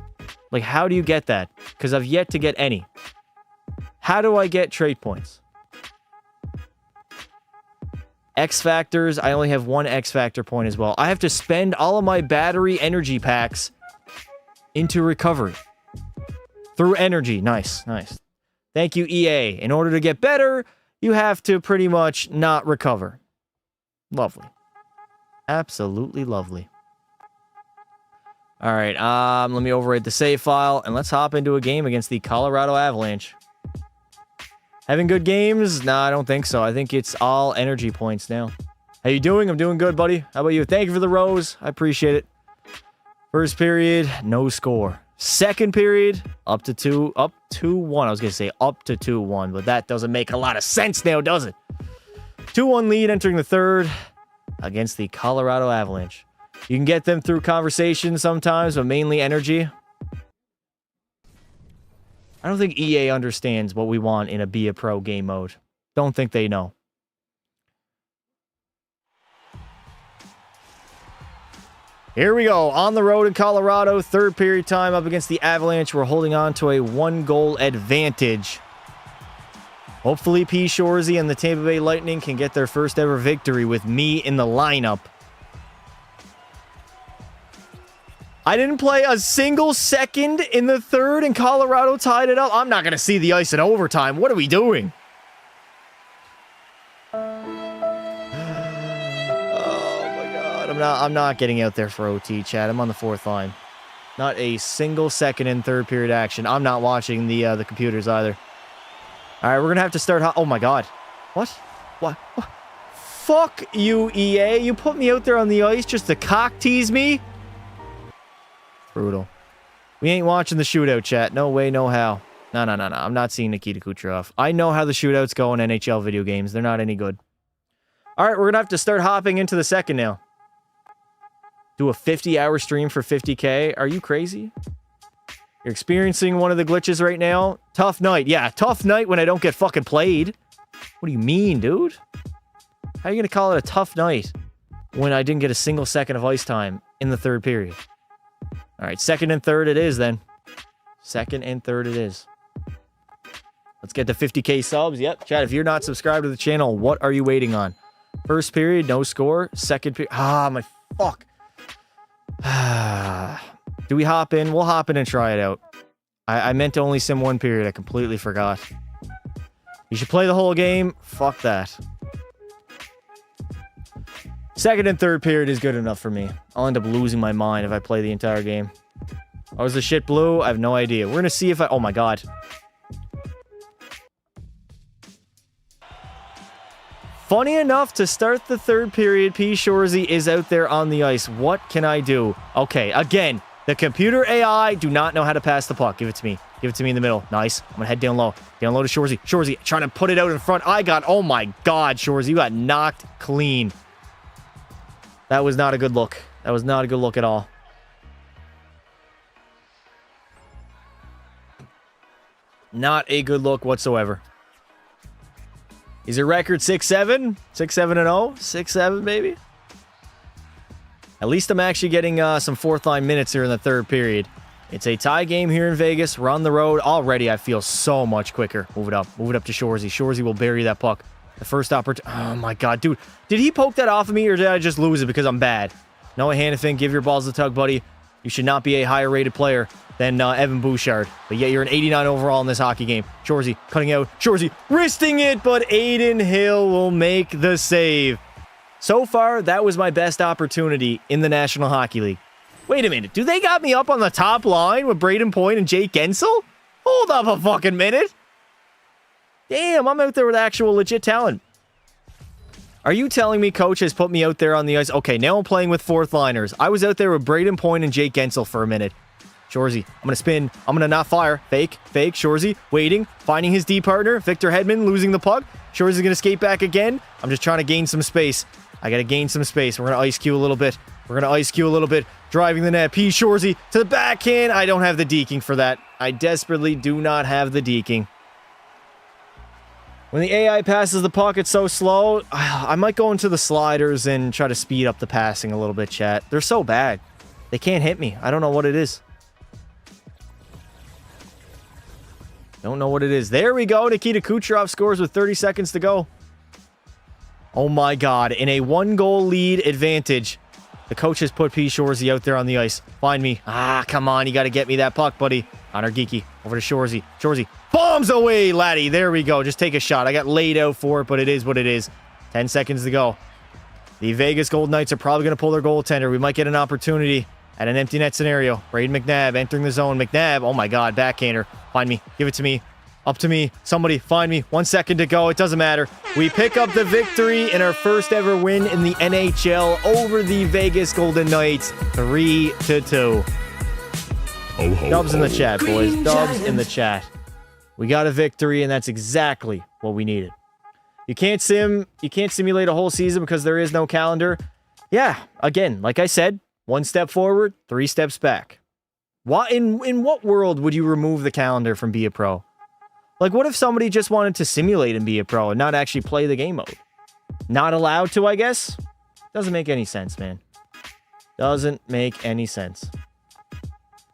Like, how do you get that? Because I've yet to get any. How do I get trade points? X Factors. I only have one X Factor point as well. I have to spend all of my battery energy packs into recovery. Through energy. Nice. Nice. Thank you, EA. In order to get better, you have to pretty much not recover. Lovely. Absolutely lovely. All right, let me overwrite the save file, and let's hop into a game against the Colorado Avalanche. Having good games? Nah, I don't think so. I think it's all energy points now. How you doing? I'm doing good, buddy. How about you? Thank you for the rose. I appreciate it. First period, no score. Second period, up to 2-1. I was going to say up to 2-1, but that doesn't make a lot of sense now, does it? 2-1 lead entering the third against the Colorado Avalanche. You can get them through conversation sometimes, but mainly energy. I don't think EA understands what we want in a Be a Pro game mode. Don't think they know. Here we go. On the road in Colorado. Third period time up against the Avalanche. We're holding on to a 1-goal advantage. Hopefully P. Shorzy and the Tampa Bay Lightning can get their first ever victory with me in the lineup. I didn't play a single second in the third and Colorado tied it up. I'm not going to see the ice in overtime. What are we doing? Oh my God. I'm not getting out there for OT, chat. I'm on the fourth line. Not a single second in third period action. I'm not watching the computers either. All right, we're going to have to start... Oh my God. What? What? Fuck you, EA. You put me out there on the ice just to cock tease me? Brutal. We ain't watching the shootout, chat. No way, no how. No. I'm not seeing Nikita Kucherov. I know how the shootouts go in NHL video games. They're not any good. All right, we're going to have to start hopping into the second now. Do a 50-hour stream for 50K? Are you crazy? You're experiencing one of the glitches right now? Tough night. Yeah, tough night when I don't get fucking played. What do you mean, dude? How are you going to call it a tough night when I didn't get a single second of ice time in the third period? All right, second and third it is then. Second and third it is. Let's get to 50K subs. Yep, chat, if you're not subscribed to the channel, what are you waiting on? First period, no score. Second period. My fuck. Do we hop in? We'll hop in and try it out. I meant to only sim one period. I completely forgot. You should play the whole game. Fuck that. Second and third period is good enough for me. I'll end up losing my mind if I play the entire game. Oh, is the shit blue? I have no idea. We're going to see if I... Oh my God. Funny enough, to start the third period, P. Shorzy is out there on the ice. What can I do? Okay, again, the computer AI do not know how to pass the puck. Give it to me. Give it to me in the middle. Nice. I'm going to head down low. Down low to Shorzy. Shorzy trying to put it out in front. Oh my God, Shorzy, you got knocked clean. That was not a good look. That was not a good look at all. Not a good look whatsoever. Is your record 6-7? 6-7-0? 6-7, maybe? At least I'm actually getting some fourth line minutes here in the third period. It's a tie game here in Vegas. We're on the road. Already, I feel so much quicker. Move it up. Move it up to Shorzy. Shorzy will bury that puck. The first opportunity. Oh my God, dude. Did he poke that off of me or did I just lose it because I'm bad? Noah Hannafin, give your balls a tug, buddy. You should not be a higher rated player than Evan Bouchard. But yet you're an 89 overall in this hockey game. Shorzy cutting out. Shorzy wristing it, but Aiden Hill will make the save. So far, that was my best opportunity in the National Hockey League. Wait a minute. Do they got me up on the top line with Braden Point and Jake Gensel? Hold up a fucking minute. Damn, I'm out there with actual legit talent. Are you telling me coach has put me out there on the ice? Okay, now I'm playing with fourth liners. I was out there with Braden Point and Jake Gensel for a minute. Shorzy, I'm going to spin. I'm going to not fire. Fake. Shorzy, waiting, finding his D partner. Victor Hedman losing the puck. Shorzy's going to skate back again. I'm just trying to gain some space. I got to gain some space. We're going to ice cue a little bit. Driving the net. P. Shorzy to the backhand. I don't have the deking for that. I desperately do not have the deking. When the AI passes the puck, it's so slow. I might go into the sliders and try to speed up the passing a little bit, chat. They're so bad. They can't hit me. I don't know what it is. Don't know what it is. There we go. Nikita Kucherov scores with 30 seconds to go. Oh my god. In a 1-goal lead advantage. The coach has put P. Shorzy out there on the ice. Find me. Ah, come on. You got to get me that puck, buddy. Connor Geeky. Over to Shorzy. Shorzy. Bombs away, laddie. There we go. Just take a shot. I got laid out for it, but it is what it is. 10 seconds to go. The Vegas Golden Knights are probably going to pull their goaltender. We might get an opportunity at an empty net scenario. Braden McNabb entering the zone. McNabb. Oh my god. Backhander. Find me. Give it to me. Up to me. Somebody find me. 1 second to go. It doesn't matter. We pick up the victory in our first ever win in the NHL over the Vegas Golden Knights. 3-2. Dubs in the chat, boys. Dubs in the chat. We got a victory, and that's exactly what we needed. You can't simulate a whole season because there is no calendar. Yeah, again, like I said, 1 step forward, 3 steps back. In what world would you remove the calendar from Be a Pro? Like, what if somebody just wanted to simulate and be a pro and not actually play the game mode? Not allowed to, I guess? Doesn't make any sense, man. Doesn't make any sense.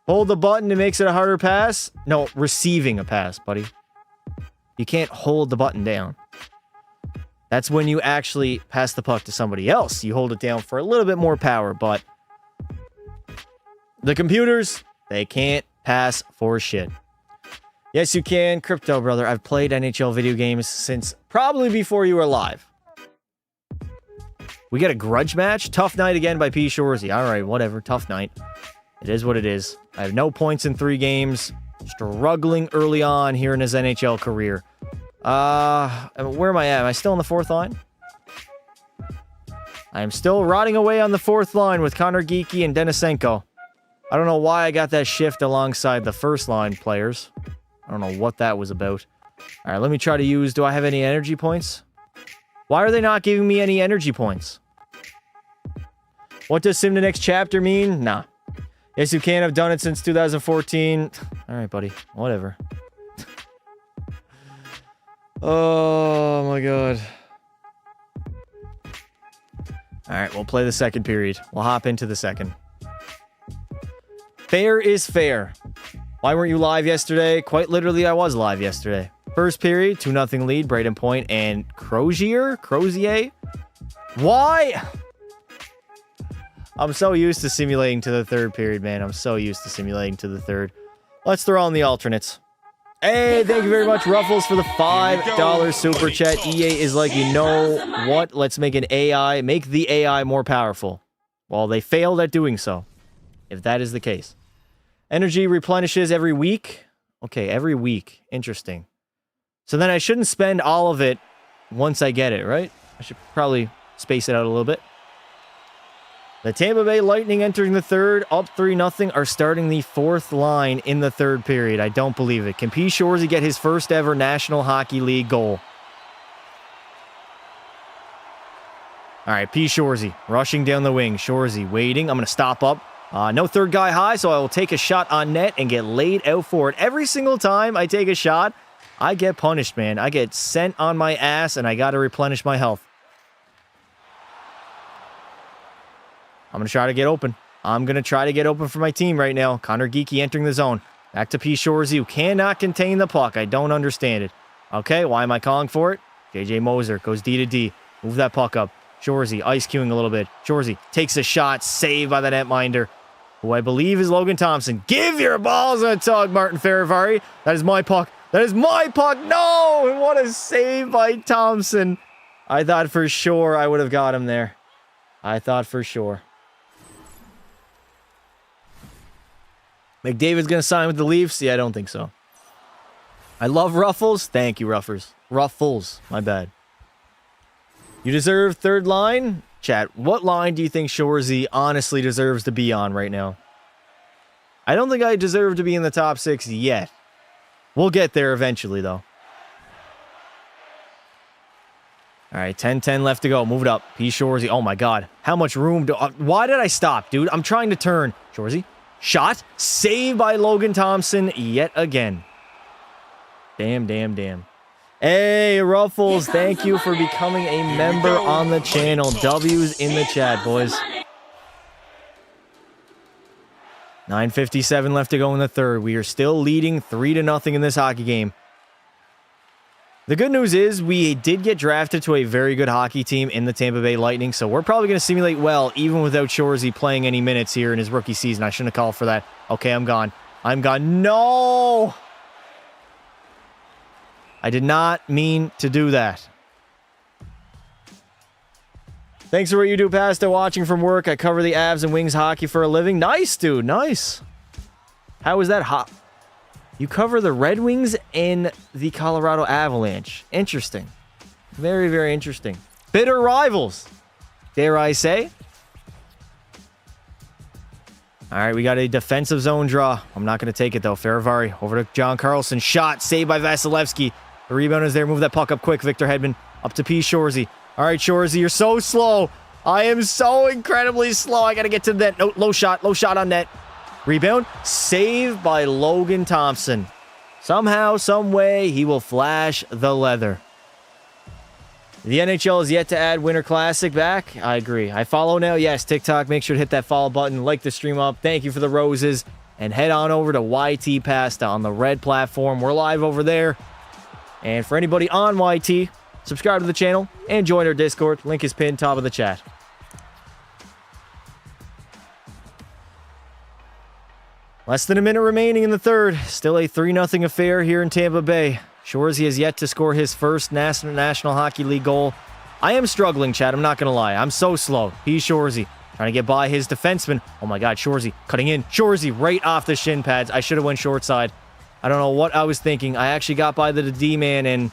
Hold the button, it makes it a harder pass. No, receiving a pass, buddy. You can't hold the button down. That's when you actually pass the puck to somebody else. You hold it down for a little bit more power, but the computers, they can't pass for shit. Yes, you can. Crypto, brother. I've played NHL video games since probably before you were alive. We get a grudge match? Tough night again by P. Shorzy. All right, whatever. Tough night. It is what it is. I have no points in 3 games. Struggling early on here in his NHL career. Where am I at? Am I still on the 4th line? I am still rotting away on the 4th line with Connor Geeky and Denisenko. I don't know why I got that shift alongside the 1st line players. I don't know what that was about. All right, let me try to use... Do I have any energy points? Why are they not giving me any energy points? What does Sim the Next Chapter mean? Nah. Yes, you can. I've done it since 2014. All right, buddy. Whatever. Oh, my God. All right, we'll play the second period. We'll hop into the second. Fair is fair. Why weren't you live yesterday? Quite literally, I was live yesterday. First period, 2-0 lead, Braden Point and Crozier? Why? I'm so used to simulating to the third period, man. I'm so used to simulating to the third. Let's throw on the alternates. Hey, thank you very much, Ruffles, for the $5 super chat. EA is like, you know what? Let's make an AI. Make the AI more powerful. Well, they failed at doing so, if that is the case. Energy replenishes every week. Okay, every week. Interesting. So then I shouldn't spend all of it once I get it, right? I should probably space it out a little bit. The Tampa Bay Lightning entering the third, up 3-0, are starting the 4th line in the third period. I don't believe it. Can P. Shorzy get his first ever National Hockey League goal? All right, P. Shorzy rushing down the wing. Shorzy waiting. I'm going to stop up. No third guy high, so I will take a shot on net and get laid out for it. Every single time I take a shot, I get punished, man. I get sent on my ass, and I got to replenish my health. I'm going to try to get open. I'm going to try to get open for my team right now. Connor Geeky entering the zone. Back to P. Shorzy, who cannot contain the puck. I don't understand it. Okay, why am I calling for it? JJ Moser goes D to D. Move that puck up. Shorzy ice queuing a little bit. Shorzy takes a shot. Saved by the netminder, who I believe is Logan Thompson. Give your balls a tug, Martin Farivari. That is my puck. That is my puck. No! What a save by Thompson. I thought for sure I would have got him there. I thought for sure. McDavid's going to sign with the Leafs? Yeah, I don't think so. I love Ruffles. Thank you, Ruffers. Ruffles. My bad. You deserve third line? Chat, what line do you think Shorzy honestly deserves to be on right now? I don't think I deserve to be in the top 6 yet. We'll get there eventually, though. All right, 10-10 left to go. Move it up. P. Shorzy. Oh, my God. How much room do... why did I stop, dude? I'm trying to turn. Shorzy. Shot. Saved by Logan Thompson yet again. Damn, damn, damn. Hey, Ruffles, thank you for becoming a member on the channel. W's in the chat, boys. 9:57 left to go in the third. We are still leading 3-0 in this hockey game. The good news is we did get drafted to a very good hockey team in the Tampa Bay Lightning, so we're probably going to simulate well even without Shorzy playing any minutes here in his rookie season. I shouldn't have called for that. Okay, I'm gone. I'm gone. No! I did not mean to do that. Thanks for what you do, Pasta. Watching from work. I cover the Avs and Wings hockey for a living. Nice, dude. Nice. How is that hot? You cover the Red Wings and the Colorado Avalanche. Interesting. Very, very interesting. Bitter rivals, dare I say. All right, we got a defensive zone draw. I'm not going to take it, though. Faravari over to John Carlson. Shot. Saved by Vasilevsky. The rebound is there. Move that puck up quick. Victor Hedman up to P. Shorzy. All right, Shorzy, you're so slow. I am so incredibly slow. I got to get to the net. No, low shot on net. Rebound. Saved by Logan Thompson. Somehow, some way, he will flash the leather. The NHL is yet to add Winter Classic back. I agree. I follow now. Yes, TikTok. Make sure to hit that follow button. Like the stream up. Thank you for the roses. And head on over to YT Pasta on the red platform. We're live over there. And for anybody on YT, subscribe to the channel and join our Discord. Link is pinned top of the chat. Less than a minute remaining in the third. Still a 3-0 affair here in Tampa Bay. Shorzy has yet to score his first National Hockey League goal. I am struggling, Chad. I'm not going to lie. I'm so slow. He's Shorzy. Trying to get by his defenseman. Oh my God, Shorzy cutting in. Shorzy right off the shin pads. I should have went short side. I don't know what I was thinking. I actually got by the D-man, and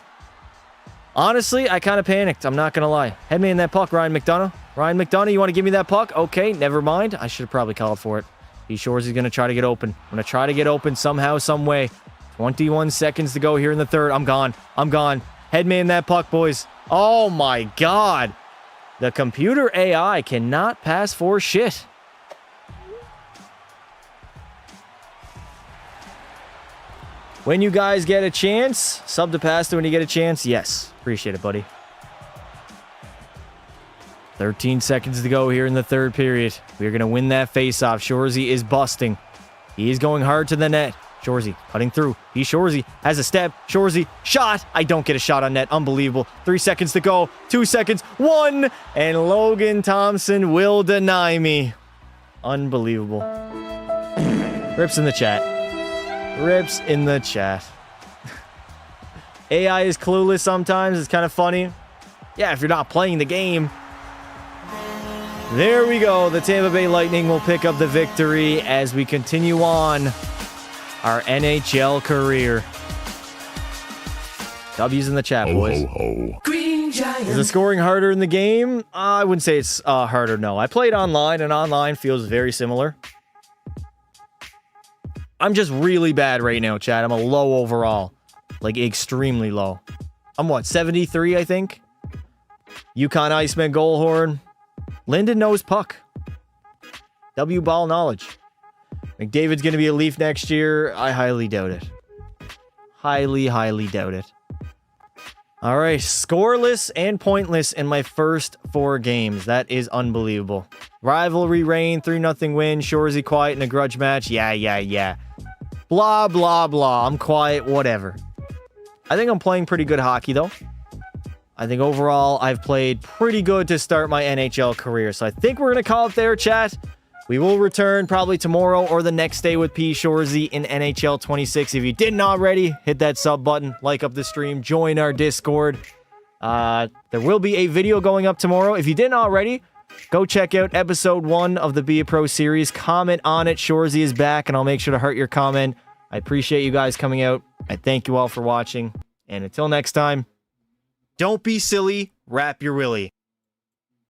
honestly, I kind of panicked. I'm not going to lie. Headman that puck, Ryan McDonough. Ryan McDonough, you want to give me that puck? Okay, never mind. I should have probably called for it. He Shorzy's going to try to get open. I'm going to try to get open somehow, some way. 21 seconds to go here in the third. I'm gone. I'm gone. Headman that puck, boys. Oh my God. The computer AI cannot pass for shit. When you guys get a chance, sub to Pasta when you get a chance. Yes. Appreciate it, buddy. 13 seconds to go here in the third period. We're going to win that faceoff. Shorzy is busting. He is going hard to the net. Shorzy cutting through. He Shorzy has a step. Shorzy shot. I don't get a shot on net. Unbelievable. 3 seconds to go. 2 seconds. 1. And Logan Thompson will deny me. Unbelievable. Rips in the chat. Rips in the chat. AI is clueless sometimes. It's kind of funny. Yeah, if you're not playing the game. There we go. The Tampa Bay Lightning will pick up the victory as we continue on our NHL career. W's in the chat, boys. Is the scoring harder in the game? I wouldn't say it's harder, no. I played online, and online feels very similar. I'm just really bad right now, Chad. I'm a low overall. Like, extremely low. I'm what, 73, I think? Yukon Iceman Goalhorn. Linden knows puck. W ball knowledge. McDavid's going to be a Leaf next year. I highly doubt it. Highly, highly doubt it. All right. Scoreless and pointless in my first 4 games. That is unbelievable. Rivalry reign. 3-0 win. Shorzy quiet in a grudge match. Yeah. Blah, blah, blah. I'm quiet. Whatever. I think I'm playing pretty good hockey, though. I think overall, I've played pretty good to start my NHL career. So I think we're going to call it there, chat. We will return probably tomorrow or the next day with P. Shorzy in NHL 26. If you didn't already, hit that sub button, like up the stream, join our Discord. There will be a video going up tomorrow. If you didn't already, go check out episode 1 of the Be a Pro series. Comment on it. Shorzy is back, and I'll make sure to heart your comment. I appreciate you guys coming out. I thank you all for watching. And until next time, don't be silly, wrap your willy.